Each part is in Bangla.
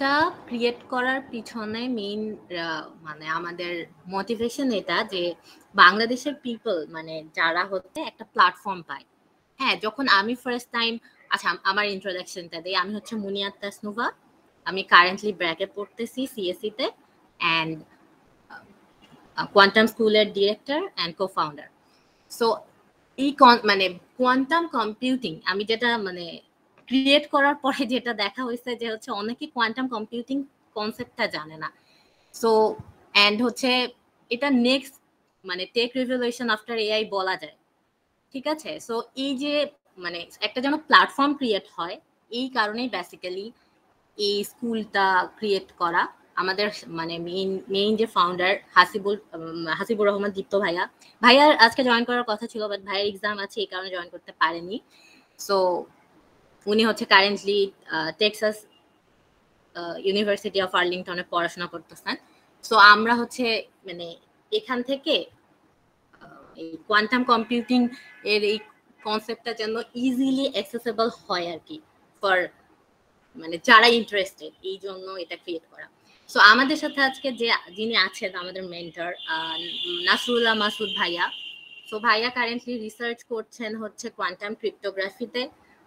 এটা ক্রিয়েট করার পিছনে মেইন মানে আমাদের মোটিভেশন এটা যে বাংলাদেশের পিপল মানে যারা হচ্ছে একটা প্ল্যাটফর্ম পায়। হ্যাঁ, যখন আমি ফার্স্ট টাইম, আচ্ছা আমার ইন্ট্রোডাকশনটা দিই। আমি হচ্ছে মুনিয়াত তাসনুভা। আমি কারেন্টলি ব্র্যাকে পড়তেছি সিএসসি তে, অ্যান্ড কোয়ান্টাম স্কুলের director and co founder. So এই মানে কোয়ান্টাম কম্পিউটিং আমি যেটা মানে ক্রিয়েট করার পরে যেটা দেখা হয়েছে যে হচ্ছে অনেকে কোয়ান্টাম কম্পিউটিং কনসেপ্টটা জানে না। সো অ্যান্ড হচ্ছে এটা নেক্সট মানে টেক রিভলিউশন আফটার এআই বলা যায়। ঠিক আছে, সো এই যে মানে একটা যেন প্ল্যাটফর্ম ক্রিয়েট হয়, এই কারণেই বেসিক্যালি এই স্কুলটা ক্রিয়েট করা। আমাদের মানে মেইন যে ফাউন্ডার হাসিবুর রহমান দীপ্ত ভাইয়ার আজকে জয়েন করার কথা ছিল, বাট ভাইয়ের এক্সাম আছে এই কারণে জয়েন করতে পারেনি। সো উনি হচ্ছে কারেন্টলি টেক্সাস ইউনিভার্সিটি অফ আর্লিংটনে পড়াশোনা করতেছেন। সো আমরা হচ্ছে মানে এখান থেকে এই কোয়ান্টাম কম্পিউটিং এর এই কনসেপ্টটা যেন ইজিলি অ্যাক্সেসেবল হয় আর কি ফর মানে যারা ইন্টারেস্টেড, এই জন্য এটা ক্রিয়েট করা। সো আমাদের সাথে আজকে যিনি আছেন আমাদের মেন্টর নাসরুল্লাহ মাসুদ ভাইয়া। সো ভাইয়া কারেন্টলি রিসার্চ করছেন হচ্ছে কোয়ান্টাম ক্রিপ্টোগ্রাফিতে।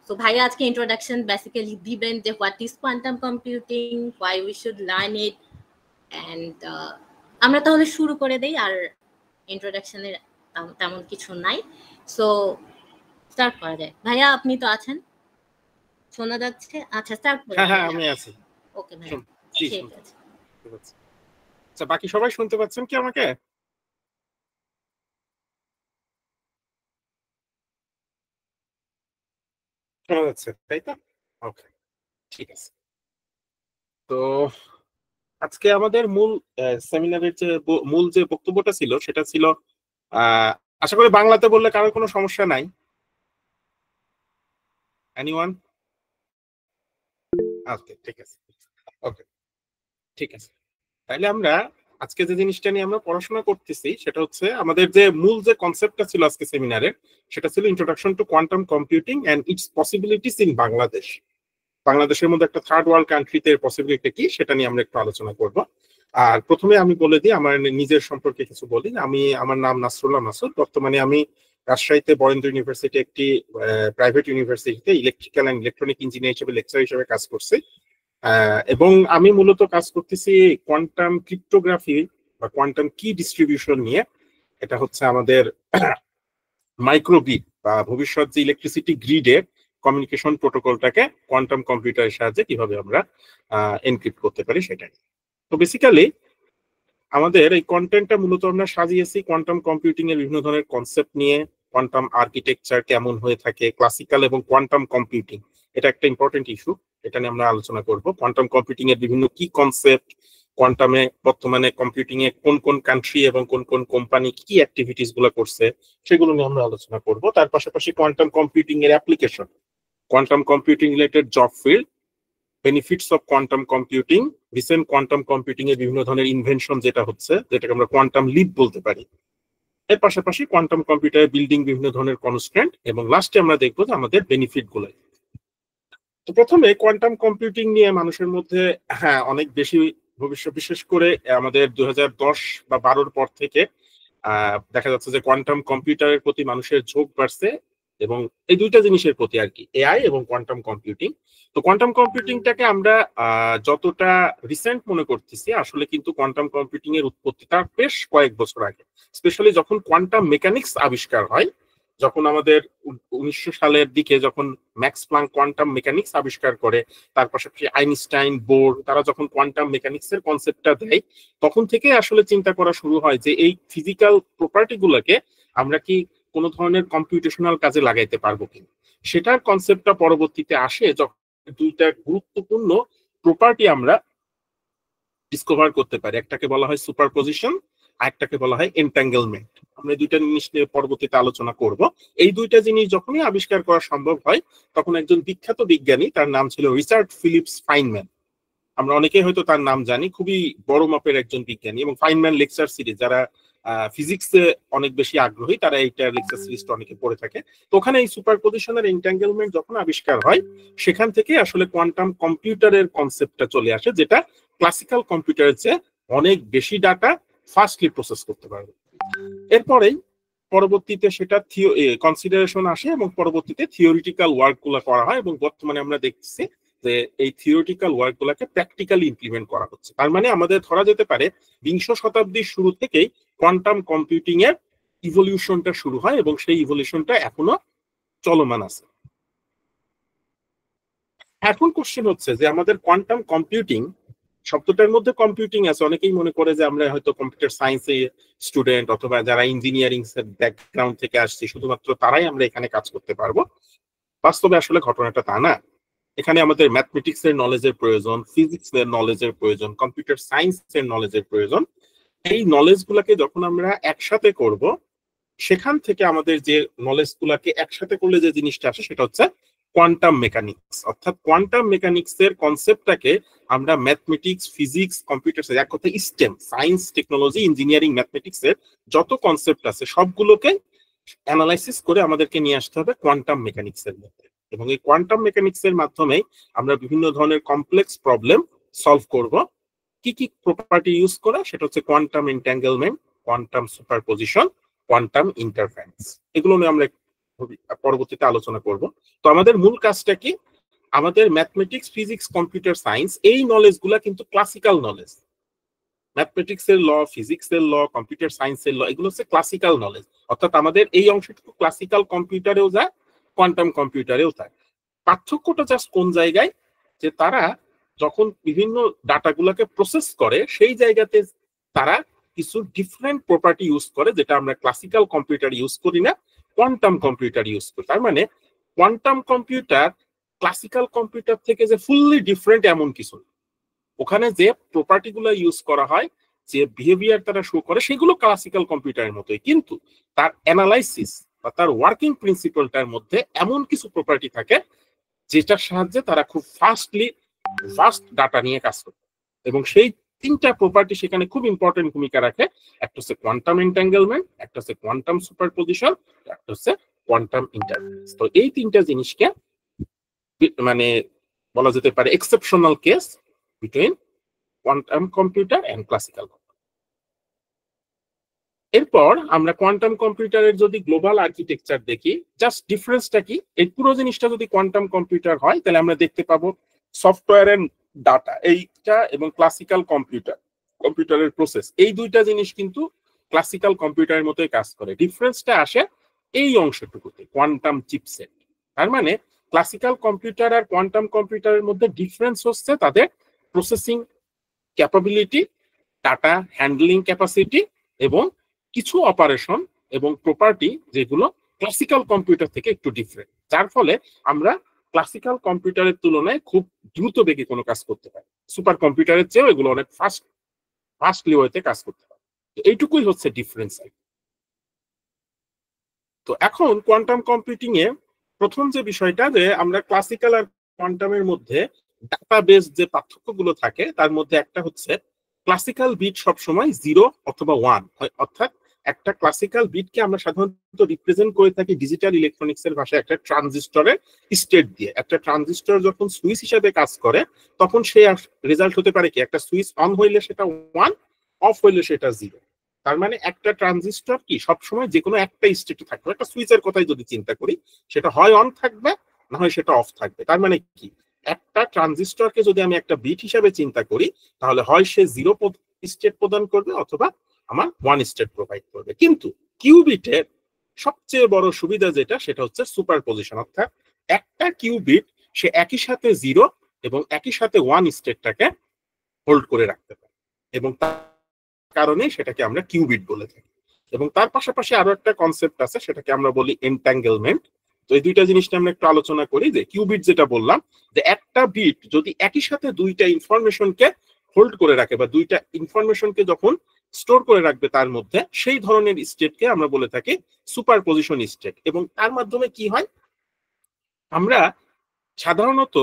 সো ভাইয়া আজকে ইন্ট্রোডাকশন বেসিক্যালি দিবেন যে what is quantum computing, why we should learn it, and আমরা তাহলে শুরু করে দেই। আর ইন্ট্রোডাকশনের তেমন কিছু নাই, সো স্টার্ট করা যায়। ভাইয়া আপনি তো আছেন, শোনা যাচ্ছে? আচ্ছা স্টার্ট করুন। হ্যাঁ আমি আছি। ওকে ভাইয়া, ঠিক আছে। আচ্ছা, বাকি সবাই শুনতে পাচ্ছেন কি আমাকে? শোনা যাচ্ছে তাই তো? ওকে, ঠিক আছে। তো আজকে আমাদের মূল সেমিনারের যে মূল যে বক্তব্যটা ছিল সেটা ছিল আশা করি বাংলাতে বললে কারোর কোনো সমস্যা নাই। এনিওয়ান? ওকে, ঠিক আছে। ওকে, ঠিক আছে। তাহলে আমরা আজকে যে জিনিসটা নিয়ে আমরা পড়াশোনা করতেছি সেটা হচ্ছে আমাদের যে মূল যে কনসেপ্টটা ছিল আজকে সেমিনারে, সেটা ছিল introduction to quantum computing and its possibilities in Bangladesh. বাংলাদেশের মধ্যে একটা থার্ড ওয়ার্ল্ড কান্ট্রিতে পসিবিলিটি কি সেটা নিয়ে আমরা একটু আলোচনা করব। আর প্রথমে আমি বলে দিই আমার নিজের সম্পর্কে কিছু বলি। আমার নাম নাসরুল্লাহ মাসুদ। বর্তমানে আমি রাজশাহীতে বরেন্দ্র ইউনিভার্সিটি একটি প্রাইভেট ইউনিভার্সিটিতে ইলেকট্রিক্যাল অ্যান্ড ইলেকট্রনিক ইঞ্জিনিয়ার হিসেবে লেকচার হিসেবে কাজ করছি। এবং আমি মূলত কাজ করতেছি কোয়ান্টাম ক্রিপ্টোগ্রাফি বা কোয়ান্টাম কি ডিস্ট্রিবিউশন নিয়ে। এটা হচ্ছে আমাদের মাইক্রোগ্রিড বা ভবিষ্যৎ যে ইলেকট্রিসিটি গ্রিডের কমিউনিকেশন প্রোটোকলটাকে কোয়ান্টাম কম্পিউটারের সাহায্যে কিভাবে আমরা এনক্রিপ্ট করতে পারি সেটাই। তো বেসিক্যালি আমাদের এই কন্টেন্টটা মূলত আমরা সাজিয়েছি কোয়ান্টাম কম্পিউটিং এর বিভিন্ন ধরনের কনসেপ্ট নিয়ে। কোয়ান্টাম আর্কিটেকচার কেমন হয়ে থাকে, ক্লাসিক্যাল এবং কোয়ান্টাম কম্পিউটিং, এটা একটা ইম্পর্টেন্ট ইস্যু, এটা নিয়ে আমরা আলোচনা করব। কোয়ান্টাম কম্পিউটিং এর বিভিন্ন কি কনসেপ্ট, কোয়ান্টামে বর্তমানে কম্পিউটিং এ কোন কোন কান্ট্রি এবং কোন কোন কোম্পানি কি অ্যাক্টিভিটিস গুলো করছে সেগুলো নিয়ে আমরা আলোচনা করব। তার পাশাপাশি কোয়ান্টাম কম্পিউটিং এর application, quantum computing related job field, benefits of quantum computing, recent quantum computing এর বিভিন্ন ধরনের ইনভেনশন যেটা হচ্ছে, যেটাকে আমরা কোয়ান্টাম লিপ বলতে পারি। এর পাশাপাশি কোয়ান্টাম কম্পিউটারের বিল্ডিং বিভিন্ন ধরনের কনস্ট্যান্ট, এবং লাস্টে আমরা দেখবো যে আমাদের বেনিফিট গুলো। তো প্রথমে কোয়ান্টাম কম্পিউটিং নিয়ে মানুষের মধ্যে অনেক বেশি ভবিষ্যৎ, বিশেষ করে আমাদের 2010 বা 12 পর থেকে দেখা যাচ্ছে যে কোয়ান্টাম কম্পিউটারের প্রতি মানুষের ঝোঁক বাড়ছে, এবং এই দুইটা জিনিসের প্রতি আর কি, এআই এবং কোয়ান্টাম কম্পিউটিং। তো কোয়ান্টাম কম্পিউটিংটাকে আমরা যতটা রিসেন্ট মনে করতেছি, আসলে কিন্তু কোয়ান্টাম কম্পিউটিং এর উৎপত্তি তার বেশ কয়েক বছর আগে, স্পেশালি যখন কোয়ান্টাম মেকানিক্স আবিষ্কার হয়, যখন আমাদের 1900 সালের দিকে যখন ম্যাক্স প্লাঙ্ক কোয়ান্টাম মেকানিক্স আবিষ্কার করে, তার পাশাপাশি আইনস্টাইন, বোর, তারা যখন কোয়ান্টাম মেকানিক্স এর কনসেপ্টটা দেয়, তখন থেকে আসলে চিন্তা করা শুরু হয় যে এই ফিজিক্যাল প্রপার্টি গুলোকে আমরা কি কোনো ধরনের কম্পিউটেশনাল কাজে লাগাইতে পারবো কিনা। সেটার কনসেপ্টটা পরবর্তীতে আসে যখন দুইটা গুরুত্বপূর্ণ প্রপার্টি আমরা ডিসকভার করতে পারি। একটাকে বলা হয় সুপারপজিশন, আর একটাকে বলা হয় এন্টাঙ্গেলমেন্ট। আমরা দুইটা জিনিস নিয়ে পরবর্তীতে আলোচনা করব। এই দুইটা জিনিস যখনই আবিষ্কার করা সম্ভব হয়, তখন একজন বিখ্যাত বিজ্ঞানী, তার নাম ছিল রিচার্ড ফিলিপস ফাইনম্যান, আমরা অনেকেই হয়তো তার নাম জানি, খুবই বড় মাপের একজন বিজ্ঞানী, এবং ফাইনম্যান লেকচার সিরিজ, যারা ফিজিক্সে অনেক বেশি আগ্রহী, তারা এইটার লেকচার সিরিজটা অনেকে পড়ে থাকে। তো ওখানে এই সুপারপজিশন আর এনট্যাঙ্গেলমেন্ট যখন আবিষ্কার হয়, সেখান থেকে আসলে কোয়ান্টাম কম্পিউটারের কনসেপ্টটা চলে আসে, যেটা ক্লাসিক্যাল কম্পিউটারের চেয়ে অনেক বেশি ডাটা ফাস্টলি প্রসেস করতে পারবে। এরপরেই পরবর্তীতে সেটা কনসিডারেশন আসে এবং পরবর্তীতে থিওরিটিক্যাল ওয়ার্ক গুলো করা হয়, এবং বর্তমানে আমরা দেখছি যে এই থিওরিটিক্যাল ওয়ার্ক গুলাকে প্র্যাকটিক্যালি ইমপ্লিমেন্ট করা হচ্ছে। তার মানে আমাদের ধরা যেতে পারে বিংশ শতাব্দীর শুরু থেকেই কোয়ান্টাম কম্পিউটিং এর ইভলিউশনটা শুরু হয় এবং সেই ইভলিউশনটা এখনো চলমান আছে। এখন কোশ্চেন হচ্ছে যে আমাদের কোয়ান্টাম কম্পিউটিং শব্দটার মধ্যে কম্পিউটিং আছে, অনেকেই মনে করে যে আমরা হয়তো কম্পিউটার সায়েন্সে স্টুডেন্ট অথবা যারা ইঞ্জিনিয়ারিং ব্যাকগ্রাউন্ড থেকে আসছি শুধুমাত্র তারাই আমরা এখানে কাজ করতে পারবো। বাস্তবে আসলে ঘটনাটা তা না। এখানে আমাদের ম্যাথমেটিক্স এর নলেজের প্রয়োজন, ফিজিক্স এর নলেজের প্রয়োজন, কম্পিউটার সায়েন্স এর নলেজের প্রয়োজন। এই নলেজ গুলাকে যখন আমরা একসাথে করব, সেখান থেকে আমাদের যে নলেজ গুলাকে একসাথে করলে যে জিনিসটা আসে সেটা হচ্ছে কোয়ান্টাম মেকানিক্স। অর্থাৎ কোয়ান্টাম মেকানিক্স এর কনসেপ্টটাকে আমরা ম্যাথমেটিক্স, ফিজিক্স, কম্পিউটার এক কথা stem, science, technology, engineering, mathematics এর যত কনসেপ্ট আছে সবগুলোকে অ্যানালাইসিস করে আমাদেরকে নিয়ে আসতে হবে কোয়ান্টাম মেকানিক্স এর মধ্যে। এবং এই কোয়ান্টাম মেকানিক্স এর মাধ্যমে আমরা বিভিন্ন ধরনের কমপ্লেক্স প্রবলেম সলভ করব। কি কি প্রপার্টি ইউজ করা, সেটা হচ্ছে quantum entanglement, quantum superposition, quantum interference. এগুলো নিয়ে আমরা পরবর্তীতে আলোচনা করব। তো আমাদের মূল কাজটা কি, আমাদের ম্যাথমেটিক্স, ফিজিক্স, কম্পিউটার সায়েন্স এই নলেজ গুলা কিন্তু ক্লাসিক্যাল নলেজ। ম্যাথমেটিক্স এর ল, ফিজিক্স এর ল, কম্পিউটার সায়েন্স এর ল, এগুলো হচ্ছে ক্লাসিক্যাল নলেজ। অর্থাৎ আমাদের এই অংশটুকু ক্লাসিক্যাল কম্পিউটারেও যায়, কোয়ান্টাম কম্পিউটারেও যায়। পার্থক্যটা জাস্ট কোন জায়গায়, যে তারা যখন বিভিন্ন ডাটাগুলোকে প্রসেস করে সেই জায়গাতে তারা কিছু ডিফারেন্ট প্রপার্টি ইউজ করে, যেটা আমরা ক্লাসিক্যাল কম্পিউটার ইউজ করি না, কোয়ান্টাম কম্পিউটার ইউজ করি। তার মানে কোয়ান্টাম কম্পিউটার ক্লাসিক্যাল কম্পিউটার থেকে যে ফুললি ডিফারেন্ট এমন কিছু, ওখানে যে প্রপার্টি গুলো ইউজ করা হয়, যে বিহেভিয়ার তারা শো করে, সেগুলো ক্লাসিক্যাল কম্পিউটারের মতোই, কিন্তু তার অ্যানালাইসিস বা তার ওয়ার্কিং প্রিন্সিপালটার মধ্যে এমন কিছু প্রপার্টি থাকে যেটার সাহায্যে তারা খুব ফাস্ট ডাটা নিয়ে কাজ করে। এবং সেই তিনটা প্রপার্টি সেখানে খুব ইম্পর্টেন্ট ভূমিকা রাখে। একটা হচ্ছে কোয়ান্টাম এনট্যাঙ্গেলমেন্ট, একটা হচ্ছে কোয়ান্টাম সুপারপজিশন, একটা হচ্ছে কোয়ান্টাম ইন্টারফারেন্স। তো এই তিনটা জিনিসকে মানে বলা যেতে পারে exceptional case between quantum computer and classical computer. এরপর আমরা কোয়ান্টাম কম্পিউটারের যদি গ্লোবাল আর্কিটেকচার দেখি, জাস্ট ডিফারেন্সটা কি, এই পুরো জিনিসটা যদি কোয়ান্টাম কম্পিউটার হয় তাহলে আমরা দেখতে পাবো সফটওয়্যার এন্ড ডাটা এইটা এবং ক্লাসিক্যাল কম্পিউটারের প্রসেস, এই দুইটা জিনিস কিন্তু ক্লাসিক্যাল কম্পিউটারের মতোই কাজ করে। ডিফারেন্সটা আসে এই অংশটুকুতে, কোয়ান্টাম চিপসেট। তার মানে ক্লাসিক্যাল কম্পিউটার আর কোয়ান্টাম কম্পিউটারের মধ্যে ডিফারেন্স হচ্ছে তাদের processing capability, data handling capacity এবং কিছু অপারেশন এবং প্রপার্টি যেগুলো ক্লাসিক্যাল কম্পিউটার থেকে একটু ডিফারেন্ট, যার ফলে আমরা ক্লাসিক্যাল কম্পিউটারের তুলনায় খুব দ্রুত বেগে কোনো কাজ করতে পারি। সুপার কম্পিউটারের চেয়েও এগুলো অনেক ফাস্টলি ওয়েতে কাজ করতে পারে। এইটুকুই হচ্ছে ডিফারেন্স। তো এখন কোয়ান্টাম কম্পিউটিং এ প্রথম যে বিষয়টা, যে আমরা ক্লাসিক্যাল আর কোয়ান্টামের মধ্যে ডাটাবেস যে পার্থক্যগুলো থাকে তার মধ্যে একটা হচ্ছে ক্লাসিক্যাল বিট সবসময় 0 অথবা 1 হয়। অর্থাৎ একটা ক্লাসিক্যাল বিটকে আমরা সাধারণত রিপ্রেজেন্ট করে থাকি ডিজিটাল ইলেকট্রনিক্স এর ভাষায় একটা ট্রানজিস্টরের স্টেট দিয়ে। একটা ট্রানজিস্টর যখন সুইচ হিসেবে কাজ করে তখন সে রেজাল্ট হতে পারে কি, একটা সুইচ অন হইলে সেটা 1, অফ হইলে সেটা 0। তার মানে একটা ট্রানজিস্টর কি সবসময় যে কোনো একটা স্টেটে থাকবে। একটা সুইচের কথাই যদি চিন্তা করি, সেটা হয় অন থাকবে না হয় সেটা অফ থাকবে। তার মানে কি, একটা ট্রানজিস্টরকে যদি আমি একটা বিট হিসাবে চিন্তা করি তাহলে হয় সে 0 স্টেট প্রদান করবে অথবা আমার 1 স্টেট প্রোভাইড করবে। কিন্তু কিউবিটের সবচেয়ে বড় সুবিধা যেটা, সেটা হচ্ছে সুপারপজিশন। অর্থাৎ একটা কিউবিট সে একই সাথে 0 এবং একই সাথে 1 স্টেটটাকে হোল্ড করে রাখতে পারে, এবং তার কারণে সেটাকে আমরা কিউবিট বলে থাকি। এবং তার পাশাপাশি আরো একটা কনসেপ্ট আছে, সেটাকে আমরা বলি এনট্যাঙ্গেলমেন্ট। তো এই দুইটা জিনিস আমরা একটু আলোচনা করি। যে কিউবিট যেটা বললাম, যে একটা বিট যদি একই সাথে দুইটা ইনফরমেশনকে হোল্ড করে রাখে বা দুইটা ইনফরমেশনকে যখন স্টোর করে রাখবে তার মধ্যে, সেই ধরনের স্টেটকে আমরা বলে থাকি সুপারপজিশন স্টেট। এবং তার মাধ্যমে কি হয়, আমরা সাধারণত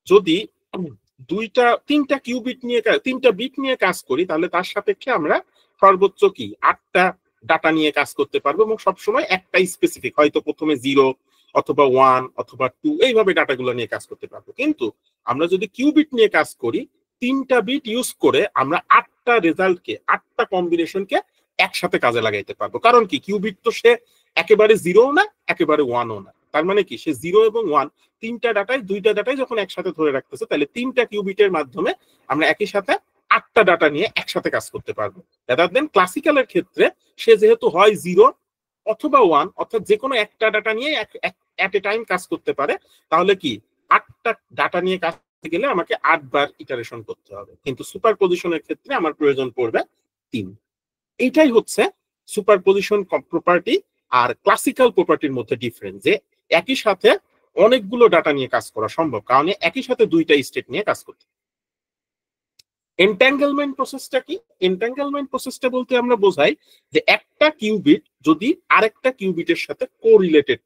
যদি তিনটা বিট নিয়ে কাজ করি তাহলে তার সাপেক্ষে আমরা সর্বোচ্চ কি 8টা ডাটা নিয়ে কাজ করতে পারবো এবং সবসময় একটাই স্পেসিফিক, হয়তো প্রথমে 0 অথবা 1 অথবা 2 এইভাবে ডাটাগুলো নিয়ে কাজ করতে পারবো। কিন্তু আমরা যদি কিউবিট নিয়ে কাজ করি, 3টা বিট ইউজ করে আমরা 8টা রেজাল্টকে, 8টা কম্বিনেশনকে একসাথে কাজে লাগাইতে পারবো। কারণ কি, কিউবিট তো সে একেবারে 0ও না একেবারে 1ও না, তার মানে কি সে 0 এবং 1 তিনটা ডাটায়, দুইটা ডাটায় যখন একসাথে ধরে রাখতেছে, তাহলে 3টা কিউবিটের মাধ্যমে আমরা একই সাথে 8টা ডাটা নিয়ে একসাথে কাজ করতে পারবো। রাদার দেন ক্লাসিক্যালের ক্ষেত্রে সে যেহেতু হয় 0 অথবা 1, অর্থাৎ যে কোনো একটা ডাটা নিয়ে এট এ টাইম কাজ করতে পারে, তাহলে কি 8টা ডাটা নিয়ে কাজ করতে গেলে আমাকে 8 বার ইটারেশন করতে হবে। কিন্তু সুপারপজিশনের ক্ষেত্রে আমার প্রয়োজন পড়বে 3। এইটাই হচ্ছে সুপারপজিশন প্রপার্টি আর ক্লাসিক্যাল প্রপার্টির মধ্যে ডিফারেন্স, যে একই সাথে অনেকগুলো ডাটা নিয়ে কাজ করা সম্ভব, কারণ একই সাথে দুইটা স্টেট নিয়ে কাজ করতে। এন্ট্যাঙ্গেলমেন্ট প্রসেসটা কি? এন্ট্যাঙ্গেলমেন্ট প্রসেসটা বলতে আমরা বোঝাই যে একটা কিউবিট যদি আরেকটা কিউবিটের সাথে কোরিলেটেড,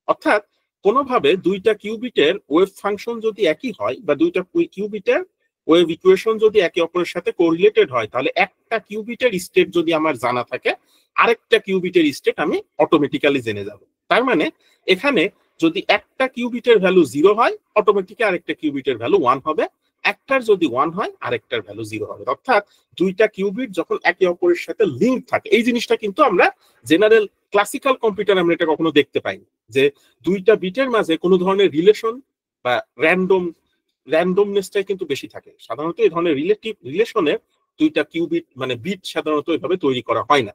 অর্থাৎ কোনোভাবে দুইটা কিউবিটের ওয়েভ ফাংশন যদি একই হয় বা দুইটা কিউবিটের ওয়েভ ইকুয়েশন যদি একে অপরের সাথে কোরিলেটেড হয়, তাহলে একটা কিউবিটের স্টেট যদি আমার জানা থাকে, আরেকটা কিউবিটের স্টেট আমি অটোমেটিক্যালি জেনে যাব। তার মানে এখানে যদি একটা কিউবিটের ভ্যালু 0 হয়, অটোমেটিক্যালি আরেকটা কিউবিটের ভ্যালু 1 হবে, একটার যদি 1 হয় আরেকটার ভ্যালু 0 হবে। অর্থাৎ দুইটা কিউবিট যখন একে অপরের সাথে লিঙ্ক থাকে, এই জিনিসটা কিন্তু আমরা জেনারেল ক্লাসিক্যাল কম্পিউটার আমরা এটা কখনো দেখতে পাইনি, যে দুইটা বিটের মাঝে কোনো ধরনের রিলেশন বা র্যান্ডমনেসটাই কিন্তু বেশি থাকে। সাধারণত এই ধরনের রিলেশনের দুইটা কিউবিট মানে বিট সাধারণত এভাবে তৈরি করা হয় না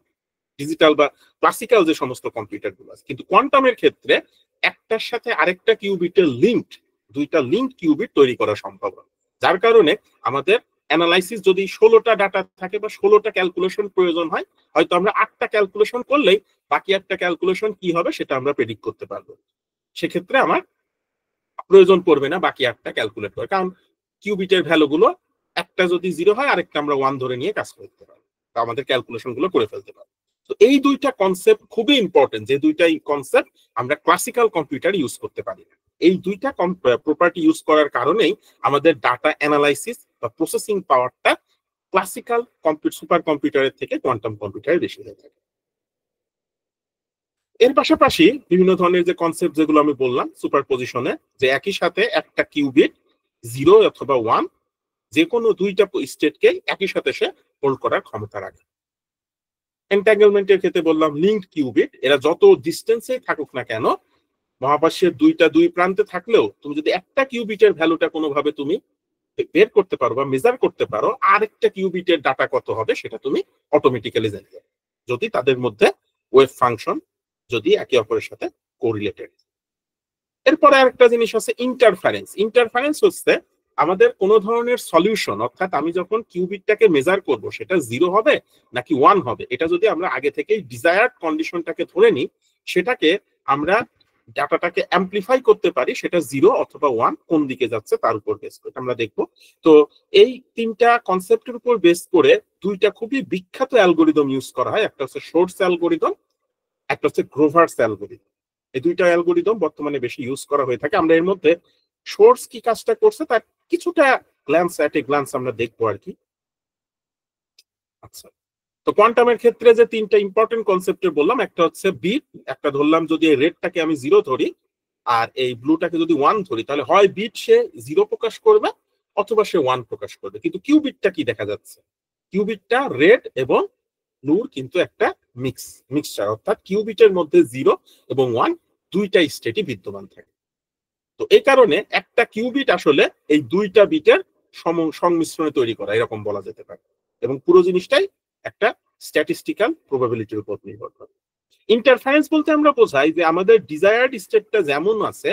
ডিজিটাল বা ক্লাসিক্যাল যে সমস্ত কম্পিউটার গুলো আছে। কিন্তু কোয়ান্টামের ক্ষেত্রে একটার সাথে আরেকটা কিউবিটের লিঙ্কড, দুইটা লিঙ্ক কিউবিট তৈরি করা সম্ভব, যার কারণে আমাদের অ্যানালাইসিস যদি 16টা ডাটা থাকে বা 16টা ক্যালকুলেশন প্রয়োজন হয়, হয়তো আমরা 8টা ক্যালকুলেশন করলেই বাকি 8টা ক্যালকুলেশন কি হবে সেটা আমরা প্রেডিক্ট করতে পারবো। সেক্ষেত্রে আমার প্রয়োজন পড়বে না বাকি 8টা ক্যালকুলেট করার, কারণ কিউবিটের ভ্যালুগুলো একটা যদি 0 হয় আরেকটা আমরা 1 ধরে নিয়ে কাজ করতে পারবো, তা আমাদের ক্যালকুলেশন গুলো করে ফেলতে পারবো। তো এই দুইটা কনসেপ্ট খুবই ইম্পর্টেন্ট, যে দুইটাই কনসেপ্ট আমরা ক্লাসিক্যাল কম্পিউটার ইউজ করতে পারি না। এই দুইটা প্রপার্টি ইউজ করার কারণেই আমাদের ডাটা অ্যানালাইসিস বা প্রসেসিং পাওয়ারটা ক্লাসিক্যাল সুপার কম্পিউটারের থেকে কোয়ান্টাম কম্পিউটারে বেশি হয়ে থাকে। এর পাশাপাশি বিভিন্ন ধরনের যে কনসেপ্ট যেগুলো আমি বললাম সুপারপজিশনে, যে একই সাথে একটা কিউবিট 0 অথবা 1 যে কোনো দুইটা স্টেটকে একই সাথে সে হোল্ড করার ক্ষমতা রাখে। এন্ট্যাঙ্গেলমেন্টের ক্ষেত্রে বললাম লিঙ্কড কিউবিট, এরা যত ডিস্টেন্সে থাকুক না কেন, মহাকাশের দুই প্রান্তে থাকলেও তুমি যদি একটা কিউবিটের ভ্যালুটা কোনোভাবে তুমি বের করতে পারো বা মেজার করতে পারো, আরেকটা কিউবিটের ডাটা কত হবে সেটা তুমি অটোমেটিক্যালি জানতে পারো, যদি তাদের মধ্যে ওয়েভ ফাংশন যদি একে অপরের সাথে কোরিলেটেড। এরপরে আরেকটা জিনিস আছে ইন্টারফারেন্স। ইন্টারফারেন্স হচ্ছে আমাদের কোনো ধরনের সলিউশন, অর্থাৎ আমি যখন কিউবিটটাকে মেজার করব সেটা 0 হবে নাকি 1 হবে, এটা যদি আমরা আগে থেকেই ডিজায়ার্ড কন্ডিশনটাকে ধরে নিই, সেটাকে আমরা ডাটাটাকে অ্যাম্পলিফাই করতে পারি, সেটা 0 অথবা 1 কোন দিকে যাচ্ছে তার উপর বেস করে আমরা দেখব। তো এই তিনটা কনসেপ্টের উপর বেস করে দুইটা খুবই বিখ্যাত অ্যালগোরিদম ইউজ করা হয়, একটা হচ্ছে শর্টস অ্যালগোরিদম, একটা হচ্ছে গ্রোভার্স অ্যালগোরিদম। এই দুইটা অ্যালগোরিদম বর্তমানে বেশি ইউজ করা হয়ে থাকে। আমরা এর মধ্যে শর্টস কি কাজটা করছে তার কিছুটা গ্ল্যান্স আমরা দেখবো আর কি। আচ্ছা, তো কোয়ান্টামের ক্ষেত্রে যে তিনটা ইম্পর্টেন্ট কনসেপ্টের বললাম, একটা হচ্ছে বিট, একটা ধরলাম যদি এই রেডটাকে আমি 0 ধরি আর এই ব্লুটাকে যদি 1 ধরি, তাহলে হয় বিট সে 0 প্রকাশ করবে অথবা সে 1 প্রকাশ করবে। কিন্তু কিউবিটটা কি দেখা যাচ্ছে, কিউবিটটা রেড এবং ব্লুর কিন্তু একটা মিক্সচার, অর্থাৎ কিউবিটের মধ্যে 0 এবং 1 দুইটা স্টেটই বিদ্যমান থাকে। তো এই কারণে একটা কিউবিট আসলে এই দুইটা বিটের সংমিশ্রণে তৈরি করা, এরকম বলা যেতে পারে, এবং পুরো জিনিসটাই একটা স্ট্যাটিস্টিক্যাল প্রবাবিলিটির উপর নির্ভর করে। ইন্টারফারেন্স বলতে আমরা বোঝাই যে আমাদের ডিজায়ার্ড স্টেটটা যেমন আছে,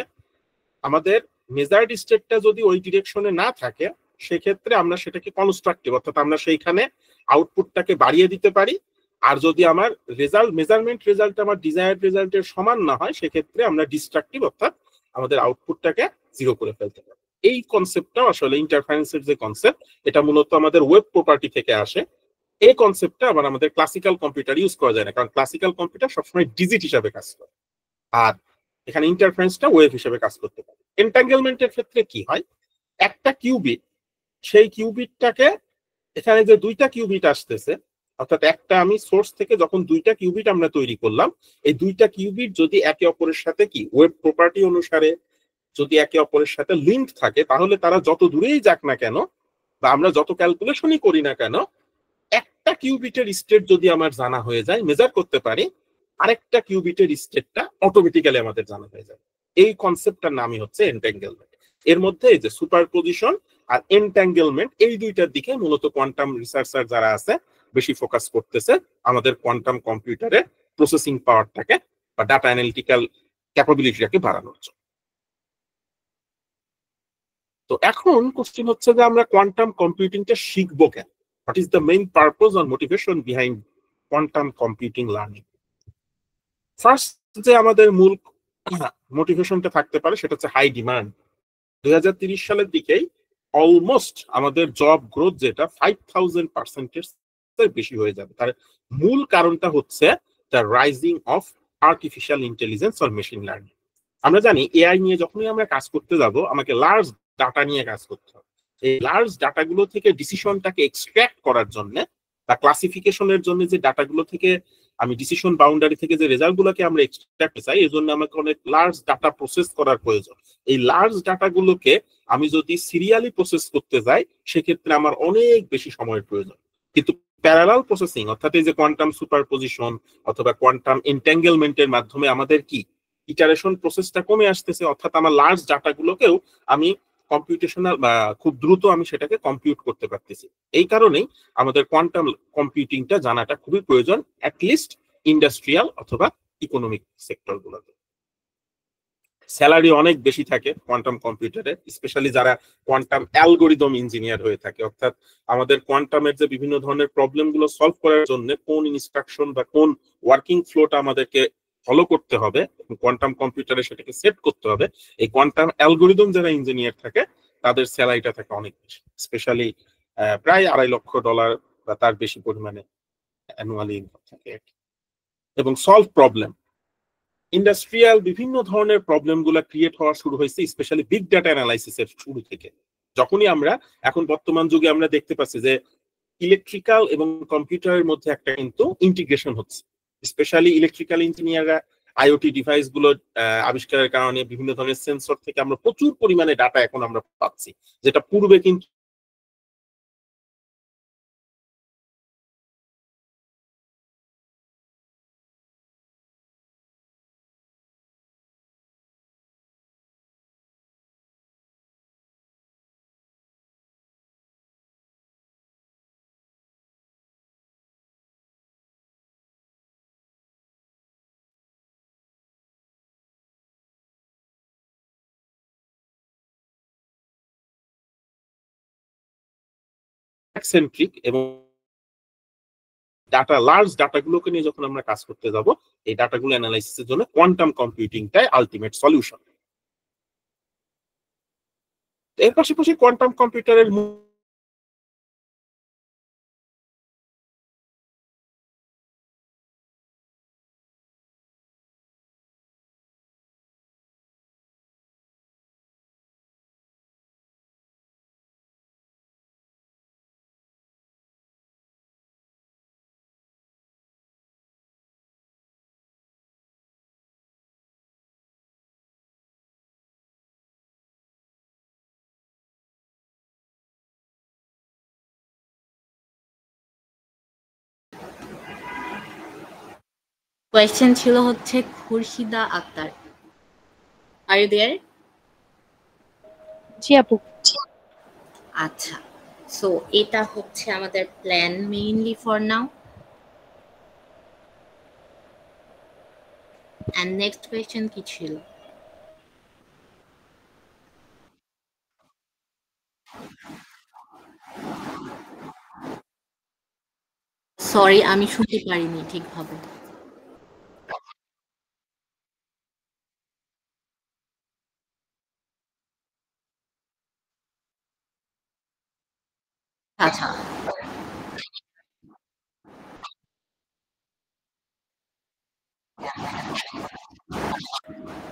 আমাদের মেজার্ড স্টেটটা যদি ওই ডিরেকশনে না থাকে, সেক্ষেত্রে আমরা সেটাকে কনস্ট্রাকটিভ, অর্থাৎ আমরা সেইখানে আউটপুটটাকে বাড়িয়ে দিতে পারি। আর যদি আমার মেজারমেন্ট রেজাল্ট আমার ডিজায়ার্ড রেজাল্টের সমান না হয়, সেক্ষেত্রে আমরা ডিস্ট্রাকটিভ, অর্থাৎ আমাদের আউটপুটটাকে 0 করে ফেলতে পারি। এই কনসেপ্টটা আসলে ইন্টারফারেন্সের যে কনসেপ্ট, এটা মূলত আমাদের ওয়েব প্রপার্টি থেকে আসে। এই কনসেপ্টটা আবার আমাদের ক্লাসিক্যাল কম্পিউটার ইউজ করা যায় না, কারণ ক্লাসিক্যাল কম্পিউটার সবসময় ডিজিট হিসাবে কাজ করে, আর এখানে ইন্টারফারেন্সটা ওয়েভ হিসেবে কাজ করতে পারে। এন্ট্যাঙ্গেলমেন্টের ক্ষেত্রে কি হয়, একটা কিউবিট, সেই কিউবিটটাকে এখানে যে দুইটা কিউবিট আসতেছে, অর্থাৎ একটা আমি সোর্স থেকে যখন দুইটা কিউবিট আমরা তৈরি করলাম, এই দুইটা কিউবিট যদি একে অপরের সাথে কি ওয়েব প্রপার্টি অনুসারে যদি একে অপরের সাথে লিঙ্ক থাকে, তাহলে তারা যত দূরেই যাক না কেন বা আমরা যত ক্যালকুলেশনই করি না কেন, একটা কিউবিটের স্টেট যদি আমার জানা হয়ে যায়, মেজার করতে পারি, আরেকটা কিউবিটের স্টেটটা অটোমেটিক্যালি আমাদের জানা হয়ে যায়। এই কনসেপ্টটার নামই হচ্ছে এনট্যাঙ্গেলমেন্ট। এর মধ্যে এই যে সুপারপজিশন আর এনট্যাঙ্গেলমেন্ট, এই দুইটার দিকে মূলত কোয়ান্টাম রিসার্চার যারা আছে বেশি ফোকাস করতেছে আমাদের কোয়ান্টাম কম্পিউটারে প্রসেসিং পাওয়ারটাকে বা ডাটা অ্যানালিটিক্যাল ক্যাপাবিলিটিটাকে বাড়ানোর জন্য। তো এখন কোশ্চেন হচ্ছে যে আমরা কোয়ান্টাম কম্পিউটিংটা শিখবো কেন? What is the main purpose or motivation behind quantum computing learning? First যে আমাদের মূল মোটিভেশনটা থাকতে পারে সেটা হচ্ছে হাই ডিমান্ড। 2030 সালের দিকেই অলমোস্ট আমাদের জব গ্রোথ যেটা 5000% বেশি হয়ে যাবে। তার মূল কারণটা হচ্ছে the rising of artificial intelligence or machine learning. আমরা জানি এআই নিয়ে যখনই আমরা কাজ করতে যাব, আমাকে লার্জ ডাটা নিয়ে কাজ করতে হবে। এই লার্জ ডাটাগুলো থেকে ডিসিশনটাকে এক্সট্রাক্ট করার জন্য বা ক্লাসিফিকেশনের জন্য যে ডাটাগুলো থেকে আমি ডিসিশন বাউন্ডারি থেকে যে রেজাল্টগুলোকে আমরা এক্সট্রাক্ট চাই, এই জন্য আমাকে অনেক লার্জ ডাটা প্রসেস করার প্রয়োজন। এই লার্জ ডাটাগুলোকে আমি যদি সিরিয়ালি প্রসেস করতে যাই, সেক্ষেত্রে আমার অনেক বেশি সময়ের প্রয়োজন। কিন্তু প্যারালাল প্রসেসিং অর্থাৎ এই যে কোয়ান্টাম সুপারপজিশন অথবা কোয়ান্টাম এনট্যাঙ্গেলমেন্টের মাধ্যমে আমাদের কি ইটারেশন প্রসেসটা কমে আসতেছে, অর্থাৎ আমার লার্জ ডাটাগুলোকেও আমি কম্পিউটেশনাল বা খুব দ্রুত আমি সেটাকে কম্পিউট করতে পারতেছি। এই কারণেই আমাদের কোয়ান্টাম কম্পিউটিংটা জানাটা খুবই প্রয়োজন, অ্যাটলিস্ট ইন্ডাস্ট্রিয়াল অথবা ইকোনমিক সেক্টর গুলোতে। স্যালারি অনেক বেশি থাকে কোয়ান্টাম কম্পিউটারে, স্পেশালি যারা কোয়ান্টাম অ্যালগোরিদম ইঞ্জিনিয়ার হয়ে থাকে, অর্থাৎ আমাদের কোয়ান্টামের যে বিভিন্ন ধরনের প্রবলেম গুলো সলভ করার জন্য কোন ইনস্ট্রাকশন বা কোন ওয়ার্কিং ফ্লোটা আমাদেরকে ফলো করতে হবে, কোয়ান্টাম কম্পিউটারে সেটাকে সেট করতে হবে, এই কোয়ান্টাম অ্যালগোরিদম যারা ইঞ্জিনিয়ার থাকে তাদের স্যালারিটা থাকে অনেক বেশি, স্পেশালি প্রায় $250 বা তার বেশি পরিমাণে অ্যানুয়ালি ইনকাম থাকে। এবং সলভ প্রবলেম, ইন্ডাস্ট্রিয়াল বিভিন্ন ধরনের প্রবলেম গুলা ক্রিয়েট হওয়া শুরু হয়েছে স্পেশালি বিগ ডাটা অ্যানালাইসিস এর শুরু থেকে। যখনই আমরা এখন বর্তমান যুগে আমরা দেখতে পাচ্ছি যে ইলেকট্রিক্যাল এবং কম্পিউটারের মধ্যে একটা কিন্তু ইন্টিগ্রেশন হচ্ছে, স্পেশালি ইলেকট্রিক্যাল ইঞ্জিনিয়াররা আইওটি ডিভাইস গুলো আবিষ্কারের কারণে বিভিন্ন ধরনের সেন্সর থেকে আমরা প্রচুর পরিমাণে ডাটা এখন আমরা পাচ্ছি, যেটা পূর্বে কিন্তু সেন্ট্রিক এবং ডাটা লার্জ ডাটাগুলোকে নিয়ে যখন আমরা কাজ করতে যাব, এই ডাটাগুলো অ্যানালাইসিসের জন্য কোয়ান্টাম কম্পিউটিংটাই আলটিমেট সলিউশন। এর পাশাপাশি কোয়ান্টাম কম্পিউটারের কোয়েশ্চেন ছিল হচ্ছে Khurshida Akhtar, are you there? জি আপু। আচ্ছা, সো এটা হচ্ছে আমাদের plan mainly for now. And next question কি ছিল? সরি, আমি শুনতে পারিনি ঠিকভাবে। আচ্ছা,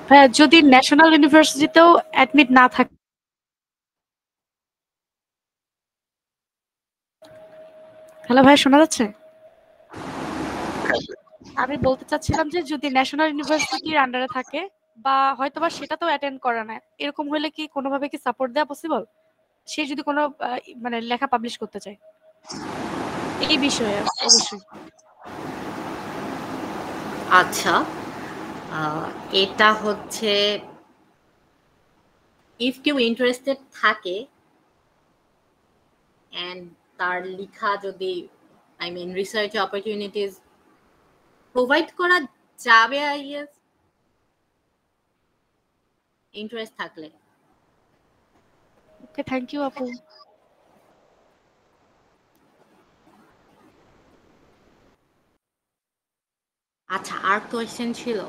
ভাইয়া যদি ন্যাশনাল ইউনিভার্সিটিতেও অ্যাডমিট না থাকে, হ্যালো ভাই শোনা যাচ্ছে? আমি বলতে চাচ্ছিলাম যে যদি ন্যাশনাল ইউনিভার্সিটির আন্ডারে থাকে বা হয়তোবা সেটাতেও অ্যাটেন্ড করে না, এরকম হলে কি কোনোভাবে কি সাপোর্ট দেওয়া পসিবল? সে যদি কোনো মানে লেখা পাবলিশ করতে চায় এই বিষয়ে অবশ্যই। আচ্ছা, এটা হচ্ছে ইফ কেউ ইন্টারেস্টেড থাকে and তার লেখা যদি I mean research opportunities provide করা যাবে, আই গেস, ইন্টারেস্ট থাকলে। ওকে, থ্যাংক ইউ আপু। আচ্ছা, আর কোয়েশ্চেন ছিল?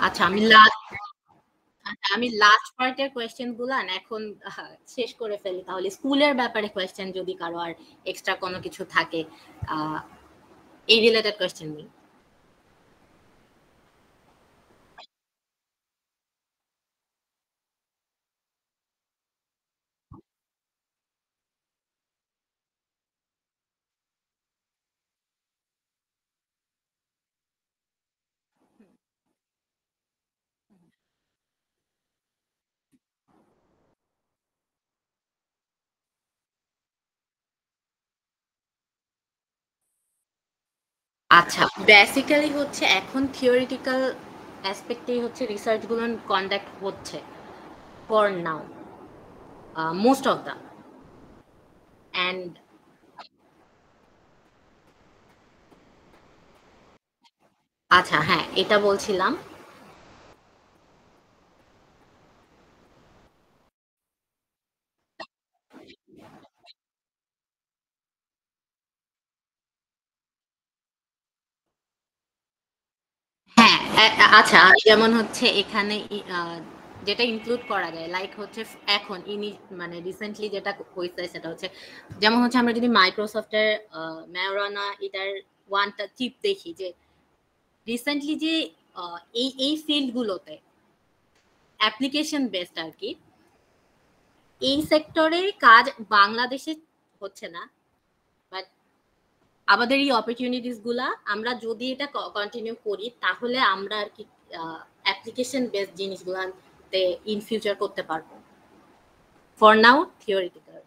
আচ্ছা, আমি লাস্ট পার্টের কোয়েশ্চেন গুলো এখন শেষ করে ফেলি, তাহলে স্কুলের ব্যাপারে কোয়েশ্চেন যদি কারো আর এক্সট্রা কোনো কিছু থাকে এই রিলেটেড কোয়েশ্চেন নিই। আচ্ছা, বেসিক্যালি হচ্ছে এখন থিওরিটিক্যাল অ্যাসপেক্টেই হচ্ছে রিসার্চ গুলো কন্ডাক্ট হচ্ছে for now, most of the. And আচ্ছা, হ্যাঁ, এটা বলছিলাম হ্যাঁ, আচ্ছা, যেমন হচ্ছে এখানে যেটা ইনক্লুড করা যায় লাইক হচ্ছে এখন মানে রিসেন্টলি যেটা হয়েছে সেটা হচ্ছে যেমন হচ্ছে আমরা যদি মাইক্রোসফটের ম্যারানা এটার ওয়ানটা চিপ দেখি, যে রিসেন্টলি যে এই ফিল্ডগুলোতে অ্যাপ্লিকেশন বেসড আর কি, এই সেক্টরে কাজ বাংলাদেশে হচ্ছে না, বাট আমাদের এই অপরচুনিটিস গুলা আমরা যদি এটা কন্টিনিউ করি তাহলে আমরা আর কি অ্যাপ্লিকেশন বেসড জিনিসগুলাতে ইন ফিউচার করতে পারবো। For now theoretical.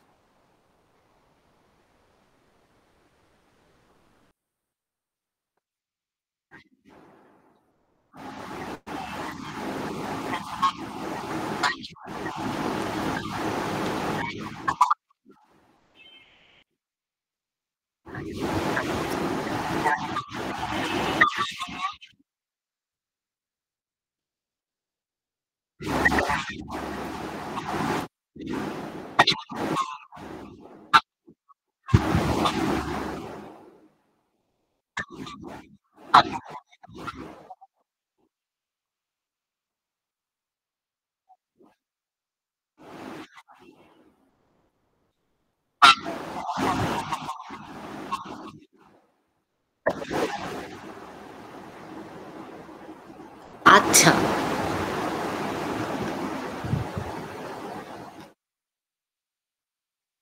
আচ্ছা,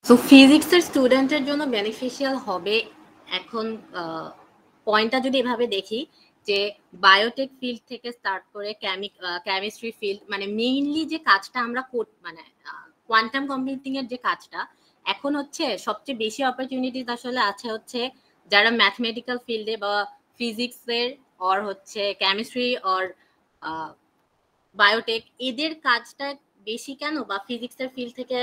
সো ফিজিক্সের স্টুডেন্টের জন্য বেনিফিশিয়াল হবে এখন। পয়েন্টটা যদি এভাবে দেখি যে বায়োটেক ফিল্ড থেকে স্টার্ট করে কেমিস্ট্রি ফিল্ড, মানে মেইনলি যে কাজটা আমরা মানে কোয়ান্টাম কম্পিউটিং এর যে কাজটা এখন হচ্ছে সবচেয়ে বেশি অপরচুনিটিস আসলে আছে হচ্ছে যারা ম্যাথমেটিক্যাল ফিল্ডে বা ফিজিক্সের অর হচ্ছে কেমিস্ট্রি অর বায়োটেক, এদের কাজটা বেশি কেন, বা ফিজিক্সের ফিল্ড থেকে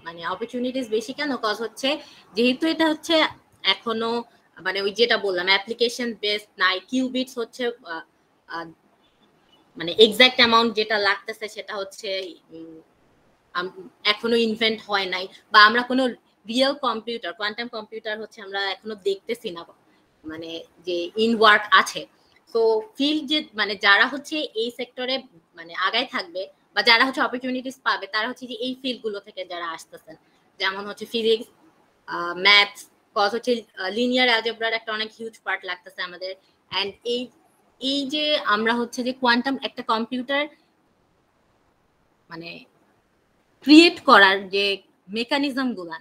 মানে অপরচুনিটিস বেশি কেন, কজ হচ্ছে যেহেতু এটা হচ্ছে এখনো মানে ওই যেটা বললাম অ্যাপ্লিকেশন বেসড নাই, কিউবিটস হচ্ছে মানে এক্সাক্ট অ্যামাউন্ট যেটা লাগতেছে সেটা হচ্ছে এখনো ইনভেন্ট হয় নাই, বা আমরা কোনো রিয়েল কম্পিউটার কোয়ান্টাম কম্পিউটার হচ্ছে আমরা এখনো দেখতেছি না, মানে যে ইন ওয়ার্ক আছে। তো ফিল্ড যে মানে যারা হচ্ছে এই সেক্টরে মানে আগায় থাকবে বা যারা হচ্ছে অপরচুনিটিস পাবে তারা হচ্ছে যে এই ফিল্ড গুলো থেকে যারা আসতেছেন, যেমন হচ্ছে ফিজিক্স, ম্যাথস, কজ হচ্ছে লিনিয়ার অ্যালজেব্রার একটা অনেক হিউজ পার্ট লাগতেছে আমাদের। এন্ড এই যে আমরা হচ্ছে যে কোয়ান্টাম একটা কম্পিউটার মানে ক্রিয়েট করার যে মেকানিজম গুলা,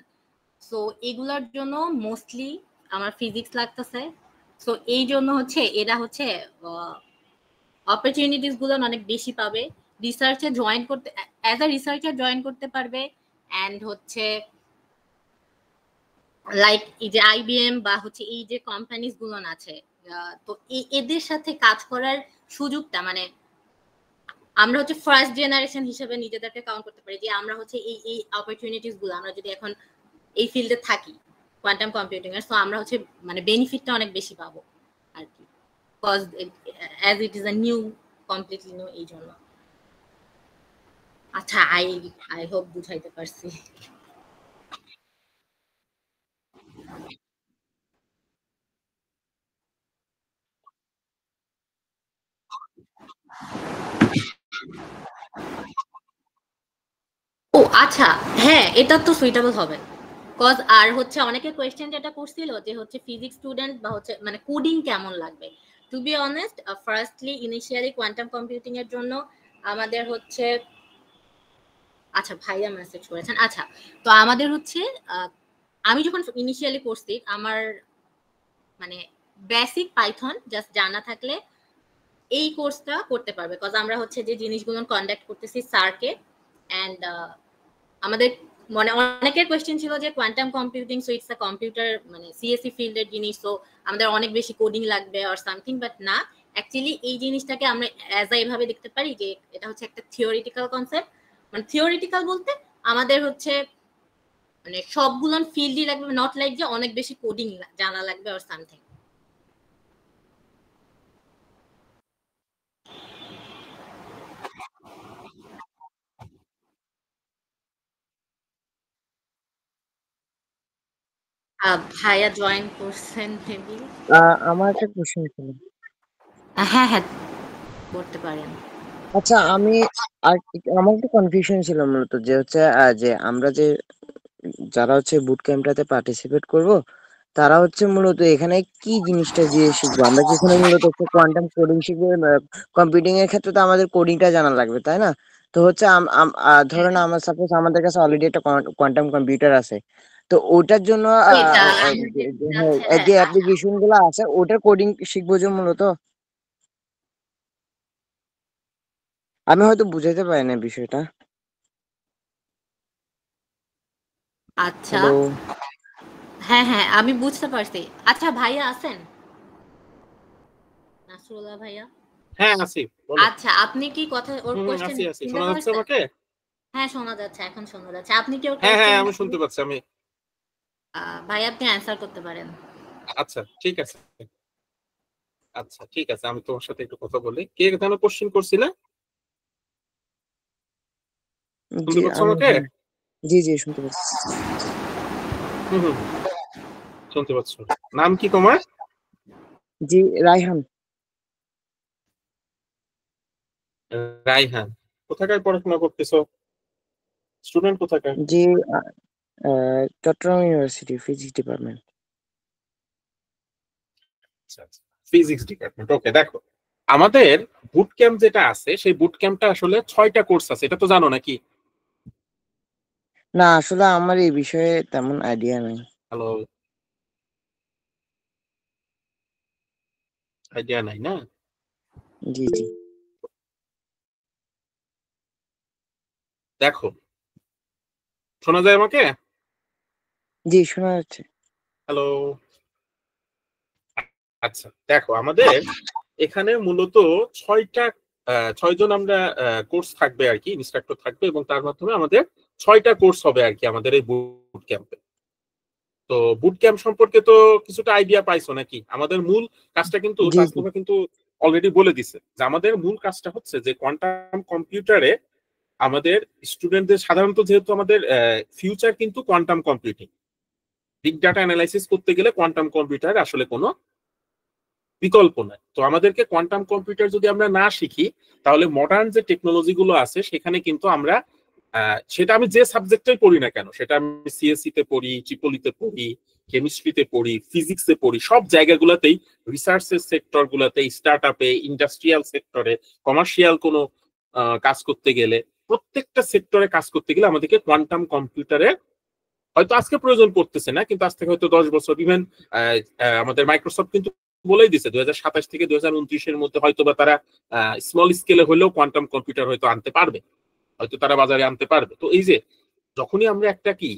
সো এগুলোর জন্য মোস্টলি আমার ফিজিক্স লাগতেছে, সো এই জন্য হচ্ছে এরা হচ্ছে অপরচুনিটিস গুলো অনেক বেশি পাবে, রিসার্চে জয়েন করতে, অ্যাজ আ রিসার্চার জয়েন করতে পারবে, অ্যান্ড হচ্ছে লাইক এই যে আইবিএম বা হচ্ছে এই যে কোম্পানিজ গুলো আছে, তো এদের সাথে কাজ করার সুযোগটা, মানে আমরা হচ্ছে ফার্স্ট জেনারেশন হিসেবে নিজেদেরকে কাউন্ট করতে পারি যে আমরা হচ্ছে এই অপরচুনিটিস গুলো, আমরা যদি এখন এই ফিল্ডে থাকি কোয়ান্টাম কম্পিউটিং এর, সো আমরা হচ্ছে মানে বেনিফিটটা অনেক বেশি পাবো আর কি, because as it is a new, completely new, এই জন্য। আচ্ছা, আই হোপ বুঝাইতে পারছি। ও আচ্ছা, হ্যাঁ এটা তো সুইটেবল হবে, কজ আর হচ্ছে অনেকে কোয়েশ্চেন যেটা করছিল যে হচ্ছে ফিজিক্স স্টুডেন্ট বা হচ্ছে মানে কোডিং কেমন লাগবে। To be honest, firstly initially quantum computing এর জন্য আমাদের হচ্ছে, আচ্ছা ভাইয়া মেসেজ করেছেন, আচ্ছা তো আমাদের হচ্ছে আমি যখন ইনিশিয়ালি করছি আমার মানে বেসিক পাইথন জাস্ট জানা থাকলে এই কোর্সটা করতে পারবে, কজ আমরা হচ্ছে যে জিনিসগুলো কন্ডাক্ট করতেছি স্যারকে, অ্যান্ড আমাদের মানে অনেকের কোয়েশ্চেন ছিল যে quantum computing, so it's a computer মানে সিএসসি ফিল্ডের জিনিস, সো আমাদের অনেক বেশি কোডিং লাগবে অর সামথিং, বাট না, অ্যাকচুয়ালি এই জিনিসটাকে আমরা অ্যাজ আ এভাবে দেখতে পারি যে এটা হচ্ছে একটা থিওরিটিক্যাল কনসেপ্ট, মানে থিওরিটিক্যাল বলতে আমাদের হচ্ছে মানে সবগুলো ফিল্ডই লাগবে, নট লাইক যে অনেক বেশি কোডিং জানা লাগবে অর সামথিং। ভাইয়া জয়েন করছেন মেবি। আমার একটা কোশ্চেন ছিল। হ্যাঁ হ্যাঁ করতে পারেন। আচ্ছা, আমার একটু কনফিউশন ছিল মূলত যে হচ্ছে যে আমরা যে যারা হচ্ছে বুট ক্যাম্পটাতে পার্টিসিপেট করব, তারা হচ্ছে মূলত এখানে কি জিনিসটা দিয়ে শিখবো? আমরা কি এখানে মূলত হচ্ছে কোয়ান্টাম কোডিং শিখবো? কম্পিউটিং এর ক্ষেত্রে তো আমাদের কোডিংটা জানা লাগবে, তাই না? তো হচ্ছে ধরুন আমার সাপোজ আমাদের কাছে অলরেডি একটা কোয়ান্টাম কম্পিউটার আছে, তো ওটার জন্য এটা আমরা দেখতে যাচ্ছি, হ্যাঁ যে আচ্ছা অ্যাপ্লিকেশন গুলো আছে ওটার কোডিং শিখবো যে মূলত। আমি হয়তো বুঝাইতে পারি না বিষয়টা। আচ্ছা, হ্যালো। হ্যাঁ হ্যাঁ আমি বুঝতে পারছি। আচ্ছা ভাইয়া আছেন, নাসরুল্লাহ ভাইয়া? হ্যাঁ আছি, বলো। আচ্ছা আপনি কি কথা ওর কোশ্চেন আছি আছি, শুনতে শোনা যাচ্ছে পারছেন? আমাকে? হ্যাঁ শোনা যাচ্ছে, এখন শোনা যাচ্ছে। আপনি কি ওর হ্যাঁ হ্যাঁ, কোশ্চেন আমি শুনতে পাচ্ছি আমি। ভাইয়া আপনি অ্যান্সার করতে পারেন। আচ্ছা ঠিক আছে, আচ্ছা ঠিক আছে, আমি তোমার সাথে একটু কথা বলি। কে কেন কোশ্চেন করছিলে? জি শুনতে পাচ্ছ আমি, আমাকে? হ্যাঁ, জি জি শুনতে পাচ্ছি। হুম হুম, শুনতে পাচ্ছ। নাম কি তোমার? জি, রায়হান। রাইহান। কোথাকার পড়াশোনা করতেছো? স্টুডেন্ট কোথাকার? জি, Chittagong university physics department. Physics department, okay. দেখো আমাদের বুট ক্যাম্প যেটা আছে সেই বুট ক্যাম্পটা আসলে 6টা কোর্স আছে, এটা তো জানো নাকি? না, আসলে আমার এই বিষয়ে তেমন আইডিয়া নেই। হ্যালো, আইডিয়া নাই না? জি জি। দেখো, শোনা যায় আমাকে? জি শোনা যাচ্ছে। হ্যালো, আচ্ছা দেখো আমাদের এখানে মূলত 6টা 6জন আমরা কোর্স থাকবে আর কি, ইনস্ট্রাক্টর থাকবে, এবং তার মাধ্যমে আমাদের 6টা কোর্স হবে আর কি আমাদের এই বুট ক্যাম্পে। তো বুট ক্যাম্প সম্পর্কে তো কিছুটা আইডিয়া পাইছো নাকি? আমাদের মূল কাজটা কিন্তু জি জি। তাসনিমা কিন্তু অলরেডি বলে দিছে যে আমাদের মূল কাজটা হচ্ছে যে কোয়ান্টাম কম্পিউটারে আমাদের স্টুডেন্টদের, সাধারণত যেহেতু আমাদের ফিউচার কিন্তু quantum computing, big data analysis করতে গেলে কোয়ান্টাম কম্পিউটার আসলে কোনো বিকল্প নাই। তো আমাদেরকে কোয়ান্টাম কম্পিউটার যদি আমরা না শিখি, তাহলে মডার্ন যে টেকনোলজি গুলো আছে সেখানে কিন্তু আমরা সেটা আমি যে সাবজেক্টটাই পড়ি না কেন, সেটা আমি সিএসসি তে পড়ি, ট্রিপলিতে পড়ি, কেমিস্ট্রিতে পড়ি, ফিজিক্সে পড়ি, সব জায়গাগুলোতেই, রিসার্চের সেক্টর গুলাতে, স্টার্ট আপে, ইন্ডাস্ট্রিয়াল সেক্টরে, কমার্শিয়াল কোনো কাজ করতে গেলে, প্রত্যেকটা সেক্টরে কাজ করতে গেলে আমাদেরকে কোয়ান্টাম কম্পিউটারে হয়তো আজকে প্রয়োজন পড়তেছে না, কিন্তু আজ থেকে হয়তো 10 বছর, ইভেন আমাদের মাইক্রোসফট কিন্তু বলেই দিছে 2027 থেকে 2029 মধ্যে হয়তো বা তারা স্মল স্কেলে হলেও কোয়ান্টাম কম্পিউটার হয়তো আনতে পারবে, হয়তো তারা বাজারে আনতে পারবে। তো এই যে যখনই আমরা একটা কি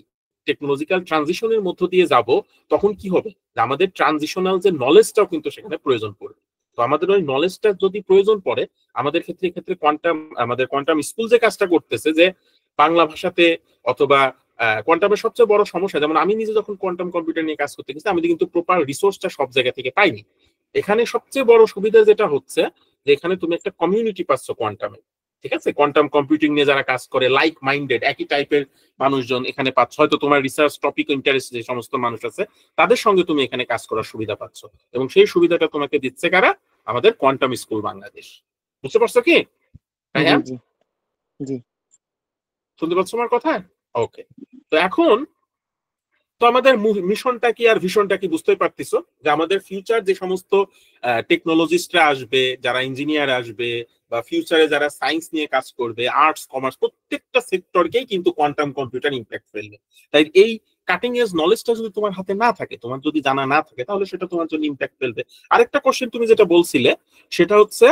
টেকনোলজিক্যাল ট্রানজিশনের মধ্য দিয়ে যাব, তখন কি হবে, আমাদের ট্রানজিশনাল যে নলেজটাও কিন্তু সেখানে প্রয়োজন পড়বে। তো আমাদের ওই নলেজটা যদি প্রয়োজন পড়ে, আমাদের ক্ষেত্রে কোয়ান্টাম, আমাদের কোয়ান্টাম স্কুল যে কাজটা করতেছে, যে বাংলা ভাষাতে অথবা কোয়ান্টামের সবচেয়ে বড় সমস্যা, যেমন আমি নিজে যখন কোয়ান্টাম কম্পিউটার নিয়ে কাজ করতে গেছি, আমি কিন্তু প্রপার রিসোর্সটা সব জায়গা থেকে পাইনি। এখানে সবচেয়ে বড় সুবিধা যেটা হচ্ছে যে এখানে তুমি একটা কমিউনিটি পাচ্ছ কোয়ান্টামে, ঠিক আছে? কোয়ান্টাম কম্পিউটিং নিয়ে যারা কাজ করে, লাইক মাইন্ডেড একই টাইপের মানুষজন এখানে পাচ্ছ, হয়তো তোমার রিসার্চ টপিক ইন্টারেস্ট যে সমস্ত মানুষ আছে তাদের সঙ্গে তুমি এখানে কাজ করার সুবিধা পাচ্ছ, এবং সেই সুবিধাটা তোমাকে দিচ্ছে কারা? আমাদের কোয়ান্টাম স্কুল বাংলাদেশ। বুঝতে পারছো কি? হ্যাঁ, জি জি শুনতে পাচ্ছ আমার কথা? ওকে। তো এখন তো আমাদের মিশনটা কি আর ভিশনটা কি বুঝতেই পারতেছো, যে আমাদের ফিউচার যে সমস্ত টেকনোলজিস্টরা আসবে, যারা ইঞ্জিনিয়ার আসবে, বা ফিউচারে যারা সায়েন্স নিয়ে কাজ করবে, আর্টস কমার্স, প্রত্যেকটা সেক্টরকেই কিন্তু কোয়ান্টাম কম্পিউটার ইম্প্যাক্ট ফেলবে। তাই এই কাটিং এজ নলেজটা যদি তোমার হাতে না থাকে, তোমার যদি জানা না থাকে, তাহলে সেটা তোমার জন্য ইম্প্যাক্ট ফেলবে। আরেকটা কোশ্চেন তুমি যেটা বলছিলে, সেটা হচ্ছে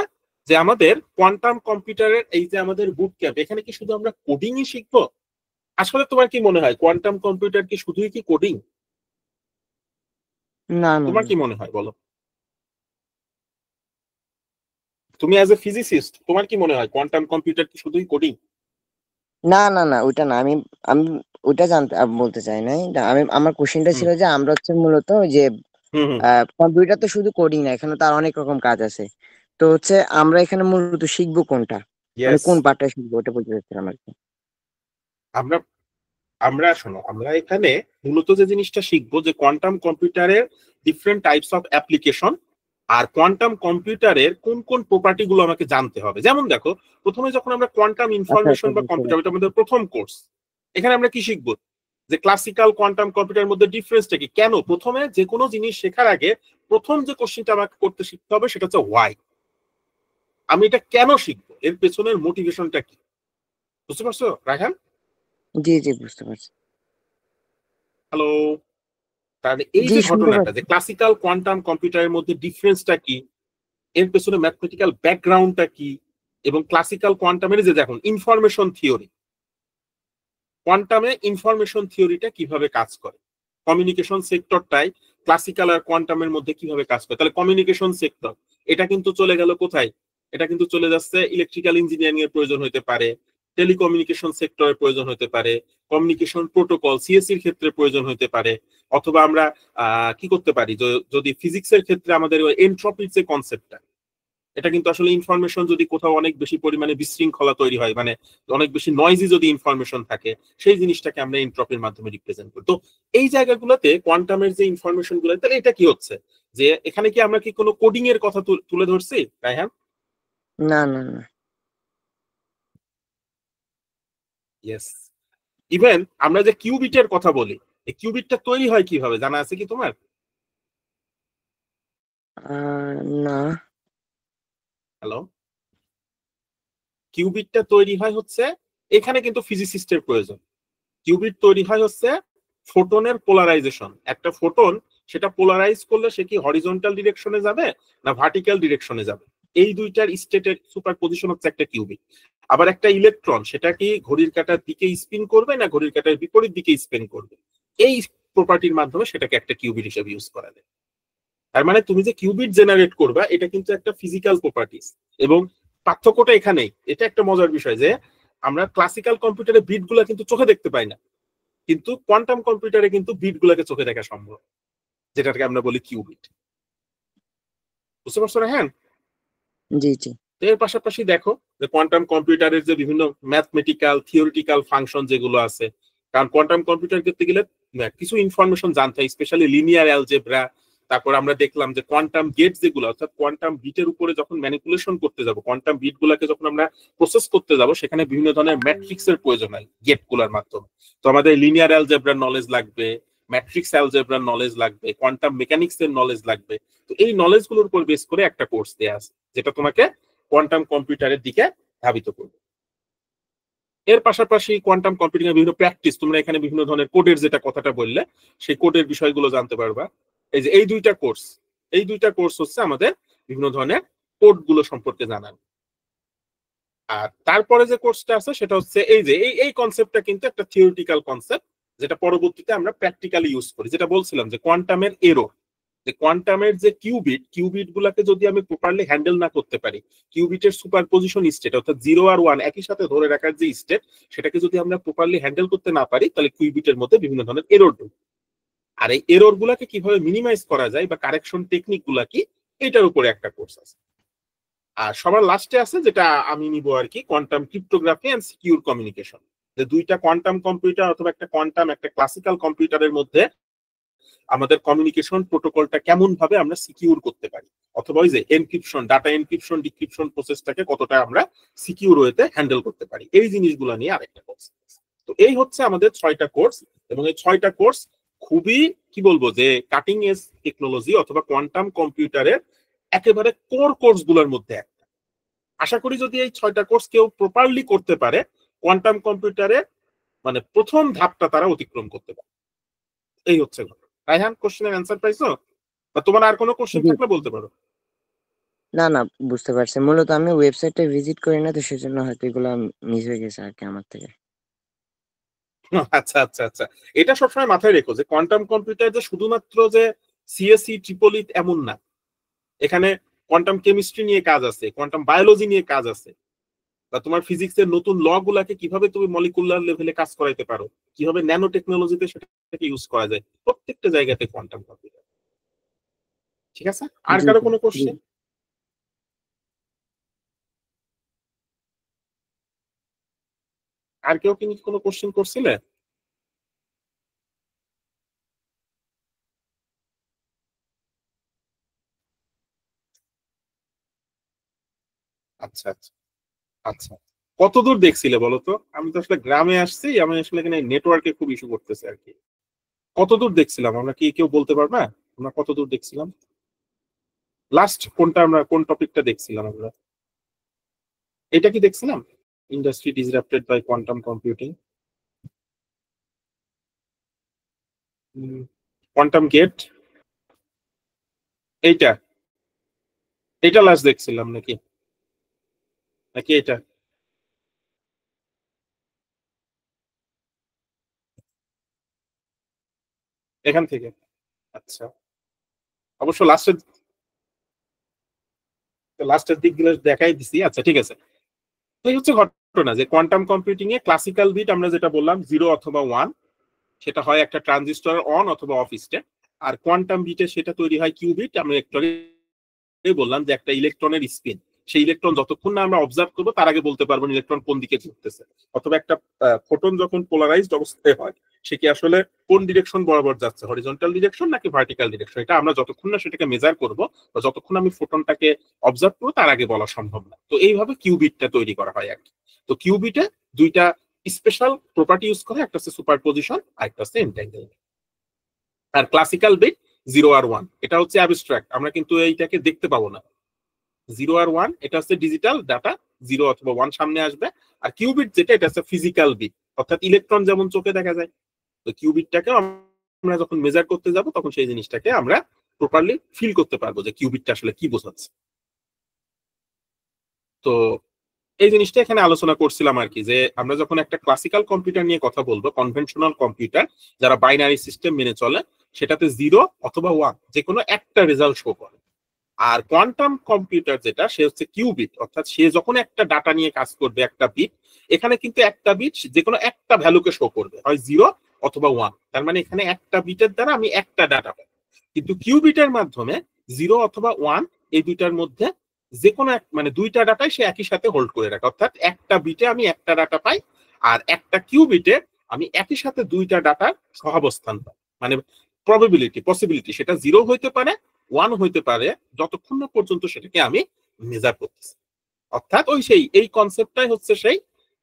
যে আমাদের কোয়ান্টাম কম্পিউটারের এই যে আমাদের বুট ক্যাম্প, এখানে কি শুধু আমরা কোডিংই শিখবো? আসলে তোমার কি মনে হয় কোয়ান্টাম কম্পিউটার কি শুধুই কি কোডিং? না না তোমার না কি মনে হয় বলো? তুমি অ্যাজ এ ফিজিসিস্ট তোমার কি মনে হয় কোয়ান্টাম কম্পিউটার কি শুধুই কোডিং? না না না ওইটা না, আমি আমি ওইটা বলতে চাই নাই। আমি আমার কোশ্চেনটা হুম ছিল যে আমরা হচ্ছে মূলত ওই যে হুম হুম কম্পিউটার তো শুধু কোডিং না, এখানে তার অনেক রকম কাজ আছে। তো হচ্ছে আমরা এখানে মূলত শিখবো কোনটা, মানে ইয়েস। কোন পার্টটা শিখবো ওটা বলতে চাচ্ছিলাম আর কি। আমরা আমরা শোনো, আমরা এখানে মূলত যে জিনিসটা শিখবো যে কোয়ান্টাম কম্পিউটারের ডিফারেন্ট টাইপস অফ অ্যাপ্লিকেশন, আর কোয়ান্টাম কম্পিউটারের কোন কোন প্রপার্টি গুলো আমাকে জানতে হবে। যেমন দেখো, প্রথমে যখন আমরা কোয়ান্টাম আচ্ছা ইনফরমেশন আচ্ছা বা বুঝতে কম্পিউটার, পারছি। এটা আমাদের প্রথম কোর্স, এখানে আমরা কি শিখবো যে ক্লাসিক্যাল কোয়ান্টাম কম্পিউটারের মধ্যে ডিফারেন্সটা কি, কেন প্রথমে যে কোনো জিনিস শেখার আগে প্রথম যে কোশ্চেনটা আমাকে করতে শিখতে হবে সেটা হচ্ছে ওয়াই। আমি এটা কেন শিখবো, এর পেছনের মোটিভেশনটা কি? বুঝতে পারছো রায়হান? জি জি বুঝতে পারছি। হ্যালো। তাহলে এই জি যে শুনতে ঘটনাটা, পাচ্ছি। যে ক্লাসিক্যাল কোয়ান্টাম কম্পিউটারের মধ্যে ডিফারেন্সটা কি, এর পেছনে ম্যাথমেটিক্যাল ব্যাকগ্রাউন্ডটা কি, এবং ক্লাসিক্যাল কোয়ান্টামের যে দেখুন ইনফরমেশন থিওরি, কোয়ান্টামে ইনফরমেশন থিওরিটা কিভাবে কাজ করে, কমিউনিকেশন সেক্টরটাই ক্লাসিক্যাল আর কোয়ান্টামের মধ্যে কিভাবে কাজ করে। তাহলে কমিউনিকেশন সেক্টর এটা কিন্তু চলে গেল কোথায়? এটা কিন্তু চলে যাচ্ছে ইলেকট্রিক্যাল ইঞ্জিনিয়ারিং এর প্রয়োজন হতে পারে, টেলিকমিউনিকেশন সেক্টরের প্রয়োজন হতে পারে, কমিউনিকেশন প্রোটোকল সিএসসির ক্ষেত্রে প্রয়োজন হতে পারে, অথবা আমরা কি করতে পারি, যদি ফিজিক্সের ক্ষেত্রে আমাদের এনট্রপির যে কনসেপ্টটা, এটা কিন্তু আসলে ইনফরমেশন যদি কোথাও অনেক বেশি পরিমাণে বিশৃঙ্খলা তৈরি হয়, মানে অনেক বেশি নয়েজি যদি ইনফরমেশন থাকে, সেই জিনিসটাকে আমরা এনট্রপির মাধ্যমে রিপ্রেজেন্ট করি। তো এই জায়গাগুলোতে কোয়ান্টামের যে ইনফরমেশন গুলো, তাহলে এটা কি হচ্ছে যে এখানে কি আমরা কি কোনো কোডিং এর কথা তুলে ধরছি? তাই হ্যাঁ, না না না ইয়েস। ইভেন আমরা যে কিউবিটের কথা বলি, এই কিউবিটটা তৈরি হয় কিভাবে জানা আছে কি তোমার? না। হ্যালো। কিউবিটটা তৈরি হয় হচ্ছে, এখানে কিন্তু ফিজিসিস্টের প্রয়োজন। কিউবিট তৈরি হয় হচ্ছে ফোটনের পোলারাইজেশন। একটা ফোটন সেটা পোলারাইজ করলে সে কি হরিজন্টাল ডিরেকশনে যাবে না ভার্টিক্যাল ডিরেকশনে যাবে, এই দুইটার স্টেটের সুপার পজিশন হচ্ছে একটা কিউবিট। আবার একটা ইলেকট্রন সেটা কি ঘড়ির কাঁটার দিকে স্পিন করবে না ঘড়ির কাঁটার বিপরীত দিকে স্পিন করবে, এই প্রপার্টির মাধ্যমে সেটাকে একটা কিউবিট হিসেবে ইউজ করা যায়। তার মানে তুমি যে কিউবিট জেনারেট করবা, এটা কিন্তু একটা ফিজিক্যাল প্রপার্টিস। এবং পার্থক্যটা এখানেই, এটা একটা মজার বিষয় যে আমরা ক্লাসিক্যাল কম্পিউটারে বিট গুলা কিন্তু চোখে দেখতে পাই না, কিন্তু কোয়ান্টাম কম্পিউটারে কিন্তু বিট গুলাকে চোখে দেখা সম্ভব, যেটাকে আমরা বলি কিউবিট। বুঝতে পারছো না? হ্যাঁ। জি জি এর পাশাপাশি দেখো যে কোয়ান্টাম কম্পিউটারের যে বিভিন্ন ম্যাথমেটিক্যাল থিওরিটিক্যাল ফাংশন যেগুলো আছে, কারণ কোয়ান্টাম কম্পিউটার করতে গেলে কিছু ইনফরমেশন জানতে হয়, স্পেশালি লিনিয়ার অ্যালজেব্রা। তারপর আমরা দেখলাম যে কোয়ান্টাম গেট যেগুলো, অর্থাৎ কোয়ান্টাম বিটের উপরে যখন ম্যানিপুলেশন করতে যাব, কোয়ান্টাম বিট গুলাকে যখন আমরা প্রসেস করতে যাব, সেখানে বিভিন্ন ধরনের ম্যাট্রিক্স এর প্রয়োজন হয় গেট গুলার মাধ্যমে। তো আমাদের লিনিয়ার অ্যালজেব্রার নলেজ লাগবে, ম্যাট্রিক্স অ্যালজেব্রার নলেজ লাগবে, কোয়ান্টাম মেকানিক্স এর নলেজ লাগবে। তো এই নলেজ গুলোর উপর বেস করে একটা কোর্স দেয়া আছে, যেটা তোমাকে কোয়ান্টাম কম্পিউটারের দিকে ধাবিত করবে। এর পাশাপাশি কোয়ান্টাম কম্পিউটিং এর বিভিন্ন প্র্যাকটিস, তোমরা এখানে বিভিন্ন ধরনের কোডের যেটা কথাটা বললে সেই কোডের বিষয়গুলো জানতে পারবা। এই যে এই দুইটা কোর্স হচ্ছে আমাদের বিভিন্ন ধরনের কোড গুলো সম্পর্কে জানান। আর তারপরে যে কোর্সটা আছে সেটা হচ্ছে এই যে এই কনসেপ্টটা কিন্তু একটা থিওরিটিক্যাল কনসেপ্ট, যেটা পরবর্তীতে আমরা প্র্যাকটিক্যালি ইউজ করি। যেটা বলছিলাম যে কোয়ান্টামের এরর, যে কোয়ান্টামের যে কিউবিট গুলাকে যদি আমি প্রপারলি হ্যান্ডেল না করতে পারি, কিউবিটের সুপারপজিশন স্টেট অর্থাৎ 0 আর 1 একই সাথে ধরে রাখার যে স্টেট, সেটাকে যদি আমরা প্রপারলি হ্যান্ডেল করতে না পারি তাহলে কিউবিটের মধ্যে বিভিন্ন ধরনের এরর ঢুকবে। আর এই এরর গুলাকে কিভাবে মিনিমাইজ করা যায় বা কারেকশন টেকনিক গুলা কি, এটার উপরে একটা কোর্স আছে। আর সবার লাস্টে আছে যেটা আমি নিব আর কি, quantum cryptography and secure communication. যে দুইটা কোয়ান্টাম কম্পিউটার অথবা একটা ক্লাসিক্যাল কম্পিউটারের মধ্যে আমাদের কমিউনিকেশন প্রোটোকলটা কেমন ভাবে আমরা সিকিউর করতে পারি, অথবা ওই যে এনক্রিপশন, ডাটা এনক্রিপশন ডিক্রিপশন প্রসেসটাকে কতটা আমরা সিকিউর ওয়েতে হ্যান্ডেল করতে পারি, এই জিনিসগুলো নিয়ে আরেকটা কোর্স। তো এই হচ্ছে আমাদের 6টা কোর্স, এবং এই 6টা কোর্স খুবই কি বলবো যে কাটিং এজ টেকনোলজি অথবা কোয়ান্টাম কম্পিউটারের একেবারে কোর কোর্স গুলোর মধ্যে একটা। আশা করি যদি এই 6টা কোর্স কেউ প্রপারলি করতে পারে, কোয়ান্টাম কম্পিউটারে মানে প্রথম ধাপটা তারা অতিক্রম করতে পারে। এই হচ্ছে ঘটনা। রায়হান, কোশ্চেনের অ্যান্সার পাইছো? বা তোমার আর কোনো কোশ্চেন থাকলে বলতে পারো। না না, বুঝতে পারছি। মূলত আমি ওয়েবসাইটটা ভিজিট করি না, তো সেজন্য হয়তো এগুলো মিস হয়ে গেছে আর কি আমার থেকে। আচ্ছা আচ্ছা আচ্ছা, এটা সবসময় মাথায় রেখো যে কোয়ান্টাম কম্পিউটার যে শুধুমাত্র যে সিএসসি ট্রিপল এমন না, এখানে কোয়ান্টাম কেমিস্ট্রি নিয়ে কাজ আছে, কোয়ান্টাম বায়োলজি নিয়ে কাজ আছে, বা তোমার ফিজিক্সের নতুন ল গুলাকে কিভাবে তুমি মলিকুলার লেভেলে কাজ করাইতে পারো, কিভাবে ন্যানো টেকনোলজিতে সেটাকে ইউজ করা যায়, প্রত্যেকটা জায়গাতে কোয়ান্টাম কম্পিউটার। ঠিক আছে, আর কারো কোনো কোশ্চেন? আর কেউ কি কোনো কোশ্চেন করছিলে? আচ্ছা আচ্ছা আচ্ছা, কতদূর দেখছিলে বলো তো? আমি তো আসলে গ্রামে আসছি, আমি আসলে এখানে নেটওয়ার্কে খুব ইস্যু করতেছে আর কি। কতদূর দেখছিলাম আমরা, কি কেউ বলতে পারবে? আমরা কতদূর দেখছিলাম লাস্ট, কোনটা আমরা কোন টপিকটা দেখছিলাম আমরা? এটা কি দেখছিলাম industry disrupted by quantum computing, quantum gate, এইটা এটা লাস্ট দেখছিলাম নাকি নাকি এটা? এখান থেকে? আচ্ছা, অবশ্য লাস্টের দিকগুলো দেখাই দিছি। আচ্ছা ঠিক আছে, এই হচ্ছে ঘটনা যে কোয়ান্টাম কম্পিউটিং এ ক্লাসিক্যাল বিট আমরা যেটা বললাম 0 অথবা 1, সেটা হয় একটা ট্রানজিস্টর অন অথবা অফ স্টেট। আর কোয়ান্টাম বিটে সেটা তৈরি হয় কিউবিট। আমরা একটু বললাম যে একটা ইলেকট্রনের স্পিন, সেই ইলেকট্রন যতক্ষণ না আমরা অবজার্ভ করবো তার আগে বলতে পারবো না ইলেকট্রন কোন দিকে ঘুরতেছে। অথবা একটা ফোটন যখন পোলারাইজড অবস্থায় হয়, সে কি আসলে কোন ডিরেকশন বরাবর যাচ্ছে, হরিজন্টাল ডিরেকশন নাকি ভার্টিক্যাল ডিরেকশন, এটা আমরা যতক্ষণ না সেটাকে মেজার করবো বা যতক্ষণ আমি ফোটনটাকে অবজার্ভ করবো তার আগে বলা সম্ভব না। তো এইভাবে কিউবিটটা তৈরি করা হয় আর কি। তো কিউবিটে দুইটা স্পেশাল প্রপার্টি ইউজ করে, একটা হচ্ছে সুপারপজিশন আর একটা হচ্ছে এনট্যাঙ্গেলমেন্ট। আর ক্লাসিক্যাল বিট 0 আর 1 এটা হচ্ছে অ্যাবস্ট্রাক্ট, আমরা কিন্তু এইটাকে দেখতে পাবো না। 0 আর 1 এটা হচ্ছে ডিজিটাল ডাটা, 0 অথবা 1 সামনে আসবে। আর কিউবিট যেটা, এটা হচ্ছে ফিজিক্যাল বিট, অর্থাৎ ইলেকট্রন যেমন চোখে দেখা যায়, তো কিউবিটটাকে আমরা যখন মেজার করতে যাব তখন সেই জিনিসটাকে আমরা প্রপারলি ফিল করতে পারবো যে কিউবিটটা আসলে কি বোঝাচ্ছে। তো এই জিনিসটা এখানে আলোচনা করছিলাম আর কি, যে আমরা যখন একটা ক্লাসিক্যাল কম্পিউটার নিয়ে কথা বলবো, কনভেনশনাল কম্পিউটার যারা বাইনারি সিস্টেম মেনে চলে, সেটাতে 0 অথবা 1 যে কোনো একটা রেজাল্ট শো করে। আর কোয়ান্টাম কম্পিউটার যেটা, সে হচ্ছে কিউবিট, অর্থাৎ সে যখন একটা ডাটা নিয়ে কাজ করবে, একটা বিট, এখানে কিন্তু একটা বিট যে কোনো একটা ভ্যালুকে শো করবে, হয় 0 অথবা 1। তার মানে এখানে একটা বিটের দ্বারা আমি একটা ডাটা পাই। কিন্তু কিউবিটের মাধ্যমে 0 অথবা 1 এই দুইটার মধ্যে যে কোনো এক মানে দুইটা ডাটাই সে একই সাথে হোল্ড করে রাখে, অর্থাৎ একটা বিটে আমি একটা ডাটা পাই, আর একটা কিউবিটে আমি একই সাথে দুইটা ডাটার সহাবস্থান পাই। মানে পসিবিলিটি সেটা 0 হইতে পারে, 1 হইতে পারে, যতক্ষণ না পর্যন্ত সেটাকে আমি মেজার করতেছি। অর্থাৎ এই কনসেপ্টটাই হচ্ছে সেই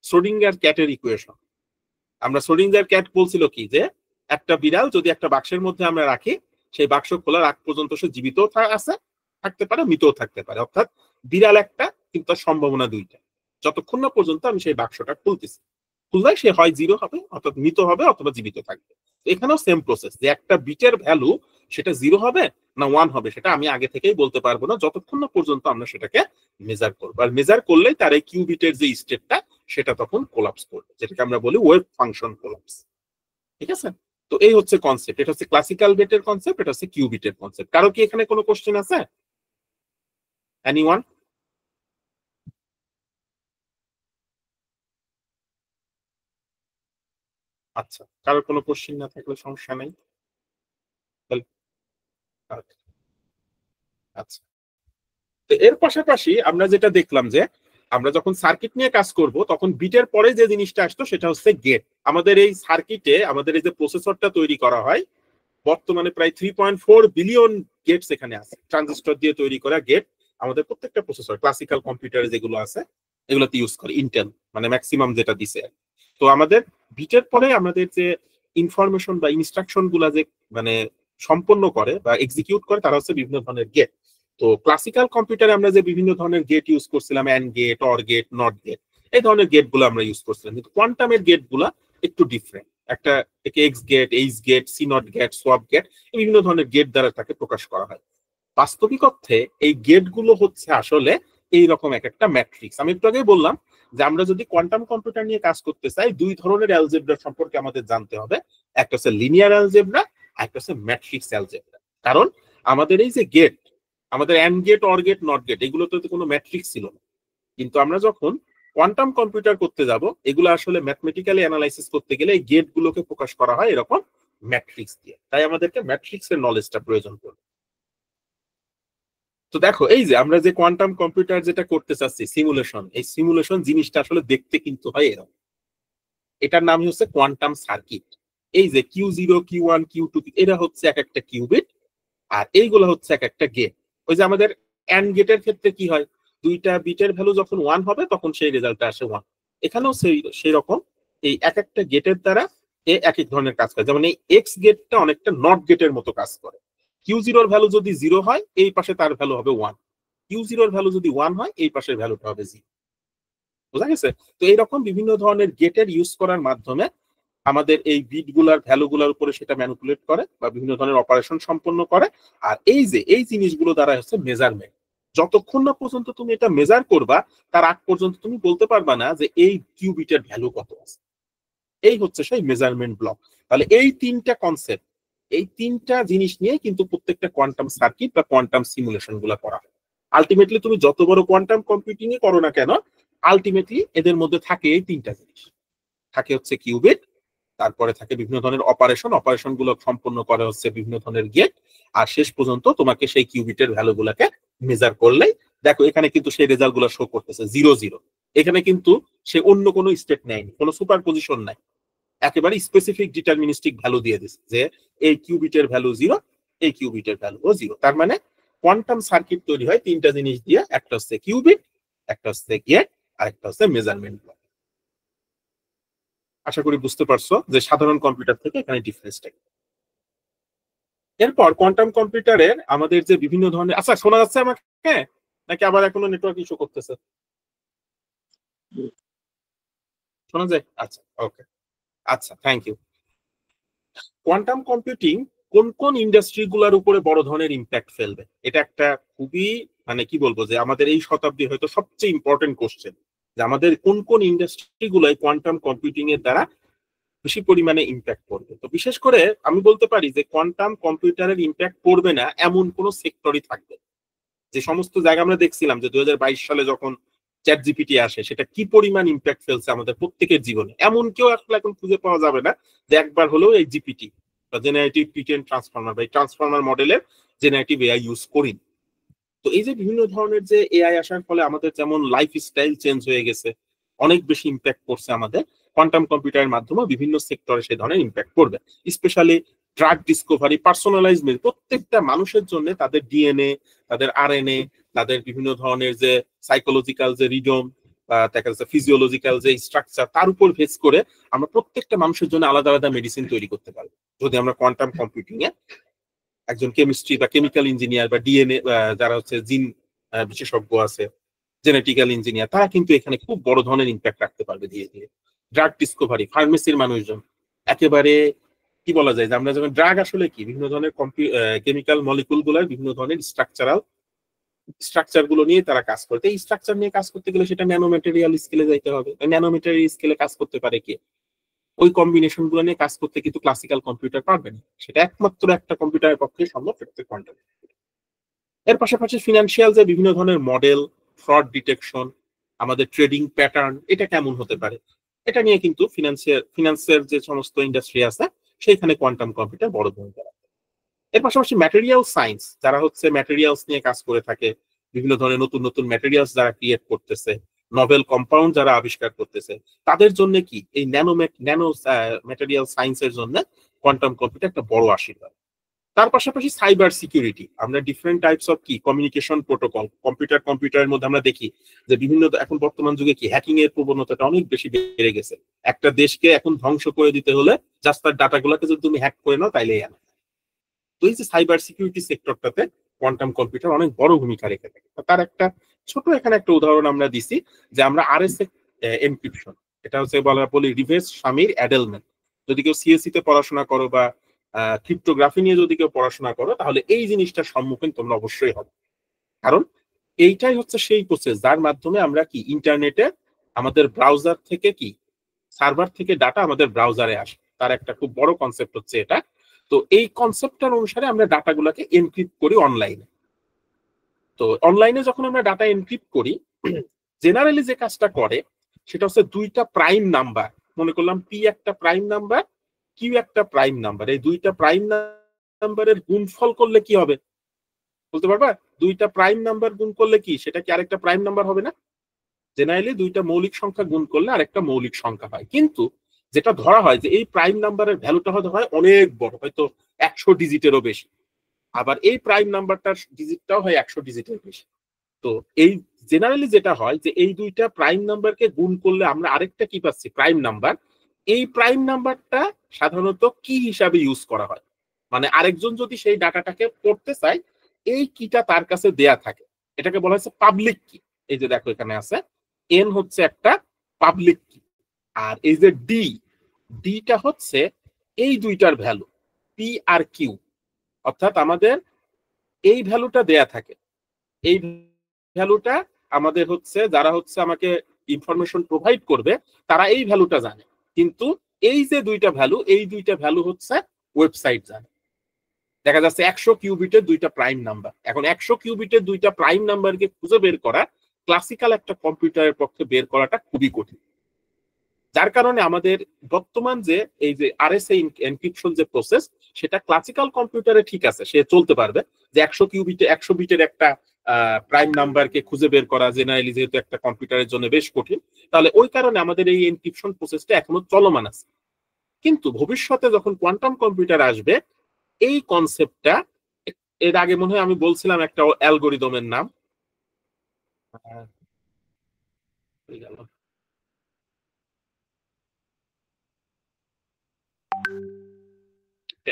শ্রোডিঙ্গার ক্যাটের ইকুয়েশন। আমরা শ্রোডিঙ্গার ক্যাট বলছিল কি, যে একটা বিড়াল যদি একটা বাক্সের মধ্যে আমরা রাখি, সেই বাক্স খোলার আগ পর্যন্ত সে জীবিত থাকতে পারে, মৃতও থাকতে পারে। অর্থাৎ বিড়াল একটা, কিন্তু তার সম্ভাবনা দুইটা, যতক্ষণ না পর্যন্ত আমি সেই বাক্সটা খুলতেছি। খুললে সে হয় 0 হবে, অর্থাৎ মৃত হবে, অথবা জীবিত থাকবে। এখানেও সেম প্রসেস, যে একটা বিটের ভ্যালু সেটা 0 হবে না 1 হবে সেটা আমি আগে থেকেই বলতে পারবো না, যতক্ষণ না পর্যন্ত আমরা সেটাকে মেজার করবো। আর মেজার করলেই তার এই কিউবিটের যে স্টেটটা সেটা তখন কোলাপস করবে, যেটাকে আমরা বলি ওয়েভ ফাংশন কোলাপস। ঠিক আছে? তো এই হচ্ছে কনসেপ্ট, এটা হচ্ছে ক্লাসিক্যাল বিটের কনসেপ্ট, এটা হচ্ছে কিউবিটের কনসেপ্ট। কারো কি এখানে কোনো কোশ্চেন আছে? এনিওয়ান? আচ্ছা, কারো কোনো কোশ্চেন না থাকলে সমস্যা নাই। আচ্ছা, তো এর পাশাপাশি আমরা যেটা দেখলাম যে আমরা যখন সার্কিট নিয়ে কাজ করব তখন বিটের পরে যে জিনিসটা আসতো সেটা হচ্ছে গেট। আমাদের এই সার্কিটে আমাদের এই যে প্রসেসরটা তৈরি করা হয়, বর্তমানে প্রায় 3.4 বিলিয়ন গেটস এখানে আছে, ট্রানজিস্টর দিয়ে তৈরি করা গেট। আমাদের প্রত্যেকটা প্রসেসর ক্লাসিক্যাল কম্পিউটারে যেগুলো আছে এগুলোতে ইউজ করে ইন্টেল, মানে ম্যাক্সিমাম যেটা দিছে। তো আমাদের বিটের পরে আমাদের যে ইনফরমেশন বা ইনস্ট্রাকশন গুলা যে মানে সম্পন্ন করে বা এক্সিকিউট করে তারা হচ্ছে বিভিন্ন ধরনের গেট। তো ক্লাসিক্যাল কম্পিউটারে আমরা যে বিভিন্ন ধরনের গেট ইউজ করছিলাম, and gate, or gate, not gate, এই ধরনের গেট গুলো আমরা ইউজ করছিলাম, কিন্তু কোয়ান্টামের গেট গুলা একটু ডিফারেন্ট। একটা X gate, H gate, C not gate, swap gate, বিভিন্ন ধরনের গেট দ্বারা তাকে প্রকাশ করা হয়। বাস্তবিক অর্থে এই গেট গুলো হচ্ছে আসলে এইরকম এক একটা ম্যাট্রিক্স। আমি একটু আগে বললাম যে আমরা যদি কোয়ান্টাম কম্পিউটার নিয়ে কাজ করতে চাই, দুই ধরনের অ্যালজেব্রা সম্পর্কে আমাদের জানতে হবে, একটা হচ্ছে লিনিয়ার অ্যালজেব্রা, একটা হচ্ছে ম্যাট্রিক্স অ্যালজেব্রা। কারণ আমাদের এই যে গেট, আমাদের and gate, or gate, not gate, এগুলোতে তো কোনো ম্যাট্রিক্স ছিল না, কিন্তু আমরা যখন কোয়ান্টাম কম্পিউটার করতে যাব এগুলো আসলে ম্যাথমেটিক্যালি অ্যানালাইসিস করতে গেলে এই গেট গুলোকে প্রকাশ করা হয় এরকম ম্যাট্রিক্স দিয়ে, তাই আমাদেরকে ম্যাট্রিক্সের নলেজটা প্রয়োজন পড়ে। তো দেখো এই যে আমরা যে কোয়ান্টাম কম্পিউটার যেটা করতে চাচ্ছি সিমুলেশন, এই সিমুলেশন জিনিসটা আসলে দেখতে কিন্তু হয় এরকম। এটার নাম হচ্ছে কোয়ান্টাম সার্কিট। এই যে Q0, Q1, Q2 এরা হচ্ছে এক একটা কিউবিট, আর এইগুলো হচ্ছে এক একটা গেট। ওই যে আমাদের অ্যান্ড গেটের ক্ষেত্রে কি হয়, দুইটা বিটের ভ্যালু যখন 1 হবে তখন সেই রেজাল্টটা আসে 1। এখানেও সেই রকম এই এক একটা গেটের দ্বারা এক এক ধরনের কাজ করে। যেমন এই এক্স গেটটা অনেকটা নট গেটের মতো কাজ করে। Q0 এর ভ্যালু যদি 0 হয় এই পাশে তার ভ্যালু হবে 1, Q0 এর ভ্যালু যদি 1 হয় এই পাশের ভ্যালুটা হবে 0। বুঝা গেছে? তো এইরকম বিভিন্ন ধরনের গেটের ইউজ করার মাধ্যমে আমাদের এই বিট গুলার ভ্যালু গুলার উপরে সেটা ম্যানিপুলেট করে বা বিভিন্ন ধরনের অপারেশন সম্পন্ন করে। আর এই যে এই জিনিসগুলো দ্বারা হচ্ছে মেজারমেন্ট। যতক্ষণ না পর্যন্ত তুমি এটা মেজার করবা তার আগ পর্যন্ত তুমি বলতে পারবা না যে এই কিউবিটের ভ্যালু কত আছে। এই হচ্ছে সেই মেজারমেন্ট ব্লক। তাহলে এই তিনটা কনসেপ্ট, এই তিনটা জিনিস নিয়ে কিন্তু প্রত্যেকটা কোয়ান্টাম সার্কিট বা কোয়ান্টাম সিমুলেশন গুলা করা হয়। আলটিমেটলি তুমি যত বড় কোয়ান্টাম কম্পিউটিং এ করো না কেন, আলটিমেটলি এদের মধ্যে থাকে এই তিনটা জিনিস। থাকে হচ্ছে কিউবিট, তারপরে থাকে বিভিন্ন ধরনের অপারেশন গুলো সম্পন্ন করা হচ্ছে বিভিন্ন ধরনের গেট, আর শেষ পর্যন্ত তোমাকে সেই কিউবিটের ভ্যালু গুলাকে মেজার করলেই দেখো এখানে কিন্তু সেই রেজাল্ট গুলো শো করতেছে 0 0। এখানে কিন্তু সে অন্য কোনো স্টেট নেয়নি, কোনো সুপার পজিশন নাই, একেবারে স্পেসিফিক ডিটারমিনিস্টিক ভ্যালু দিয়ে দিচ্ছে যে এই কিউবিটের ভ্যালু 0, এই কিউবিটের ভ্যালু 0। তার মানে কোয়ান্টাম সার্কিট তৈরি হয় তিনটা জিনিস দিয়ে, একটা হচ্ছে কিউবিট, একটা হচ্ছে গেট, আর একটা হচ্ছে মেজারমেন্ট ব্লক। আশা করি বুঝতে পারছো যে সাধারণ কম্পিউটার থেকে এখানে ডিফারেন্সটা। এরপর কোয়ান্টাম কম্পিউটারের আমাদের যে বিভিন্ন ধরনের, আচ্ছা শোনা যাচ্ছে আমাকে নাকি আবার এখনো নেটওয়ার্ক ইস্যু করতেছে? শোনা যায়? আচ্ছা, ওকে, আচ্ছা, থ্যাংক ইউ। কোয়ান্টাম কম্পিউটিং কোন কোন ইন্ডাস্ট্রি গুলার উপরে বড় ধরনের ইম্প্যাক্ট ফেলবে, এটা একটা খুবই মানে কি বলবো যে আমাদের এই শতাব্দী হয়তো সবচেয়ে ইম্পর্টেন্ট কোশ্চেন, যে আমাদের কোন কোন ইন্ডাস্ট্রি গুলাই কোয়ান্টাম কম্পিউটিং এর দ্বারা বেশি পরিমাণে ইম্প্যাক্ট পড়বে। তো বিশেষ করে আমি বলতে পারি যে কোয়ান্টাম কম্পিউটারের ইম্প্যাক্ট পড়বে না এমন কোন সেক্টরই থাকবে। যে সমস্ত জায়গা আমরা দেখছিলাম যে 2022 সালে যখন চ্যাট জিপিটি আসে সেটা কি পরিমাণ ইম্প্যাক্ট ফেলছে আমাদের প্রত্যেকের জীবনে, এমন কেউ আসলে এখন খুঁজে পাওয়া যাবে না যে একবার হলেও এই জিপিটি বা জেনারেটিভ প্রি-ট্রেইনড ট্রান্সফর্মার বা ট্রান্সফর্মার মডেলের জেনারেটিভ এআই ইউজ করি। তো এই যে বিভিন্ন ধরনের যে এআই আসার ফলে আমাদের যেমন লাইফ স্টাইল চেঞ্জ হয়ে গেছে, অনেক বেশি ইম্প্যাক্ট পড়ছে আমাদের কোয়ান্টাম কম্পিউটারের মাধ্যমে বিভিন্ন সেক্টরে সেই ধরনের ইম্প্যাক্ট পড়বে। স্পেশালি ড্রাগ ডিসকভারি, পার্সোনালাইজ প্রত্যেকটা মানুষের জন্য তাদের ডিএনএ, তাদের আরএনএ, তাদের বিভিন্ন ধরনের যে সাইকোলজিক্যাল যে রিডম বা দেখা যাচ্ছে ফিজিওলজিক্যাল যে স্ট্রাকচার, তার উপর বেস করে আমরা প্রত্যেকটা মানুষের জন্য আলাদা আলাদা মেডিসিন তৈরি করতে পারবো যদি আমরা কোয়ান্টাম কম্পিউটিং এ একজন কেমিস্ট্রি বা কেমিক্যাল ইঞ্জিনিয়ার বা ডিএনএ যারা হচ্ছে জিন বিশেষজ্ঞ আছে, জেনেটিক্যাল ইঞ্জিনিয়ার, তারা কিন্তু এখানে খুব বড় ধরনের ইম্প্যাক্ট রাখতে পারবে ধীরে ধীরে। ড্রাগ ডিসকভারি, ফার্মেসির মানুষজন একেবারে কি বলা যায় যে আমরা যখন ড্রাগ আসলে কি বিভিন্ন ধরনের কেমিক্যাল মলিকুল গুলার বিভিন্ন ধরনের স্ট্রাকচার গুলো নিয়ে তারা কাজ করতে, এই স্ট্রাকচার নিয়ে কাজ করতে গেলে সেটা ন্যানো ম্যাটেরিয়াল স্কেলে যাইতে হবে। ন্যানো ম্যাটেরিয়াল স্কেলে কাজ করতে পারে কে? ওই কম্বিনেশন গুলো নিয়ে কাজ করতে কিন্তু ক্লাসিক্যাল কম্পিউটার পারবে না, সেটা একমাত্র একটা কম্পিউটারের পক্ষে সম্ভব, সেটা হচ্ছে কোয়ান্টাম। এর পাশাপাশি ফিনান্সিয়াল যে বিভিন্ন ধরনের মডেল, ফ্রড ডিটেকশন, আমাদের ট্রেডিং প্যাটার্ন এটা কেমন হতে পারে, এটা নিয়ে কিন্তু ফিনান্সের যে সমস্ত ইন্ডাস্ট্রি আছে সেইখানে কোয়ান্টাম কম্পিউটার বড় ভূমিকা রাখে। এর পাশাপাশি ম্যাটেরিয়াল সায়েন্স, যারা হচ্ছে ম্যাটেরিয়ালস নিয়ে কাজ করে থাকে, বিভিন্ন ধরনের নতুন নতুন ম্যাটেরিয়ালস যারা ক্রিয়েট করতেছে, নভেল কম্পাউন্ড যারা আবিষ্কার করতেছে, তাদের জন্য কি এই ন্যানো ম্যাটেরিয়াল সায়েন্সের জন্য কোয়ান্টাম কম্পিউটার একটা বড় আশীর্বাদ। তার পাশাপাশি সাইবার সিকিউরিটি, আমরা ডিফারেন্ট টাইপস অফ কি কমিউনিকেশন প্রোটোকল কম্পিউটারের মধ্যে আমরা দেখি যে বিভিন্ন এখন বর্তমান যুগে কি হ্যাকিং এর প্রবণতাটা অনেক বেশি বেড়ে গেছে। একটা দেশকে এখন ধ্বংস করে দিতে হলে জাস্ট তার ডাটাগুলোকে যদি তুমি হ্যাক করে নাও তাইলেই আনা। তো এই যে সাইবার সিকিউরিটি সেক্টরটাতে কোয়ান্টাম কম্পিউটার অনেক বড় ভূমিকা রেখে থাকে। তার একটা ছোট এখানে একটা উদাহরণ আমরা দিছি যে আমরা আরএসএ এনক্রিপশন, এটা হচ্ছে বলি রিভার্স শামির অ্যাডেলমেন্ট। যদি কেউ সিএসসি তে পড়াশোনা করো বা ক্রিপ্টোগ্রাফি নিয়ে যদি কেউ পড়াশোনা করো তাহলে এই জিনিসটার সম্মুখীন তোমরা অবশ্যই হবে, কারণ এইটাই হচ্ছে সেই প্রসেস যার মাধ্যমে আমরা কি ইন্টারনেটে আমাদের ব্রাউজার থেকে কি সার্ভার থেকে ডাটা আমাদের ব্রাউজারে আসে। তার একটা খুব বড় কনসেপ্ট হচ্ছে এটা। তো এই কনসেপ্টটার অনুসারে আমরা ডাটাগুলোকে এনক্রিপ্ট করি অনলাইনে। তো অনলাইনে যখন আমরা ডাটা এনক্রিপ্ট করি, জেনারেলি যে কাজটা করে সেটা হচ্ছে দুইটা প্রাইম নাম্বার, মনে করলাম পি একটা প্রাইম নাম্বার, কিউ একটা প্রাইম নাম্বার, এই দুইটা প্রাইম নাম্বারের গুণফল করলে কি হবে বলতে পারবা? দুইটা প্রাইম নাম্বার গুণ করলে কি সেটা কি আরেকটা প্রাইম নাম্বার হবে না? জেনারেলি দুইটা মৌলিক সংখ্যা গুণ করলে আরেকটা মৌলিক সংখ্যা হয়, কিন্তু যেটা ধরা হয় যে এই প্রাইম নাম্বারের ভ্যালুটা হয় অনেক বড়, হয়তো 100 ডিজিটেরও বেশি, আবার এই প্রাইম নাম্বারটার ডিজিটটাও হয় 100 ডিজিটের বেশি। তো এই জেনারেলি যেটা হয় যে এই দুইটা প্রাইম নাম্বারকে গুণ করলে আমরা আরেকটা কি পাচ্ছি প্রাইম নাম্বার। এই প্রাইম নাম্বারটা সাধারণত কি হিসাবে ইউজ করা হয়, মানে আরেকজন যদি সেই ডাটাটাকে পড়তে চায় এই কিটা তার কাছে দেয়া থাকে, এটাকে বলা হচ্ছে পাবলিক কি। এই যে দেখো এখানে আছে এন হচ্ছে একটা পাবলিক কি, আর এই যে ডিটা হচ্ছে এই দুইটার ভ্যালু পি আর কিউ, অর্থাৎ আমাদের এই ভ্যালুটা দেয়া থাকে, এই ভ্যালুটা আমাদের হচ্ছে যারা হচ্ছে আমাকে ইনফরমেশন প্রোভাইড করবে তারা এই ভ্যালুটা জানে, কিন্তু এই যে দুইটা ভ্যালু হচ্ছে ওয়েবসাইট জানে। দেখা যাচ্ছে 100 কিউবিটের দুইটা প্রাইম নাম্বার, এখন 100 কিউবিটের দুইটা প্রাইম নাম্বারকে খুঁজে বের করা ক্লাসিক্যাল একটা কম্পিউটারের পক্ষে বের করাটা খুবই কঠিন। যার কারণে আমাদের বর্তমান যে এই যে আরএসএ এনক্রিপশন যে প্রসেস সেটা ক্লাসিক্যাল কম্পিউটারে ঠিক আছে, সে চলতে পারবে যে 100 বিটের একটা প্রাইম নাম্বারকে খুঁজে বের করা জেনারেলি যেহেতু একটা কম্পিউটারের জন্য বেশ কঠিন, তাহলে ওই কারণে আমাদের এই এনক্রিপশন প্রসেসটা এখনো চলমান আছে। কিন্তু ভবিষ্যতে যখন কোয়ান্টাম কম্পিউটার আসবে এই কনসেপ্টটা, এর আগে মনে হয় আমি বলছিলাম একটা অ্যালগোরিদমের নাম,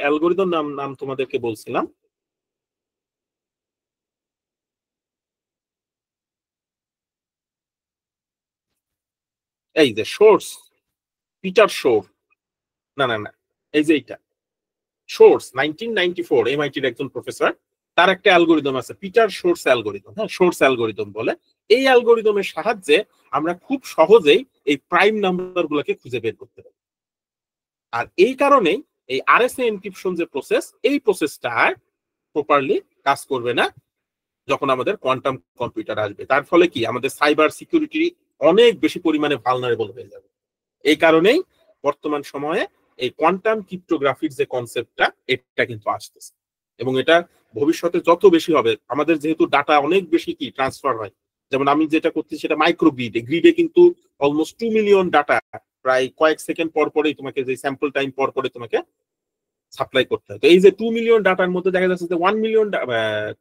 অ্যালগোরিদম নাম তোমাদেরকে বলছিলাম, এই যে সোর্স, পিটার শোর, না এই যে এইটা সোর্স 1994 এমআইটির একজন প্রফেসর, তার একটা অ্যালগোরিদম আছে পিটার সোর্স অ্যালগোরিদম, হ্যাঁ সোর্স অ্যালগোরিদম বলে। এই অ্যালগোরিদমের সাহায্যে আমরা খুব সহজেই এই প্রাইম নাম্বার গুলোকে খুঁজে বের করতে পারি। আর এই কারণেই এই আরএসএ এনক্রিপশন যে প্রসেস, এই প্রসেসটা আর প্রপারলি কাজ করবে না যখন আমাদের কোয়ান্টাম কম্পিউটার আসবে। তার ফলে কি আমাদের সাইবার সিকিউরিটি অনেক বেশি পরিমাণে ভালনারেবল হয়ে যাবে। এই কারণেই বর্তমান সময়ে এই কোয়ান্টাম ক্রিপ্টোগ্রাফির যে কনসেপ্টটা এটা কিন্তু আসতেছে, এবং এটা ভবিষ্যতে যত বেশি হবে, আমাদের যেহেতু ডাটা অনেক বেশি কি ট্রান্সফার হয়, যেমন আমি যেটা করছি সেটা মাইক্রো গ্রিডে কিন্তু অলমোস্ট 2 মিলিয়ন ডাটা প্রায় কয়েক সেকেন্ড পর পরেই তোমাকে যে স্যাম্পল টাইম পর পরে তোমাকে সাপ্লাই করতে হয়। তো এই যে 2 মিলিয়ন ডাটার মধ্যে দেখা যাচ্ছে যে 1 মিলিয়ন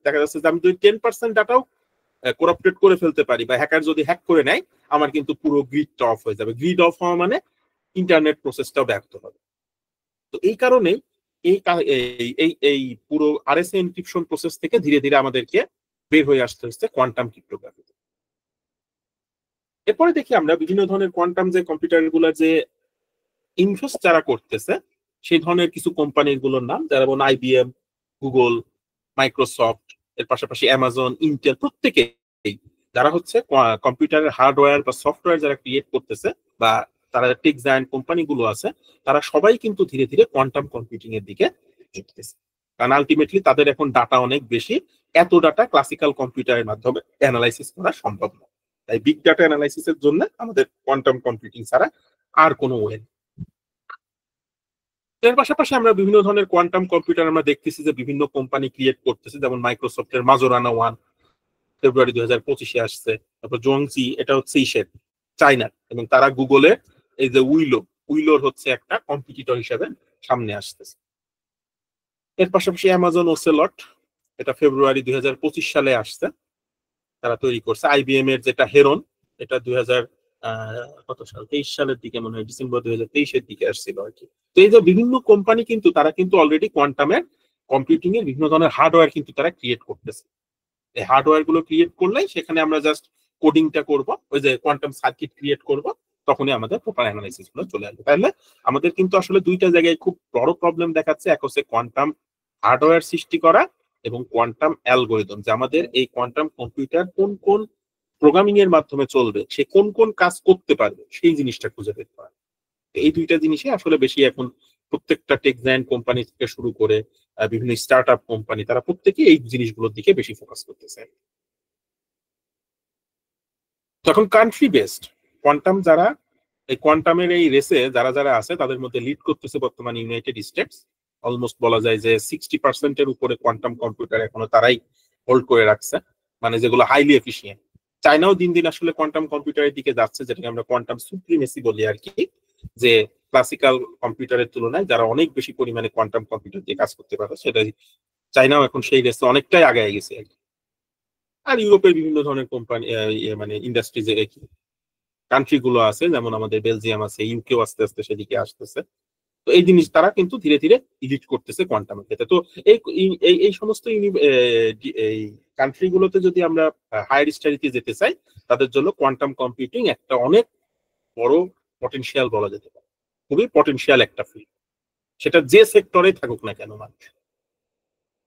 দেখা যাচ্ছে যে আমি যদি 10% ডাটাও করাপ্টেড করে ফেলতে পারি বা হ্যাকার যদি হ্যাক করে নেয়, আমার কিন্তু পুরো গ্রিডটা অফ হয়ে যাবে। গ্রিড অফ হওয়া মানে ইন্টারনেট প্রসেসটাও ব্যাহত হবে। তো এই কারণেই এই পুরো আরএসএ এনক্রিপশন প্রসেস থেকে ধীরে ধীরে আমাদেরকে বের হয়ে আসতে হচ্ছে কোয়ান্টাম ক্রিপ্টোগ্রাফি। এরপরে দেখি আমরা বিভিন্ন ধরনের কোয়ান্টাম যে কম্পিউটার গুলো যে ইনভেস্ট যারা করতেছে সেই ধরনের কিছু কোম্পানির গুলোর নাম, যেমন IBM, গুগল, মাইক্রোসফট, এর পাশাপাশি অ্যামাজন, ইন্টেল, প্রত্যেকে যারা হচ্ছে কম্পিউটারের হার্ডওয়্যার বা সফটওয়্যার যারা ক্রিয়েট করতেছে বা তারা টেক জায়ান্ট কোম্পানিগুলো আছে, তারা সবাই কিন্তু ধীরে ধীরে কোয়ান্টাম কম্পিউটিং এর দিকে ঝুঁকতেছে। কারণ আলটিমেটলি তাদের এখন ডাটা অনেক বেশি, এত ডাটা ক্লাসিক্যাল কম্পিউটারের মাধ্যমে অ্যানালাইসিস করা সম্ভব না। তাই বিগ ডাটা অ্যানালাইসিসের জন্য আমাদের কোয়ান্টাম কম্পিউটিং ছাড়া আর কোনো ওয়ে নেই। এর পাশাপাশি আমরা বিভিন্ন ধরনের কোয়ান্টাম কম্পিউটার আমরা দেখতেছি যে বিভিন্ন কোম্পানি ক্রিয়েট করতেছে, যেমন মাইক্রোসফটের মাজোরানা 1 ফেব্রুয়ারি 2025 আসছে, তারপর জোংজি, এটা হচ্ছে ইসের চায়নার, এবং তারা গুগলে এই যে উইলোর হচ্ছে একটা কম্পিটিটর হিসেবে সামনে আসতেছে। এর পাশাপাশি অ্যামাজন ওসেলট, এটা ফেব্রুয়ারি 2025 সালে আসছে, তারা তৈরি করছে। IBM এর যেটা হেরন, এটা 2023 সালের দিকে মনে হয়, ডিসেম্বর 2023-এর দিকে আসছিল আর কি। তো এই যে বিভিন্ন কোম্পানি কিন্তু তারা কিন্তু অলরেডি কোয়ান্টামের কম্পিউটিং এর বিভিন্ন ধরনের হার্ডওয়্যার কিন্তু তারা ক্রিয়েট করতেছে। এই হার্ডওয়্যার গুলো ক্রিয়েট করলে সেখানে আমরা জাস্ট কোডিংটা করব, ওই যে কোয়ান্টাম সার্কিট ক্রিয়েট করব, তখনই আমাদের প্রপার অ্যানালাইসিস গুলো চলে আসবে। তাহলে আমাদের কিন্তু আসলে দুইটা জায়গায় খুব বড় প্রবলেম দেখাচ্ছে, এক হচ্ছে কোয়ান্টাম হার্ডওয়্যার সৃষ্টি করা এবং কোয়ান্টাম অ্যালগোরিদম, যে আমাদের এই কোয়ান্টাম কম্পিউটার কোন কোন প্রোগ্রামিং এর মাধ্যমে চলবে, সে কোন কোন কাজ করতে পারবে, সেই জিনিসটা খুঁজে বের করা। এই দুইটা জিনিসই আসলে বেশি এখন প্রত্যেকটা টেক জায়ান্ট কোম্পানি থেকে শুরু করে বিভিন্ন স্টার্ট আপ কোম্পানি, তারা প্রত্যেকেই এই জিনিসগুলোর দিকে বেশি ফোকাস করতেছে। তখন কান্ট্রি বেসড কোয়ান্টাম, যারা এই কোয়ান্টামের এই রেসে যারা যারা আছে, তাদের মধ্যে লিড করতেছে বর্তমানে ইউনাইটেড স্টেটস। অলমোস্ট বলা যায় যে 60% উপরে কোয়ান্টাম কম্পিউটার এখনো তারাই হোল্ড করে রাখছে, মানে যেগুলো হাইলি এফিসিয়েন্ট। চায়নাও দিন দিন আসলে কোয়ান্টাম কম্পিউটারের দিকে যাচ্ছে, যেটাকে আমরা কোয়ান্টাম সুপ্রিমেসি বলি আর কি, যে ক্লাসিক্যাল কম্পিউটারের তুলনায় যারা অনেক বেশি পরিমাণে কোয়ান্টাম কম্পিউটার দিয়ে কাজ করতে পারে, সেটা চায়নাও এখন সেই রেসে অনেকটাই আগায় গেছে আর কি। আর ইউরোপের বিভিন্ন ধরনের কোম্পানি, মানে ইন্ডাস্ট্রিজ কান্ট্রি গুলো আছে, যেমন আমাদের বেলজিয়াম আছে, ইউকেও আস্তে আস্তে সেদিকে আসতেছে। তো এই জিনিস তারা কিন্তু ধীরে ধীরে ইলিট করতেছে কোয়ান্টামের ক্ষেত্রে। তো এই এই সমস্ত এই কান্ট্রি গুলোতে যদি আমরা হায়ার স্টাডিতে যেতে চাই, তাদের জন্য কোয়ান্টাম কম্পিউটিং একটা অনেক বড় পটেনশিয়াল বলা যেতে পারে, খুবই পটেনশিয়াল একটা ফিল্ড, সেটা যে সেক্টরে থাকুক না কেন। মানুষ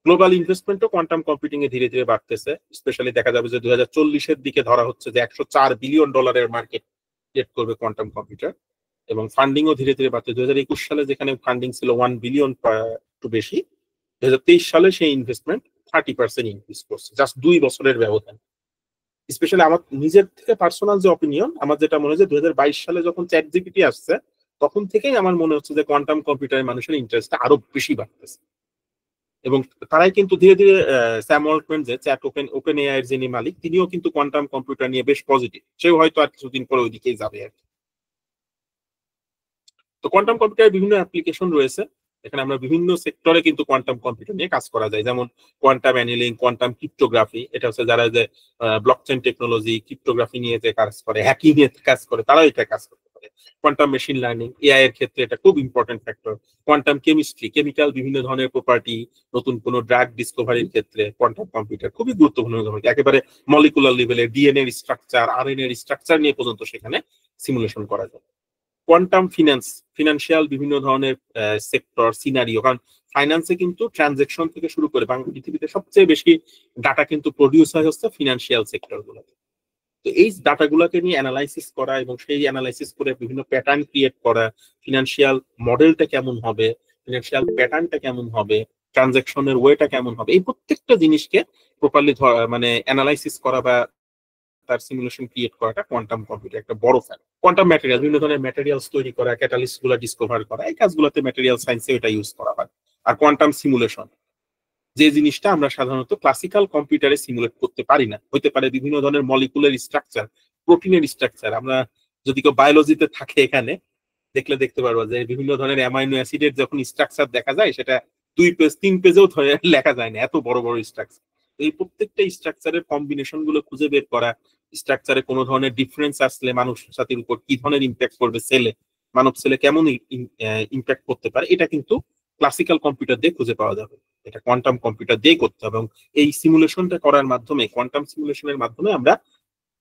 গ্লোবাল ইনভেস্টমেন্টও কোয়ান্টাম কম্পিউটিং এ ধীরে ধীরে বাড়তেছে। স্পেশালি দেখা যাবে যে 2040-এর দিকে ধরা হচ্ছে যে $104 বিলিয়ন মার্কেট ক্রিয়েট করবে কোয়ান্টাম কম্পিউটার, এবং ফান্ডিংও ধীরে ধীরে বাড়ছে। 2021 সালে যেখানে ফান্ডিং ছিল 1 বিলিয়ন একটু বেশি, 2023 সালে সেই ইনভেস্টমেন্ট 30% ইনক্রিজ করছে জাস্ট 2 বছরের ব্যবধান। স্পেশালি আমার নিজের থেকে পার্সোনাল যে অপিনিয়ন, আমার যেটা মনে হয় যে 2022 সালে যখন চ্যাট জিপিটি আসছে, তখন থেকেই আমার মনে হচ্ছে যে কোয়ান্টাম কম্পিউটারে মানুষের ইন্টারেস্টটা আরো বেশি বাড়তেছে। এবং তারাই কিন্তু ধীরে ধীরে স্যাম অল্টম্যান, যে চ্যাট ওপেন এআই এর যিনি মালিক, তিনিও কিন্তু কোয়ান্টাম কম্পিউটার নিয়ে বেশ পজিটিভ, সেও হয়তো আর কিছুদিন পরে ওই দিকেই যাবে আর কি। তো কোয়ান্টাম কম্পিউটারের বিভিন্ন অ্যাপ্লিকেশন রয়েছে, এখানে আমরা বিভিন্ন সেক্টরে কিন্তু কোয়ান্টাম কম্পিউটার নিয়ে কাজ করা যায়, যেমন কোয়ান্টাম অ্যানিলিং, কোয়ান্টাম ক্রিপ্টোগ্রাফি, এটা হচ্ছে যারা যে ব্লকচেইন টেকনোলজি, ক্রিপ্টোগ্রাফি নিয়ে যে কাজ করে, হ্যাকিং নিয়ে কাজ করে, তারাও এটা কাজ করতে পারে। কোয়ান্টাম মেশিন লার্নিং, এআই এর ক্ষেত্রে এটা খুব important factor. Quantum chemistry, chemical বিভিন্ন ধরনের প্রপার্টি, নতুন কোনো ড্রাগ ডিসকভারির ক্ষেত্রে কোয়ান্টাম কম্পিউটার খুবই গুরুত্বপূর্ণ, একেবারে মলিকুলার লেভেলে ডিএনএ এর স্ট্রাকচার, আরএনএ এর স্ট্রাকচার নিয়ে পর্যন্ত সেখানে সিমুলেশন করা যায়। কোয়ান্টাম ফিনান্সিয়াল বিভিন্ন ধরনের সেক্টর, সিনারিও, কারণ ফাইন্যান্সে কিন্তু ট্রানজেকশন থেকে শুরু করে পৃথিবীতে সবচেয়ে বেশি ডাটা কিন্তু প্রডিউস হয় হচ্ছে ফিনান্সিয়াল সেক্টর গুলোতে। তো এই ডাটাগুলোকে নিয়ে অ্যানালাইসিস করা এবং সেই অ্যানালাইসিস করে বিভিন্ন প্যাটার্ন ক্রিয়েট করা, ফিনান্সিয়াল মডেলটা কেমন হবে, ফিনান্সিয়াল প্যাটার্নটা কেমন হবে, ট্রানজেকশনের ওয়েটা কেমন হবে, এই প্রত্যেকটা জিনিসকে প্রপারলি মানে অ্যানালাইসিস করা বা তার সিমুলেশন ক্রিয়েট করাটা কোয়ান্টাম কম্পিউটার একটা বড় ফ্যাক্টর। কোয়ান্টাম ম্যাটেরিয়াল, বিভিন্ন ধরনের ম্যাটেরিয়ালস তৈরি করা, ক্যাটালিস্ট গুলো ডিসকভার করা, এই কাজগুলোতে ম্যাটেরিয়াল সায়েন্সে এটা ইউজ করা হয়। আর কোয়ান্টাম সিমুলেশন, যে জিনিসটা আমরা সাধারণত ক্লাসিক্যাল কম্পিউটারে সিমুলেট করতে পারি না, হতে পারে বিভিন্ন ধরনের মলিকুলার স্ট্রাকচার, প্রোটিনের স্ট্রাকচার। আমরা যদি কেউ বায়োলজিতে থাকে এখানে দেখলে দেখতে পারবো যে বিভিন্ন ধরনের অ্যামাইনো অ্যাসিডের যখন স্ট্রাকচার দেখা যায়, সেটা 2 পেজ 3 পেজেও লেখা যায় না, এত বড় বড় স্ট্রাকচার। এই প্রত্যেকটা স্ট্রাকচারের কম্বিনেশন গুলো খুঁজে বের করা, স্ট্রাকচারে কোনো ধরনের ডিফারেন্স আসলে মানুষ জাতির উপর কি ধরনের ইম্প্যাক্ট করবে, সেলে মানব সেলে কেমন ইম্প্যাক্ট করতে পারে, এটা কিন্তু ক্লাসিক্যাল কম্পিউটার দিয়ে খুঁজে পাওয়া যাবে, এটা কোয়ান্টাম কম্পিউটার দিয়ে করতে হবে। এবং এই সিমুলেশনটা করার মাধ্যমে, কোয়ান্টাম সিমুলেশনের মাধ্যমে আমরা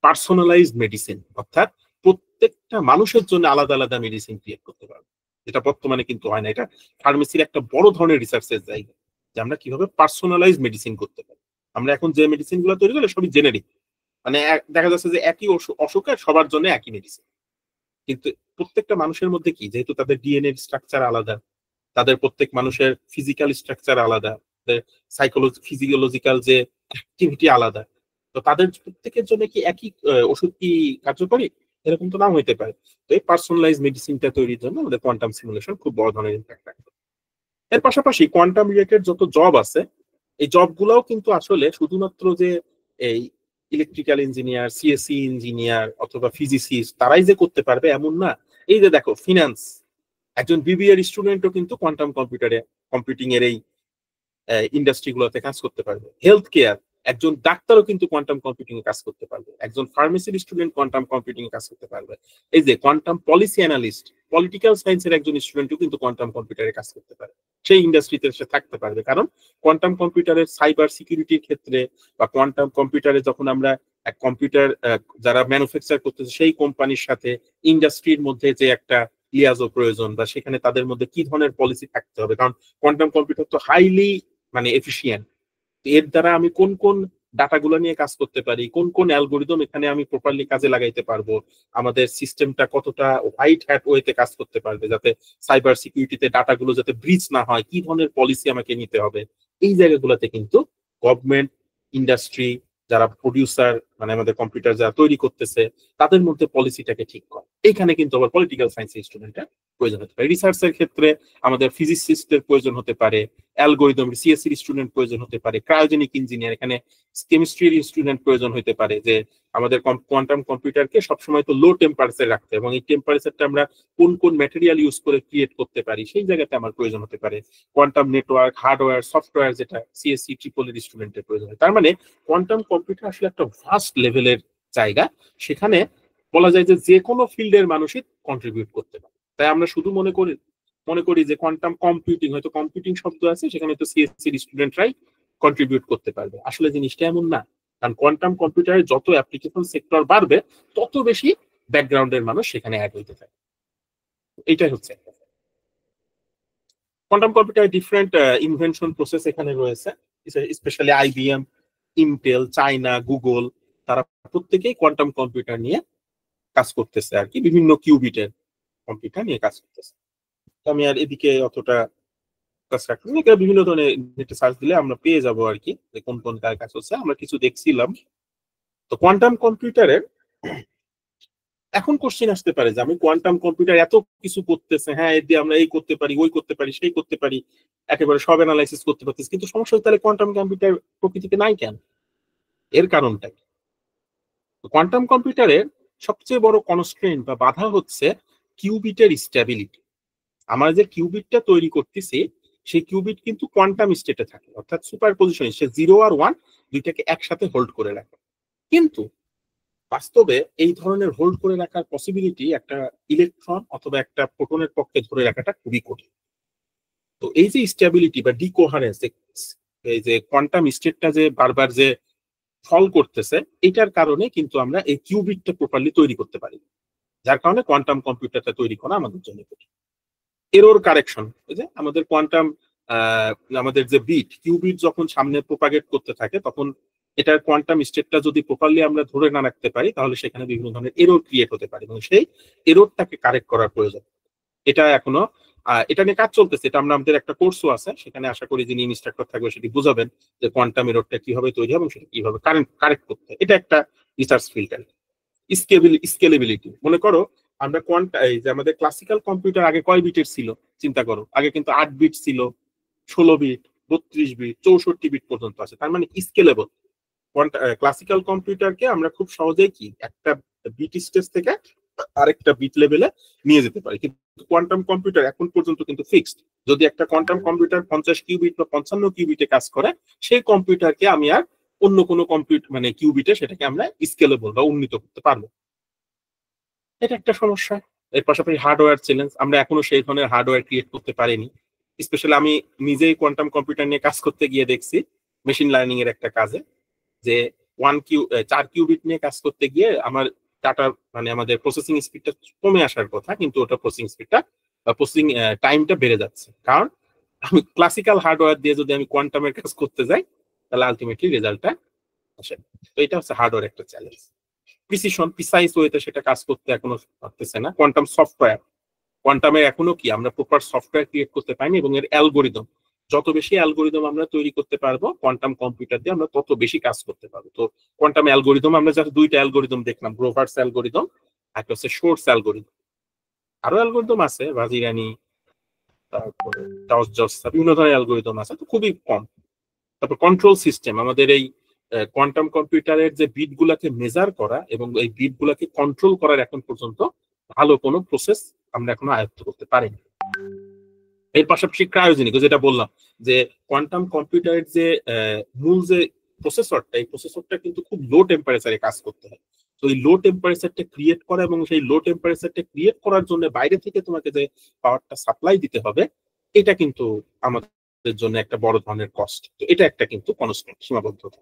পার্সোনালাইজড মেডিসিন, অর্থাৎ প্রত্যেকটা মানুষের জন্য আলাদা আলাদা মেডিসিন ক্রিয়েট করতে পারবো, যেটা বর্তমানে কিন্তু হয় না। এটা ফার্মেসির একটা বড় ধরনের রিসার্চের জায়গা, যে আমরা কিভাবে পার্সোনালাইজ মেডিসিন করতে পারি। আমরা এখন যে মেডিসিন গুলো তৈরি করি সবই জেনেরিক, মানে দেখা যাচ্ছে যে একই অসুখের সবার জন্য একই মেডিসিন, কিন্তু প্রত্যেকটা মানুষের মধ্যে কি, যেহেতু তাদের ডিএনএ স্ট্রাকচার আলাদা, তাদের প্রত্যেক মানুষের ফিজিক্যাল স্ট্রাকচার আলাদা, ফিজিওলজিক্যাল যে অ্যাক্টিভিটি আলাদা, তো তাদের প্রত্যেকের জন্য কি একই ওষুধ কি কার্যকরী, এরকম তো নাও হইতে পারে। তো এই পার্সোনালাইজ মেডিসিনটা তৈরির জন্য আমাদের কোয়ান্টাম সিমুলেশন খুব বড় ধরনের ইম্প্যাক্ট রাখবে। এর পাশাপাশি কোয়ান্টাম রিলেটেড যত জব আছে, এই জবগুলোও কিন্তু আসলে শুধুমাত্র যে এই ইলেকট্রিক্যাল ইঞ্জিনিয়ার, সিএসসি ইঞ্জিনিয়ার অথবা ফিজিসিস্ট তারাই যে করতে পারবে এমন না। এই যে দেখো, ফিনান্স, একজন বিবিএর স্টুডেন্টও কিন্তু কোয়ান্টাম কম্পিউটিং এর এই ইন্ডাস্ট্রি গুলোতে কাজ করতে পারবে। হেলথ কেয়ার, একজন ডাক্তারও কিন্তু কোয়ান্টাম কম্পিউটিং এ কাজ করতে পারবে, একজন ফার্মেসির স্টুডেন্ট কোয়ান্টাম কম্পিউটিং এ কাজ করতে পারবে। এই যে কোয়ান্টাম পলিসি অ্যানালিস্ট, পলিটিক্যাল সায়েন্সের একজন স্টুডেন্টও কিন্তু কোয়ান্টাম কম্পিউটারে কাজ করতে পারে, সেই ইন্ডাস্ট্রিতে সে থাকতে পারবে। কারণ কোয়ান্টাম কম্পিউটারের সাইবার সিকিউরিটির ক্ষেত্রে বা কোয়ান্টাম কম্পিউটারে যখন আমরা এক কম্পিউটার যারা ম্যানুফ্যাকচার করতেছে সেই কোম্পানির সাথে ইন্ডাস্ট্রির মধ্যে যে একটা লিয়াজো প্রয়োজন, বা সেখানে তাদের মধ্যে কি ধরনের পলিসি থাকতে হবে, কারণ কোয়ান্টাম কম্পিউটার তো হাইলি মানে এফিশিয়েন্ট, এর দ্বারা আমি কোন কোন ডাটাগুলো নিয়ে কাজ করতে পারি, কোন কোন অ্যালগোরিদম এখানে আমি প্রপারলি কাজে লাগাইতে পারবো, আমাদের সিস্টেমটা কতটা হোয়াইট হ্যাট ওয়েতে কাজ করতে পারবে যাতে সাইবার সিকিউরিটিতে ডাটাগুলো যাতে ব্রিচ না হয়, কি ধরনের পলিসি আমাকে নিতে হবে, এই জায়গাগুলোতে কিন্তু গভর্নমেন্ট, ইন্ডাস্ট্রি, যারা প্রডিউসার মানে আমাদের কম্পিউটার যারা তৈরি করতেছে তাদের মধ্যে পলিসিটাকে ঠিক করে। এইখানে কিন্তু আবার পলিটিক্যাল সায়েন্সের স্টুডেন্টের প্রয়োজন হতে পারে। রিসার্চের ক্ষেত্রে আমাদের ফিজিসিস্টের প্রয়োজন হতে পারে, অ্যালগোরিদম সিএসসি স্টুডেন্ট প্রয়োজন হতে পারে, ক্রায়োজেনিক ইঞ্জিনিয়ার, এখানে কেমিস্ট্রির স্টুডেন্ট প্রয়োজন হতে পারে, যে আমাদের কোয়ান্টাম কম্পিউটারকে সবসময় তো লো টেম্পারেচার রাখতে, এবং এই টেম্পারেচারটা আমরা কোন কোন ম্যাটেরিয়াল ইউজ করে ক্রিয়েট করতে পারি সেই জায়গাতে আমার প্রয়োজন হতে পারে। কোয়ান্টাম নেটওয়ার্ক, হার্ডওয়্যার, সফটওয়্যার, যেটা সিএসসি ট্রিপলের স্টুডেন্টের প্রয়োজন হয়। তার মানে কোয়ান্টাম কম্পিউটার আসলে একটা ভাস্ট লেভেলের জায়গা, সেখানে বলা যায় যে যে কোনো ফিল্ডের মানুষই কন্ট্রিবিউট করতে পারে। তাই আমরা শুধু মনে করি যে কোয়ান্টাম কম্পিউটিং, হয়তো কম্পিউটিং শব্দ আছে সেখানে তো সিএসসি স্টুডেন্টরাই কন্ট্রিবিউট করতে পারবে, আসলে জিনিসটা এমন না। কারণ কোয়ান্টাম কম্পিউটারের যত অ্যাপ্লিকেশন সেক্টর বাড়বে তত বেশি ব্যাকগ্রাউন্ডের মানুষ সেখানে অ্যাড হইতে থাকে। এইটাই হচ্ছে quantum computer different invention process এখানে রয়েছে, specially IBM, Intel, China, Google, তারা প্রত্যেকেই কোয়ান্টাম কম্পিউটার নিয়ে কাজ করতেছে আর কি, বিভিন্ন কিউবিটের কম্পিউটার নিয়ে কাজ করতেছে। আমি আর এদিকে অতটা কাজ রাখছি না, বিভিন্ন ধরনের নেটে সার্চ দিলে আমরা পেয়ে যাবো আর কি যে কোন কোন কাজ হচ্ছে, আমরা কিছু দেখছিলাম। তো কোয়ান্টাম কম্পিউটারের এখন কোশ্চেন আসতে পারে যে আমি কোয়ান্টাম কম্পিউটার এত কিছু করতেছে, হ্যাঁ এর দিয়ে আমরা এই করতে পারি, ওই করতে পারি, সেই করতে পারি, একেবারে সব অ্যানালাইসিস করতে পারতেছি, কিন্তু সমস্যা হচ্ছে তাহলে কোয়ান্টাম কম্পিউটার প্রকৃতিতে নাই কেন? এর কারণটা কি? কোয়ান্টাম কম্পিউটারের সবচেয়ে বড় কনস্ট্রেন্ট বা বাধা হচ্ছে কিউবিটের স্ট্যাবিলিটি। আমরা যে কিউবিটটা তৈরি করতেছি সেই কিউবিট কিন্তু কোয়ান্টাম স্টেটে থাকে, অর্থাৎ সুপার পজিশনে, সে 0 আর 1 দুইটাকে একসাথে হোল্ড করে রাখে। কিন্তু বাস্তবে এই ধরনের হোল্ড করে রাখার পসিবিলিটি একটা ইলেকট্রন অথবা একটা প্রোটনের পক্ষে ধরে রাখাটা খুবই কঠিন। তো এই যে স্টেবিলিটি বা ডিকোহারেন্স, এই যে কোয়ান্টাম স্টেটটা যে বারবার যে ফল করতেছে, এটার কারণে কিন্তু আমরা এই কিউবিটটা প্রপারলি তৈরি করতে পারি, যার কারণে কোয়ান্টাম কম্পিউটারটা তৈরি করা আমাদের জন্য কঠিন। এরর কারেকশন, এই যে আমাদের কোয়ান্টাম আমাদের যে বিট, কিউবিট যখন সামনে প্রোপাগেট করতে থাকে তখন এটার কোয়ান্টাম স্টেটটা যদি প্রপারলি আমরা ধরে না রাখতে পারি তাহলে সেখানে বিভিন্ন ধরনের এরর ক্রিয়েট হতে পারে, এবং সেই এররটাকে কারেক্ট করার প্রয়োজন। এটা এখনো এটা নিয়ে কাজ চলতেছে, এটা আমাদের একটা কোর্সও আছে, সেখানে আশা করি যিনি ইনস্ট্রাক্টর থাকবে সেটি বুঝাবেন যে কোয়ান্টাম এররটা কিভাবে তৈরি হবে এবং সেটা কিভাবে কারেক্ট করতে হয়। এটা একটা রিসার্চ ফিল্ড। স্কেলেবিলিটি, মনে করো আমরা এই যে আমাদের ক্লাসিক্যাল কম্পিউটার আগে কয় বিটের ছিল চিন্তা করো, আগে কিন্তু 8 বিট ছিল, 16 বিট, 32 বিট, 64 বিট পর্যন্ত আছে। তার মানে স্কেলেবল। ক্লাসিক্যাল কম্পিউটারকে আমরা খুব সহজেই কি একটা বিট স্টেজ থেকে আরেকটা বিট লেভেলে নিয়ে যেতে পারি, কিন্তু কোয়ান্টাম কম্পিউটার এখন পর্যন্ত কিন্তু ফিক্সড। যদি একটা কোয়ান্টাম কম্পিউটার 50 কিউবিট বা 55 কিউবিটে কাজ করে, সেই কম্পিউটারকে আমি আর অন্য কোনো কম্পিউটার মানে কিউবিটে সেটাকে আমরা স্কেলেবল বা উন্নীত করতে পারবো। এটা একটা সমস্যা। এর পাশাপাশি হার্ডওয়্যার চ্যালেঞ্জ, আমরা এখনো সেই ধরনের হার্ডওয়্যার ক্রিয়েট করতে পারিনি। স্পেশালি আমি নিজেই কোয়ান্টাম কম্পিউটার নিয়ে কাজ করতে গিয়ে দেখছি মেশিন লার্নিং এর একটা কাজে, যে 4 কিউবিট নিয়ে কাজ করতে গিয়ে আমার ডাটা মানে আমাদের প্রসেসিং স্পিডটা কমে আসার কথা, কিন্তু ওটা প্রসেসিং টাইমটা বেড়ে যাচ্ছে। কারণ আমি ক্লাসিক্যাল হার্ডওয়্যার দিয়ে যদি আমি কোয়ান্টামের কাজ করতে যাই তাহলে আলটিমেটলি রেজাল্টটা আসে। তো এটা হচ্ছে হার্ডওয়্যার একটা চ্যালেঞ্জ। প্রিসাইজ ওয়েতে সেটা কাজ করতে এখনো পারতেছে না। কোয়ান্টামের এখনো কি আমরা প্রপার সফটওয়্যার ক্রিয়েট করতে পারিনি, এবং এর অ্যালগোরিদম, যত বেশি অ্যালগোরিদম আমরা তৈরি করতে পারবো কোয়ান্টাম কম্পিউটার দিয়ে আমরা তত বেশি কাজ করতে পারবো। তো কোয়ান্টাম অ্যালগোরিদম আমরা যারা 2টা অ্যালগোরিদম দেখলাম, গ্রোভার্স অ্যালগোরিদম, একটা হচ্ছে শোর্টস অ্যালগোরিদম। আরো অ্যালগোরিদম আছে, বাজিরানি, তারপরে বিভিন্ন ধরনের অ্যালগোরিদম আছে, তো খুবই কম। তারপর কন্ট্রোল সিস্টেম, আমাদের এই কোয়ান্টাম কম্পিউটারের যে বিট গুলাকে মেজার করা এবং এই বিট গুলাকে কন্ট্রোল করার এখন পর্যন্ত ভালো কোনো প্রসেস আমরা এখনো আয়ত্ত করতে পারিনি। এর পাশাপাশি ক্রায়োজেনিক, যেটা বললাম যে কোয়ান্টাম কম্পিউটারের যে মূল যে প্রসেসরটা, এই প্রসেসরটা কিন্তু খুব লো টেম্পারেচারে কাজ করতে হয়। তো এই লো টেম্পারেচারটা ক্রিয়েট করা এবং সেই লো টেম্পারেচারটা ক্রিয়েট করার জন্য বাইরে থেকে তোমাকে যে পাওয়ারটা সাপ্লাই দিতে হবে, এটা কিন্তু আমাদের জন্য একটা বড় ধরনের কস্ট। তো এটা একটা কিন্তু কনস্ট্যান্ট, সীমাবদ্ধতা।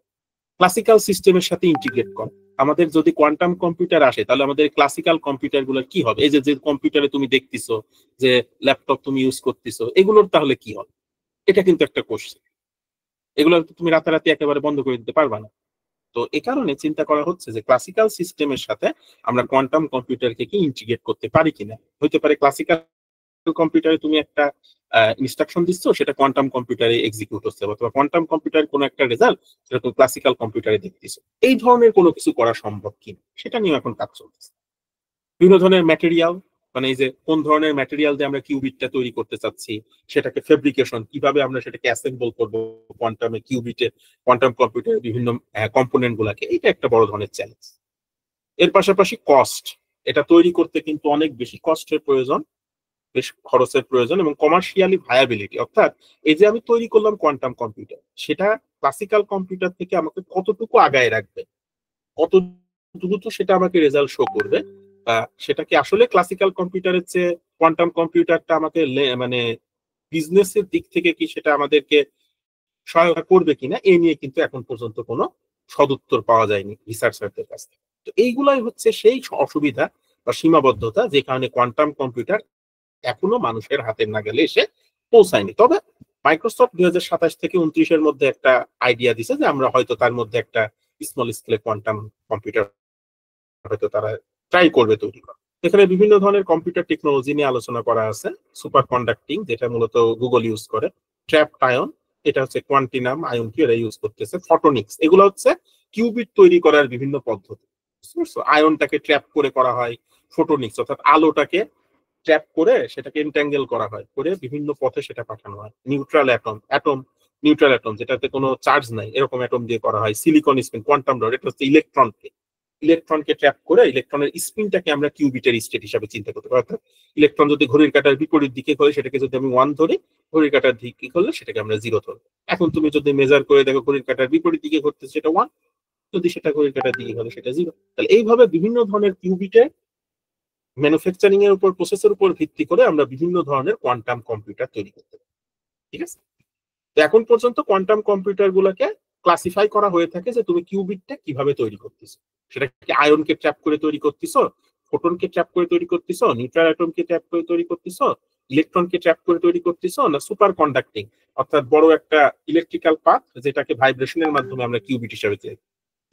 ক্লাসিক্যাল সিস্টেমের সাথে ইন্টিগ্রেট করা, আমাদের যদি কোয়ান্টাম কম্পিউটার আসে তাহলে আমাদের ক্লাসিক্যাল কম্পিউটার গুলোর কি হবে? এই যে কম্পিউটারে তুমি দেখতেছো, যে ল্যাপটপ তুমি ইউজ করতেছো, এগুলোর তাহলে কি হবে? এটা কিন্তু একটা কোশ্চেন। এগুলো তুমি রাতারাতি একেবারে বন্ধ করে দিতে পারবা না। তো এই কারণে চিন্তা করা হচ্ছে যে ক্লাসিক্যাল সিস্টেমের সাথে আমরা কোয়ান্টাম কম্পিউটারকে কি ইন্টিগ্রেট করতে পারি কিনা। হইতে পারে ক্লাসিক্যাল কম্পিউটারে তুমি একটা ইনস্ট্রাকশন দিচ্ছ, সেটা কোয়ান্টাম কম্পিউটারে এক্সিকিউট হচ্ছে, অথবা কোয়ান্টাম কম্পিউটারের কোনো একটা রেজাল্ট সেটা তুমি ক্লাসিক্যাল কম্পিউটারে দেখতেছো। এই ধরনের কোনো কিছু করা সম্ভব কিনা সেটা নিয়ে এখন কাজ চলতেছে। বিভিন্ন ধরনের ম্যাটেরিয়াল, মানে এই যে কোন ধরনের ম্যাটেরিয়াল দিয়ে আমরা কিউবিটটা তৈরি করতে চাচ্ছি, সেটাকে ফেব্রিকেশন, কিভাবে আমরা সেটাকে অ্যাসেম্বল করবো কোয়ান্টামে, কিউবিটে, কোয়ান্টাম কম্পিউটারের বিভিন্ন কম্পোনেন্ট গুলাকে, এটা একটা বড় ধরনের চ্যালেঞ্জ। এর পাশাপাশি কস্ট, এটা তৈরি করতে কিন্তু অনেক বেশি কষ্টের প্রয়োজন, বেশ খরচের প্রয়োজন, এবং কমার্শিয়ালি ভায়াবিলিটি, অর্থাৎ এই যে আমি তৈরি করলাম কোয়ান্টাম কম্পিউটার, সেটা ক্লাসিক্যাল কম্পিউটার থেকে আমাকে কতটুকু আগায় রাখবে, কত দ্রুত সেটা আমাকে রেজাল্ট শো করবে, সেটাকে আসলে ক্লাসিক্যাল কম্পিউটারের চেয়ে কোয়ান্টাম কম্পিউটারটা আমাকে মানে বিজনেসের দিক থেকে কি সেটা আমাদেরকে সহায়তা করবে কিনা, এই নিয়ে কিন্তু এখন পর্যন্ত কোনো সদুত্তর পাওয়া যায়নি রিসার্চারদের কাছ থেকে। তো এইগুলাই হচ্ছে সেই অসুবিধা বা সীমাবদ্ধতা, যে কারণে কোয়ান্টাম কম্পিউটার এখনো মানুষের হাতের নাগালে এসে পৌঁছায়নি। তবে মাইক্রোসফট 2027 থেকে 29-এর মধ্যে একটা আইডিয়া দিছে যে আমরা হয়তো তার মধ্যে একটা স্মল স্কেলে কোয়ান্টাম কম্পিউটার হয়তো তারা ট্রাই করবে তৈরি করা। এখানে বিভিন্ন ধরনের কম্পিউটার টেকনোলজি নিয়ে আলোচনা করা আছে। সুপার কন্ডাক্টিং, যেটা মূলত গুগল ইউজ করে, ট্র্যাপড আয়ন, এটা হচ্ছে কোয়ান্টিনাম আয়ন কি এরা ইউজ করতেছে, ফটোনিক্স, এগুলো হচ্ছে কিউবিট তৈরি করার বিভিন্ন পদ্ধতি। আয়নটাকে ট্র্যাপ করে করা হয়, ফটোনিক্স অর্থাৎ আলোটাকে ট্র্যাপ করে সেটাকে এনট্যাঙ্গেল করা হয়, করে বিভিন্ন পথে সেটা পাঠানো হয়। নিউট্রাল নিউট্রাল অ্যাটম যেটাতে কোনো চার্জ নাই, এরকম অ্যাটম দিয়ে করা হয়। সিলিকন স্পিন, কোয়ান্টাম ডট, এটা হচ্ছে ইলেকট্রনকে ট্র্যাপ করে ইলেকট্রনের স্পিনটাকে আমরা কিউবিটের স্টেট হিসাবে চিন্তা করতে পারি। অর্থাৎ ইলেকট্রন যদি ঘড়ির কাঁটার বিপরীত দিকে করে, সেটাকে যদি আমি 1 ধরি, ঘড়ির কাঁটার দিকে করলে সেটাকে আমরা 0 ধরবো। এখন তুমি যদি মেজার করে দেখো ঘড়ির কাঁটার বিপরীত দিকে ঘটতে সেটা 1, যদি সেটা ঘড়ির কাঁটার দিকে হলে সেটা 0। তাহলে এইভাবে বিভিন্ন ধরনের কিউবিটে ম্যানুফ্যাকচারিং এর উপর, প্রসেসের উপর ভিত্তি করে আমরা বিভিন্ন ধরনের কোয়ান্টাম কম্পিউটার তৈরি করতে পারি। ঠিক আছে, তো এখন পর্যন্ত কোয়ান্টাম কম্পিউটার গুলোকে ক্লাসিফাই করা হয়ে থাকে যে তুমি কিউবিটটা কিভাবে তৈরি করতেছো, সেটা কি আয়নকে ট্র্যাপ করে তৈরি করতেছো, ফোটনকে ট্র্যাপ করে তৈরি করতেছো, নিউট্রাল অ্যাটমকে ট্র্যাপ করে তৈরি করতেছো, ইলেকট্রনকে ট্র্যাপ করে তৈরি করতেছো, না সুপার কন্ডাক্টিং অর্থাৎ বড় একটা ইলেকট্রিক্যাল পাথ যেটাকে ভাইব্রেশনের মাধ্যমে আমরা কিউবিট হিসেবে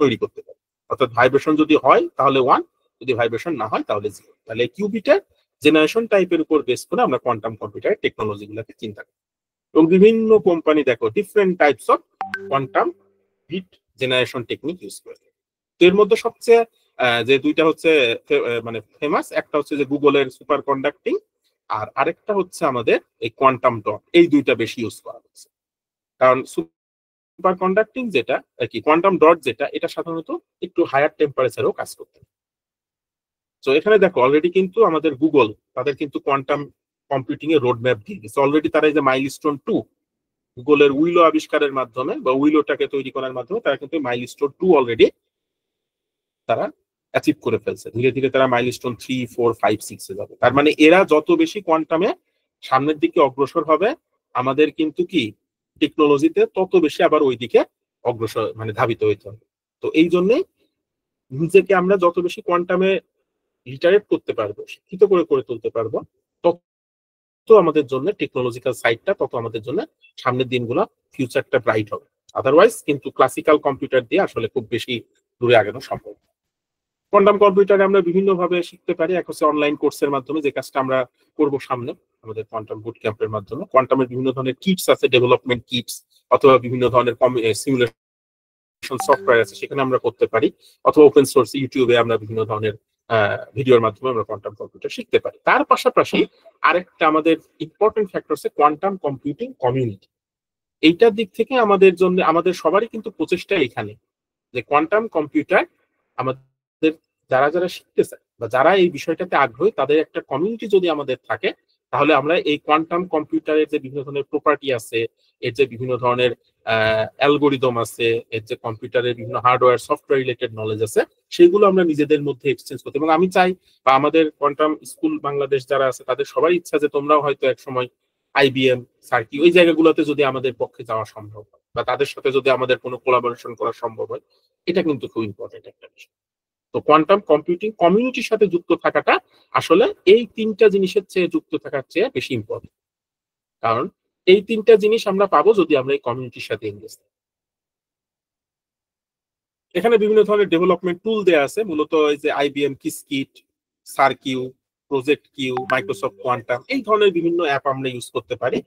তৈরি করতে পারি। অর্থাৎ ভাইব্রেশন যদি হয় তাহলে 1, যদি ভাইব্রেশন না হয় তাহলে 0। তাহলে কিউবিটের জেনারেশন টাইপের উপর বেস করে আমরা কোয়ান্টাম কম্পিউটারের টেকনোলজি গুলোকে চিন্তা করি, এবং বিভিন্ন কোম্পানি দেখো different types of quantum bit generation technique use করে। তো এর মধ্যে সবচেয়ে যে দুইটা হচ্ছে মানে ফেমাস, একটা হচ্ছে যে গুগলের সুপার কন্ডাক্টিং, আর আরেকটা হচ্ছে আমাদের এই কোয়ান্টাম ডট। এই দুইটা বেশি ইউজ করা হচ্ছে, কারণ সুপার কন্ডাক্টিং যেটা কি, কোয়ান্টাম ডট যেটা, এটা সাধারণত একটু হায়ার টেম্পারেচারেও কাজ করতে। তো এখানে দেখো অলরেডি কিন্তু আমাদের গুগল তাদের কিন্তু কোয়ান্টাম কম্পিউটিং এর রোড ম্যাপ দিয়ে দিচ্ছে অলরেডি। তারা এই যে মাইলস্টোন 2, গুগলের উইলো আবিষ্কারের মাধ্যমে বা উইলোটাকে তৈরি করার মাধ্যমে তারা কিন্তু মাইলস্টোন 2 অলরেডি তারা অ্যাচিভ করে ফেলছে। ধীরে ধীরে তারা মাইলস্টোন 3, 4, 5, 6 এ যাবে। তার মানে এরা যত বেশি কোয়ান্টামে সামনের দিকে অগ্রসর হবে, আমাদের কিন্তু কি টেকনোলজিতে তত বেশি আবার ওই দিকে অগ্রসর মানে ধাবিত হইতে হবে। তো এই জন্যে নিজেকে আমরা যত বেশি কোয়ান্টামে লিটারেট করতে পারবো, শিক্ষিত করে তুলতে পারবো, তত আমাদের জন্য টেকনোলজিক্যাল সাইডটা, তত আমাদের জন্য সামনের দিনগুলো ফিউচারটা ব্রাইট হবে। আদারওয়াইজ কিন্তু ক্লাসিক্যাল কম্পিউটার দিয়ে আসলে খুব বেশি দূরে আগানো সম্ভব। কোয়ান্টাম কম্পিউটারে আমরা বিভিন্ন ভাবে শিখতে পারি। এক হচ্ছে অনলাইন কোর্সের মাধ্যমে, যে কাজটা আমরা করব সামনে আমাদের কোয়ান্টাম বুট ক্যাম্পের মাধ্যমে। কোয়ান্টামের বিভিন্ন ধরনের কিটস আছে, ডেভেলপমেন্ট কিটস, অথবা বিভিন্ন ধরনের সিমুলেশন সফটওয়্যার আছে, সেখানে আমরা করতে পারি। অথবা ওপেন সোর্স ইউটিউবে আমরা বিভিন্ন ধরনের ভিডিওর মাধ্যমে আমরা কোয়ান্টাম কম্পিউটার শিখতে পারি। তার পাশাপাশি আরেকটা আমাদের ইম্পর্টেন্ট ফ্যাক্টর হচ্ছে কোয়ান্টাম কম্পিউটিং কমিউনিটি। এইটার দিক থেকে আমাদের জন্য, আমাদের সবারই কিন্তু প্রচেষ্টা এখানে যে কোয়ান্টাম কম্পিউটার আমাদের যারা যারা শিখতে চায় বা যারা এই বিষয়টাতে আগ্রহী, তাদের একটা কমিউনিটি যদি আমাদের থাকে, তাহলে আমরা এই কোয়ান্টাম কম্পিউটারের যে বিভিন্ন ধরনের প্রপার্টি আছে, এর যে বিভিন্ন ধরনের অ্যালগোরিদম আছে, এর যে কম্পিউটারের বিভিন্ন হার্ডওয়্যার সফটওয়্যার রিলেটেড নলেজ আছে, সেগুলো আমরা নিজেদের মধ্যে এক্সচেঞ্জ করতে। এবং আমি চাই, বা আমাদের কোয়ান্টাম স্কুল বাংলাদেশ যারা আছে তাদের সবাই ইচ্ছা যে তোমরাও হয়তো এক সময় আইবিএম, সার্কি, ওই জায়গাগুলোতে যদি আমাদের পক্ষে যাওয়া সম্ভব হয়, বা তাদের সাথে যদি আমাদের কোনো কোলাবোরেশন করা সম্ভব হয়, এটা কিন্তু খুব ইম্পর্টেন্ট একটা বিষয়। তো কোয়ান্টাম কম্পিউটিং কমিউনিটির সাথে যুক্ত থাকাটা আসলে এই তিনটা জিনিসের চেয়ে যুক্ত থাকার চেয়ে বেশি ইম্পর্টেন্ট। কারণ এই তিনটা জিনিস আমরা পাবো যদি আমরা এই কমিউনিটির সাথে এনগেজ থাকি। এখানে বিভিন্ন ধরনের ডেভেলপমেন্ট টুল দেয়া আছে, মূলত এই যে IBM Qiskit, Cirq, project Q, Microsoft quantum, এই ধরনের বিভিন্ন অ্যাপ আমরা ইউজ করতে পারি,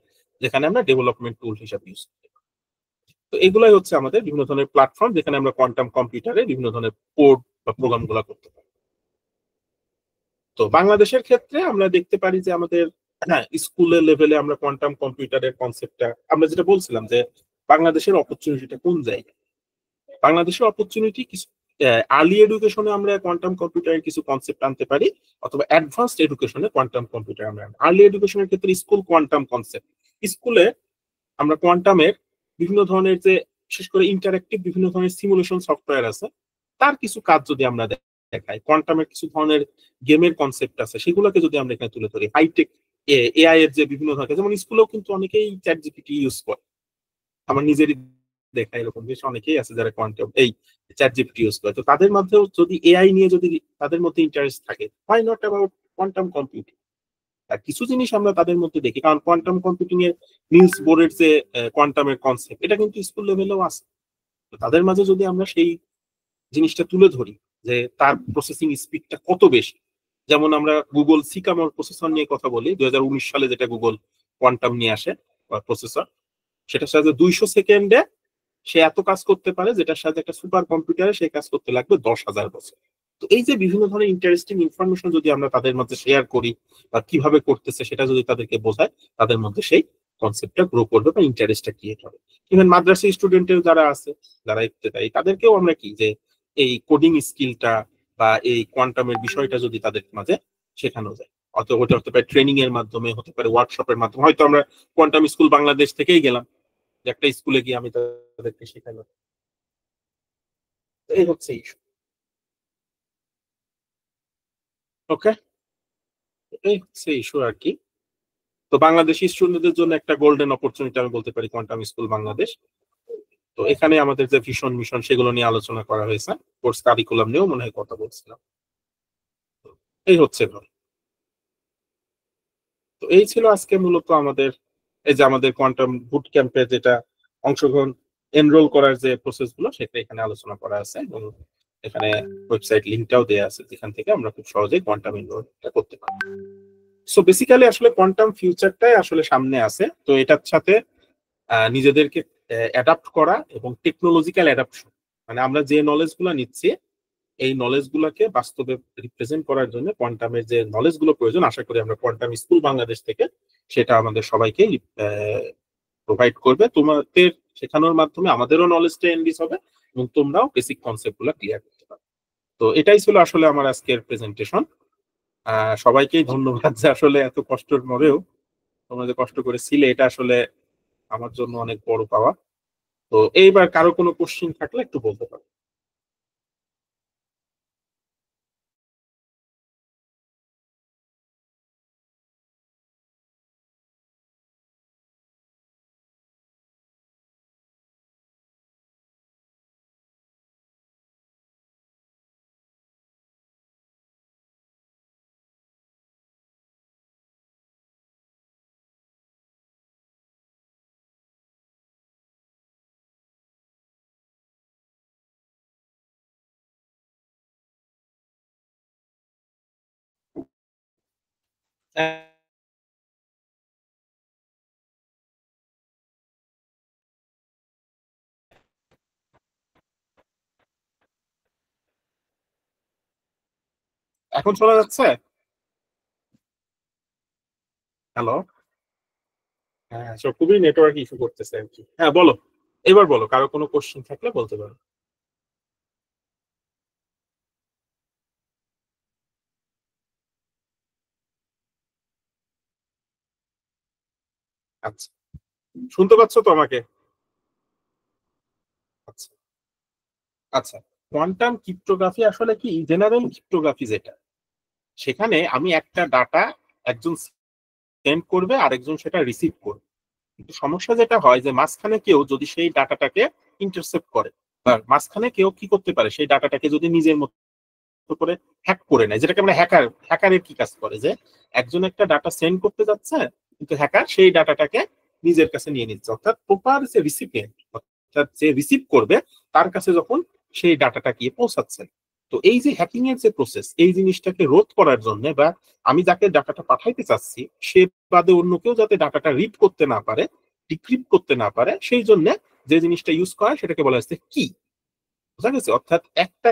যেখানে আমরা ডেভেলপমেন্ট টুল হিসাবে ইউজ করতে পারি। তো এগুলাই হচ্ছে আমাদের বিভিন্ন ধরনের প্ল্যাটফর্ম, যেখানে আমরা কোয়ান্টাম কম্পিউটারে বিভিন্ন ধরনের কোড বা প্রোগ্রাম গুলা করতে পারি। তো বাংলাদেশের ক্ষেত্রে আমরা দেখতে পারি যে আমাদের, হ্যাঁ, স্কুলের লেভেলে আমরা কোয়ান্টাম কম্পিউটারের কনসেপ্টটা, আমরা যেটা বলছিলাম যে বাংলাদেশের অপরচুনিটিটা কোন জায়গায়। বাংলাদেশের অপরচুনিটি কিছু আর্লি এডুকেশনে আমরা কোয়ান্টাম কম্পিউটারের কিছু কনসেপ্ট আনতে পারি, অথবা অ্যাডভান্সড এডুকেশনে কোয়ান্টাম কম্পিউটার আমরা। আর্লি এডুকেশনের ক্ষেত্রে স্কুল কোয়ান্টাম কনসেপ্ট, স্কুলে আমরা কোয়ান্টামের বিভিন্ন ধরনের যে, বিশেষ করে ইন্টারঅ্যাক্টিভ বিভিন্ন ধরনের সিমুলেশন সফটওয়্যার আছে, তার কিছু কাজ যদি আমরা দেখাই, কোয়ান্টামের কিছু ধরনের গেমের কনসেপ্ট আছে, সেগুলোকে যদি আমরা এখানে তুলে ধরি, হাইটেক এআই এর যে বিভিন্ন ধরনের, যেমন স্কুলেও কিন্তু অনেকেই চ্যাট জিপিটি ইউজ করে। আমার নিজেরই দেখা এরকম বেশ অনেকেই আছে যারা কোয়ান্টাম এই চ্যাট জিপিটি ইউজ করে। তো তাদের মধ্যেও যদি এআই নিয়ে যদি তাদের মধ্যে ইন্টারেস্ট থাকে, why not about quantum computing. আর কিছু জিনিস আমরা তাদের মধ্যে দেখি, কারণ কোয়ান্টাম কম্পিউটিং এর নিলস বোরের যে কোয়ান্টামের কনসেপ্ট, এটা কিন্তু স্কুল লেভেলেও আছে। তো তাদের মাঝে যদি আমরা সেই জিনিসটা তুলে ধরি যে তার প্রসেসিং স্পিডটা কত বেশি, যেমন আমরা গুগল সিকামোর প্রসেসর নিয়ে কথা বলি, 2019 সালে যেটা গুগল কোয়ান্টাম নিয়ে আসে প্রসেসর, সেটার সাথে 200 সেকেন্ডে সে এত কাজ করতে পারে, যেটার সাথে একটা সুপার কম্পিউটারে সেই কাজ করতে লাগবে 10,000 বছর। তো এই যে বিভিন্ন ধরনের ইন্টারেস্টিং ইনফরমেশন যদি আমরা তাদের মধ্যে শেয়ার করি, বা কিভাবে করতেছে সেটা যদি তাদেরকে বোঝায়, তাদের মধ্যে সেই কনসেপ্টটা গ্রো করবে বা ইন্টারেস্টটা ক্রিয়েট হবে। ইভেন মাদ্রাসা স্টুডেন্টের যারা আছে, যারা ইত্যাদি, তাদেরকেও আমরা কি যে এই কোডিং স্কিলটা বা এই কোয়ান্টামের বিষয়টা যদি তাদের মাঝে শেখানো যায়, অথবা ওটা হতে পারে ট্রেনিং এর মাধ্যমে, হতে পারে ওয়ার্কশপের মাধ্যমে। হয়তো আমরা কোয়ান্টাম স্কুল বাংলাদেশ থেকেই গেলাম, যে একটা স্কুলে গিয়ে আমি তাদেরকে শেখালাম। এই হচ্ছে ইস্যু। ওকে, এই হচ্ছে ইস্যু আর কি। তো বাংলাদেশি স্টুডেন্টদের জন্য একটা গোল্ডেন অপরচুনিটি আমি বলতে পারি কোয়ান্টাম স্কুল বাংলাদেশ। তো এখানে আমাদের যে ভিশন মিশন সেগুলো নিয়ে আলোচনা করা হয়েছে, কোর্স কারিকুলাম নিয়েও মনে হয় কথা বলছিলাম। এই হচ্ছে ধর। তো এই ছিল আজকে মূলত আমাদের এই যে আমাদের কোয়ান্টাম বুট ক্যাম্পে যেটা অংশগ্রহণ, এনরোল করার যে প্রসেস গুলো, সেটা এখানে আলোচনা করা আছে, এবং এখানে ওয়েবসাইট লিঙ্কটাও দেওয়া আছে, যেখান থেকে আমরা খুব সহজেই কোয়ান্টাম এনরোলটা করতে পারি। সো বেসিক্যালি আসলে কোয়ান্টাম ফিউচারটাই আসলে সামনে আছে। তো এটার সাথে নিজেদেরকে অ্যাডাপ্ট করা এবং টেকনোলজিক্যাল অ্যাডাপশন, মানে আমরা যে নলেজ গুলো নিচ্ছি, এই নলেজ গুলাকে বাস্তবে রিপ্রেজেন্ট করার জন্য কোয়ান্টামের যে নলেজ গুলো প্রয়োজন, আশা করি আমরা কোয়ান্টাম স্কুল বাংলাদেশ থেকে সেটা আমাদের সবাইকে প্রোভাইড করবে। তোমাদের শেখানোর মাধ্যমে আমাদেরও নলেজটা এনরিচ হবে, এবং তোমরাও বেসিক কনসেপ্ট গুলো ক্লিয়ার করতে পারবে। তো এটাই ছিল আসলে আমার আজকের প্রেজেন্টেশন। সবাইকেই ধন্যবাদ যে আসলে এত কষ্টের পরেও তোমরা যে কষ্ট করে ছিলে, এটা আসলে আমার জন্য অনেক বড় পাওয়া। তো এইবার কারো কোনো কোশ্চিন থাকলে একটু বলতে পারো। এখন শোনা যাচ্ছে? হ্যালো? হ্যাঁ, খুবই নেটওয়ার্ক ইস্যু করতেছে আর কি। হ্যাঁ, বলো, এবার বলো, কারো কোনো কোশ্চেন থাকলে বলতে পারো। আচ্ছা, শুনতে পাচ্ছ তো আমাকে? আচ্ছা আচ্ছা, কোয়ান্টাম ক্রিপ্টোগ্রাফি আসলে কি জেনারেল ক্রিপ্টোগ্রাফি, যেটা সেখানে আমি একটা ডাটা একজন সেন্ড করবে, আরেকজন সেটা রিসিভ করবে। কিন্তু সমস্যা যেটা হয় যে মাঝখানে কেউ যদি সেই ডাটাটাকে ইন্টারসেপ্ট করে, বা মাঝখানে কেউ কি করতে পারে, সেই ডাটাটাকে যদি নিজের মতো করে হ্যাক করে নেয়, যেটাকে আমরা হ্যাকারের কি কাজ করে, যে একজন একটা ডাটা সেন্ড করতে যাচ্ছে, কিন্তু হ্যাকার সেই ডাটাটাকে নিজের কাছে নিয়ে নিচ্ছে, অর্থাৎ প্রপার যে রিসিপিয়েন্ট, অর্থাৎ যে রিসিভ করবে, তার কাছে যখন সেই ডাটাটা গিয়ে পৌঁছাচ্ছে। তো এই যে হ্যাকিং এর যে প্রসেস, এই জিনিসটাকে রোধ করার জন্য, বা আমি যাকে ডাটাটা পাঠাইতে চাচ্ছি সে বাদে অন্য কেউ যাতে ডাটাটা রিড করতে না পারে, ডিক্রিপ্ট করতে না পারে, সেই জন্য যে জিনিসটা ইউজ করা সেটাকে বলা হচ্ছে কি। বুঝা গেছে? অর্থাৎ একটা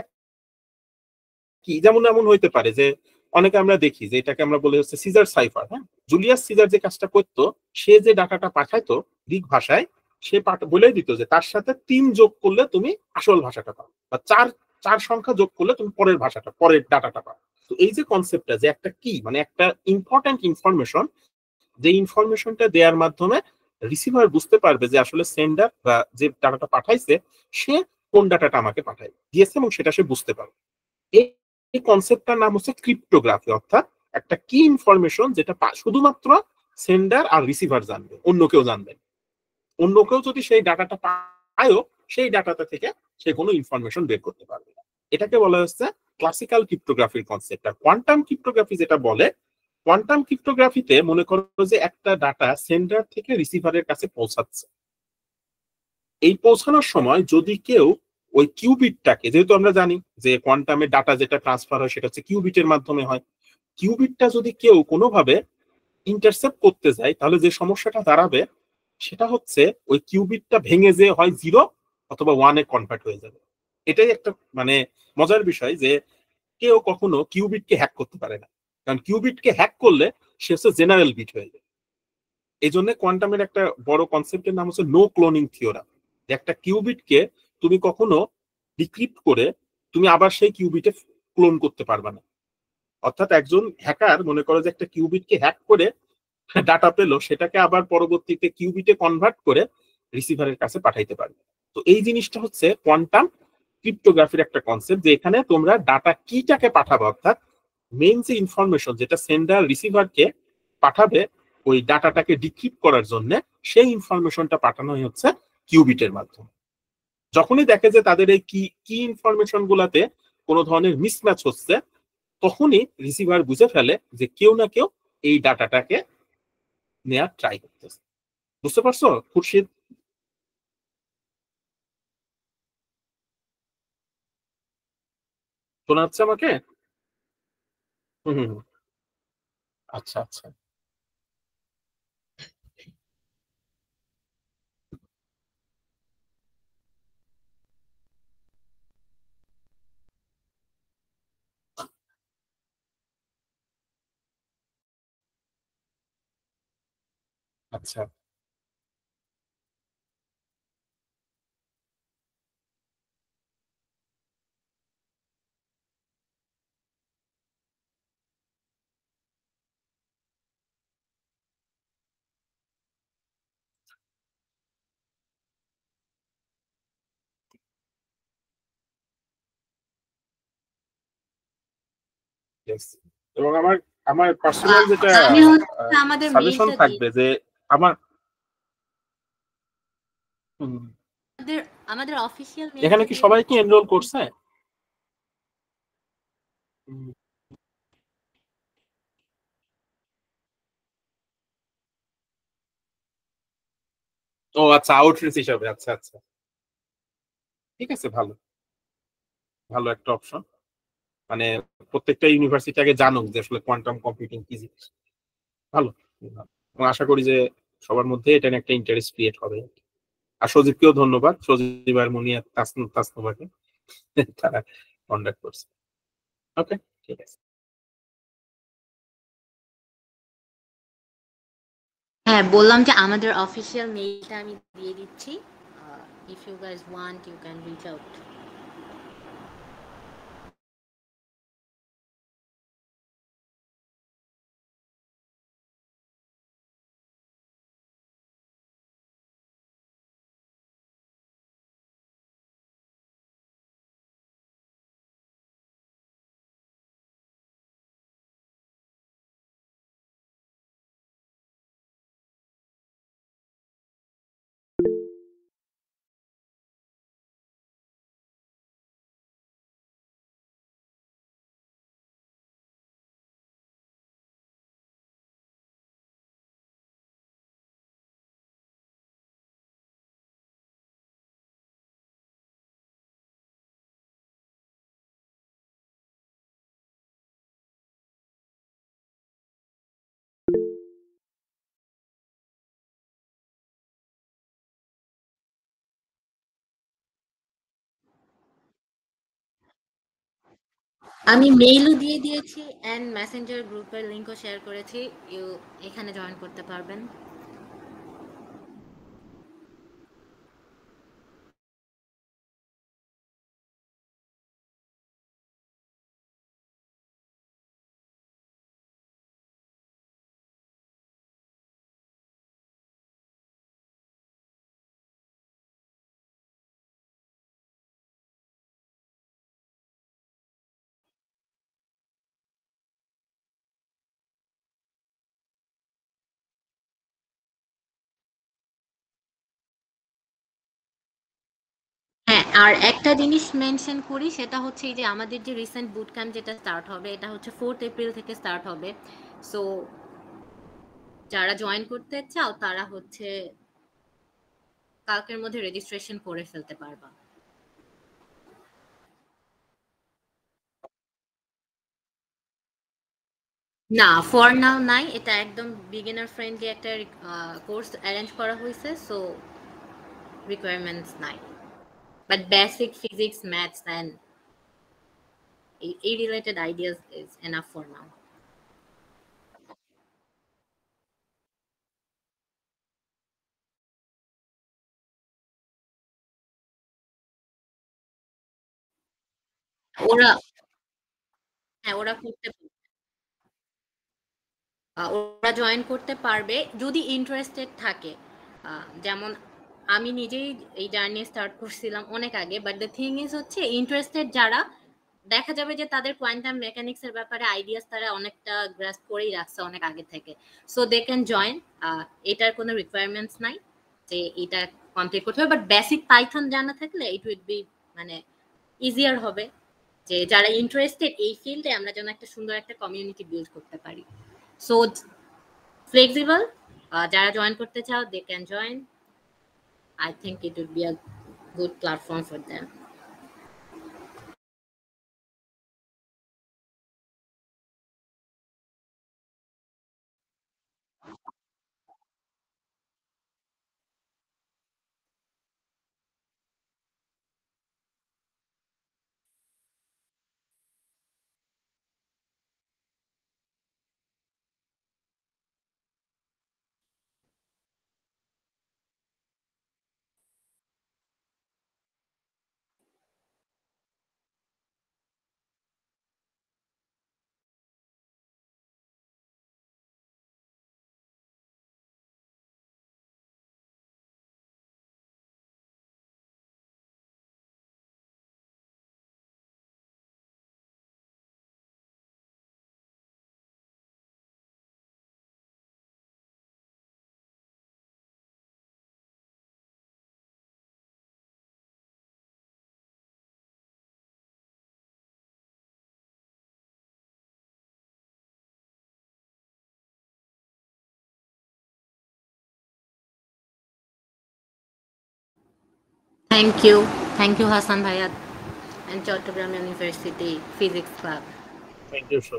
কি, যেমন এমন হইতে পারে যে অনেকে আমরা দেখি যে এটাকে আমরা বলে হচ্ছে সিজার সাইফার। হ্যাঁ, জুলিয়াস সিজার যে কাজটা করতো, সে যে ডাটাটা পাঠাইতো গ্রিক ভাষায়, সে বলে দিত যে তার সাথে 3 যোগ করলে তুমি আসল ভাষাটা পাও, বা চার চার সংখ্যা যোগ করলে তুমি পরের ভাষাটা, পরের ডাটাটা পাও। তো এই যে কনসেপ্টটা, যে একটা কি মানে একটা ইম্পর্টেন্ট ইনফরমেশন, যে ইনফরমেশনটা দেওয়ার মাধ্যমে রিসিভার বুঝতে পারবে যে আসলে সেন্ডার বা যে ডাটাটা পাঠাইছে সে কোন ডাটাটা আমাকে পাঠাই দিয়েছে, এবং সেটা সে বুঝতে পারবে। এই কনসেপ্টটার নাম হচ্ছে ক্রিপ্টোগ্রাফি, অর্থাৎ একটা কি ইনফরমেশন যেটা শুধুমাত্র সেন্ডার আর রিসিভার জানবে, অন্য কেউ জানবে না। অন্য কেউ যদি সেই ডাটাটা পায়ও, সেই ডাটাটা থেকে সে কোনো ইনফরমেশন বের করতে পারবে না। এটাকে বলা হচ্ছে ক্লাসিক্যাল ক্রিপ্টোগ্রাফির কনসেপ্ট। আর কোয়ান্টাম ক্রিপ্টোগ্রাফি যেটা বলে, কোয়ান্টাম ক্রিপ্টোগ্রাফিতে মনে করো যে একটা ডাটা সেন্ডার থেকে রিসিভারের কাছে পৌঁছাচ্ছে। এই পৌঁছানোর সময় যদি কেউ ওই কিউবিটটাকে, যেহেতু আমরা জানি যে কোয়ান্টামের ডাটা যেটা ট্রান্সফার হয় সেটা হচ্ছে কিউবিটের মাধ্যমে হয়, কিউবিটটা যদি কেউ কোনোভাবে ইন্টারসেপ্ট করতে যায়, তাহলে যে সমস্যাটা দাঁড়াবে সেটা হচ্ছে ওই কিউবিটটা ভেঙে যে হয় 0 অথবা 1-এ কনভার্ট হয়ে যাবে। এটাই একটা মানে মজার বিষয়, যে কেউ কখনো কিউবিটকে হ্যাক করতে পারে না, কারণ কিউবিটকে হ্যাক করলে সে হচ্ছে জেনারেল বিট হয়ে যায়। এই জন্য কোয়ান্টামের একটা বড় কনসেপ্টের নাম হচ্ছে নো ক্লোনিং থিওরাম, যে একটা কিউবিটকে তুমি কখনো ডিক্রিপ্ট করে তুমি আবার সেই কিউবিটে ক্লোন করতে পারবে না। অর্থাৎ একজন হ্যাকার মনে করো যে একটা কিউবিটকে হ্যাক করে ডাটা পেলো, সেটাকে আবার পরবর্তীতে কিউবিটে কনভার্ট করে রিসিভারের কাছে পাঠাইতে পারবে। তো এই জিনিসটা হচ্ছে কোয়ান্টাম ক্রিপ্টোগ্রাফির একটা কনসেপ্ট, যে এখানে তোমরা ডাটা কিটাকে পাঠাবে, অর্থাৎ মেইন যে ইনফরমেশন যেটা সেন্ডার রিসিভারকে পাঠাবে ওই ডাটাটাকে ডিক্রিপ্ট করার জন্য, সেই ইনফরমেশনটা পাঠানো হচ্ছে কিউবিটের মাধ্যমে। যখনই দেখে যে তাদের এই কি কি ইনফরমেশন গুলাতে কোনো ধরনের মিসম্যাচ হচ্ছে, তখনই রিসিভার বুঝে ফেলে যে কেউ না কেউ এই ডাটাটাকে নেওয়ার ট্রাই করতেছে। বুঝতে পারছো খুরশিদ? শোনা যাচ্ছে আমাকে? হম হম হম। আচ্ছা আচ্ছা আচ্ছা। Yes. এবং আমার আমার পার্সোনাল যেটা আমি হচ্ছে আমাদের সাজেশন মেইলটা দিয়ে থাকবে, যে আমার হুম, আমাদের আমাদের অফিসিয়াল এখানে মেইলটা কি দিয়ে সবাই কি দিচ্ছি। এনরোল করছে? হুম, ও আচ্ছা, আউটরিচ হিসাবে, আচ্ছা আচ্ছা, ঠিক আছে, ভালো, ভালো একটা অপশন। মানে প্রত্যেকটা ইউনিভার্সিটি আগে জানুক যে আসলে কোয়ান্টাম কম্পিউটিং কি জিনিস। ভালো। এবং আশা করি যে সবার মধ্যে এটা নিয়ে একটা ইন্টারেস্ট ক্রিয়েট হবে। আর সজীবকেও ধন্যবাদ, সজীব আর মুনিয়া তাসনুভাকে তারা কন্ডাক্ট করছে। ওকে, ঠিক আছে। হ্যাঁ, বললাম যে আমাদের অফিসিয়াল মেইলটা আমি দিয়ে দিচ্ছি। If you guys want you can reach out. আমি মেইলও দিয়ে দিয়েছি এন্ড মেসেঞ্জার গ্রুপের লিংকও শেয়ার করেছি। এখানে জয়েন করতে পারবেন। হ্যাঁ, আর একটা জিনিস মেনশন করি, সেটা হচ্ছে এই যে আমাদের যে রিসেন্ট বুট ক্যাম্প যেটা স্টার্ট হবে, এটা হচ্ছে 4th এপ্রিল থেকে স্টার্ট হবে। সো যারা জয়েন করতে চাও তারা হচ্ছে কালকের মধ্যে রেজিস্ট্রেশন করে ফেলতে পারবা। না, ফর নাও নাই। এটা একদম বিগিনার ফ্রেন্ডলি একটা কোর্স অ্যারেঞ্জ করা হয়েছে, সো রিকোয়ারমেন্টস নাই। But basic physics, maths and এই related ideas is enough for now. ওরা হ্যাঁ, ওরা জয়েন করতে পারবে যদি ইন্টারেস্টেড থাকে। যেমন আমি নিজেই এই জার্নি স্টার্ট করছিলাম অনেক আগে, বাট দ্য থিং ইজ হচ্ছে ইন্টারেস্টেড যারা, দেখা যাবে যে তাদের কোয়ান্টাম মেকানিক্স এর ব্যাপারে আইডিয়াস তারা অনেকটা গ্রাস্প করেই রাখছে অনেক আগে থেকে। So they can join. এটার কোনো রিকোয়ারমেন্টস নাই যে এটা কমপ্লিট করতে হবে, বাট বেসিক পাইথন জানা থাকলে ইট উইড বি মানে ইজিয়ার হবে, যে যারা ইন্টারেস্টেড এই ফিল্ডে আমরা যেন একটা সুন্দর একটা কমিউনিটি বিল্ড করতে পারি। সো ফ্লেক্সিবল, যারা জয়েন করতে চাও they can join. I think it would be a good platform for them. Thank you Hassan Bhaiya and Chattogram University Physics Club. Thank you so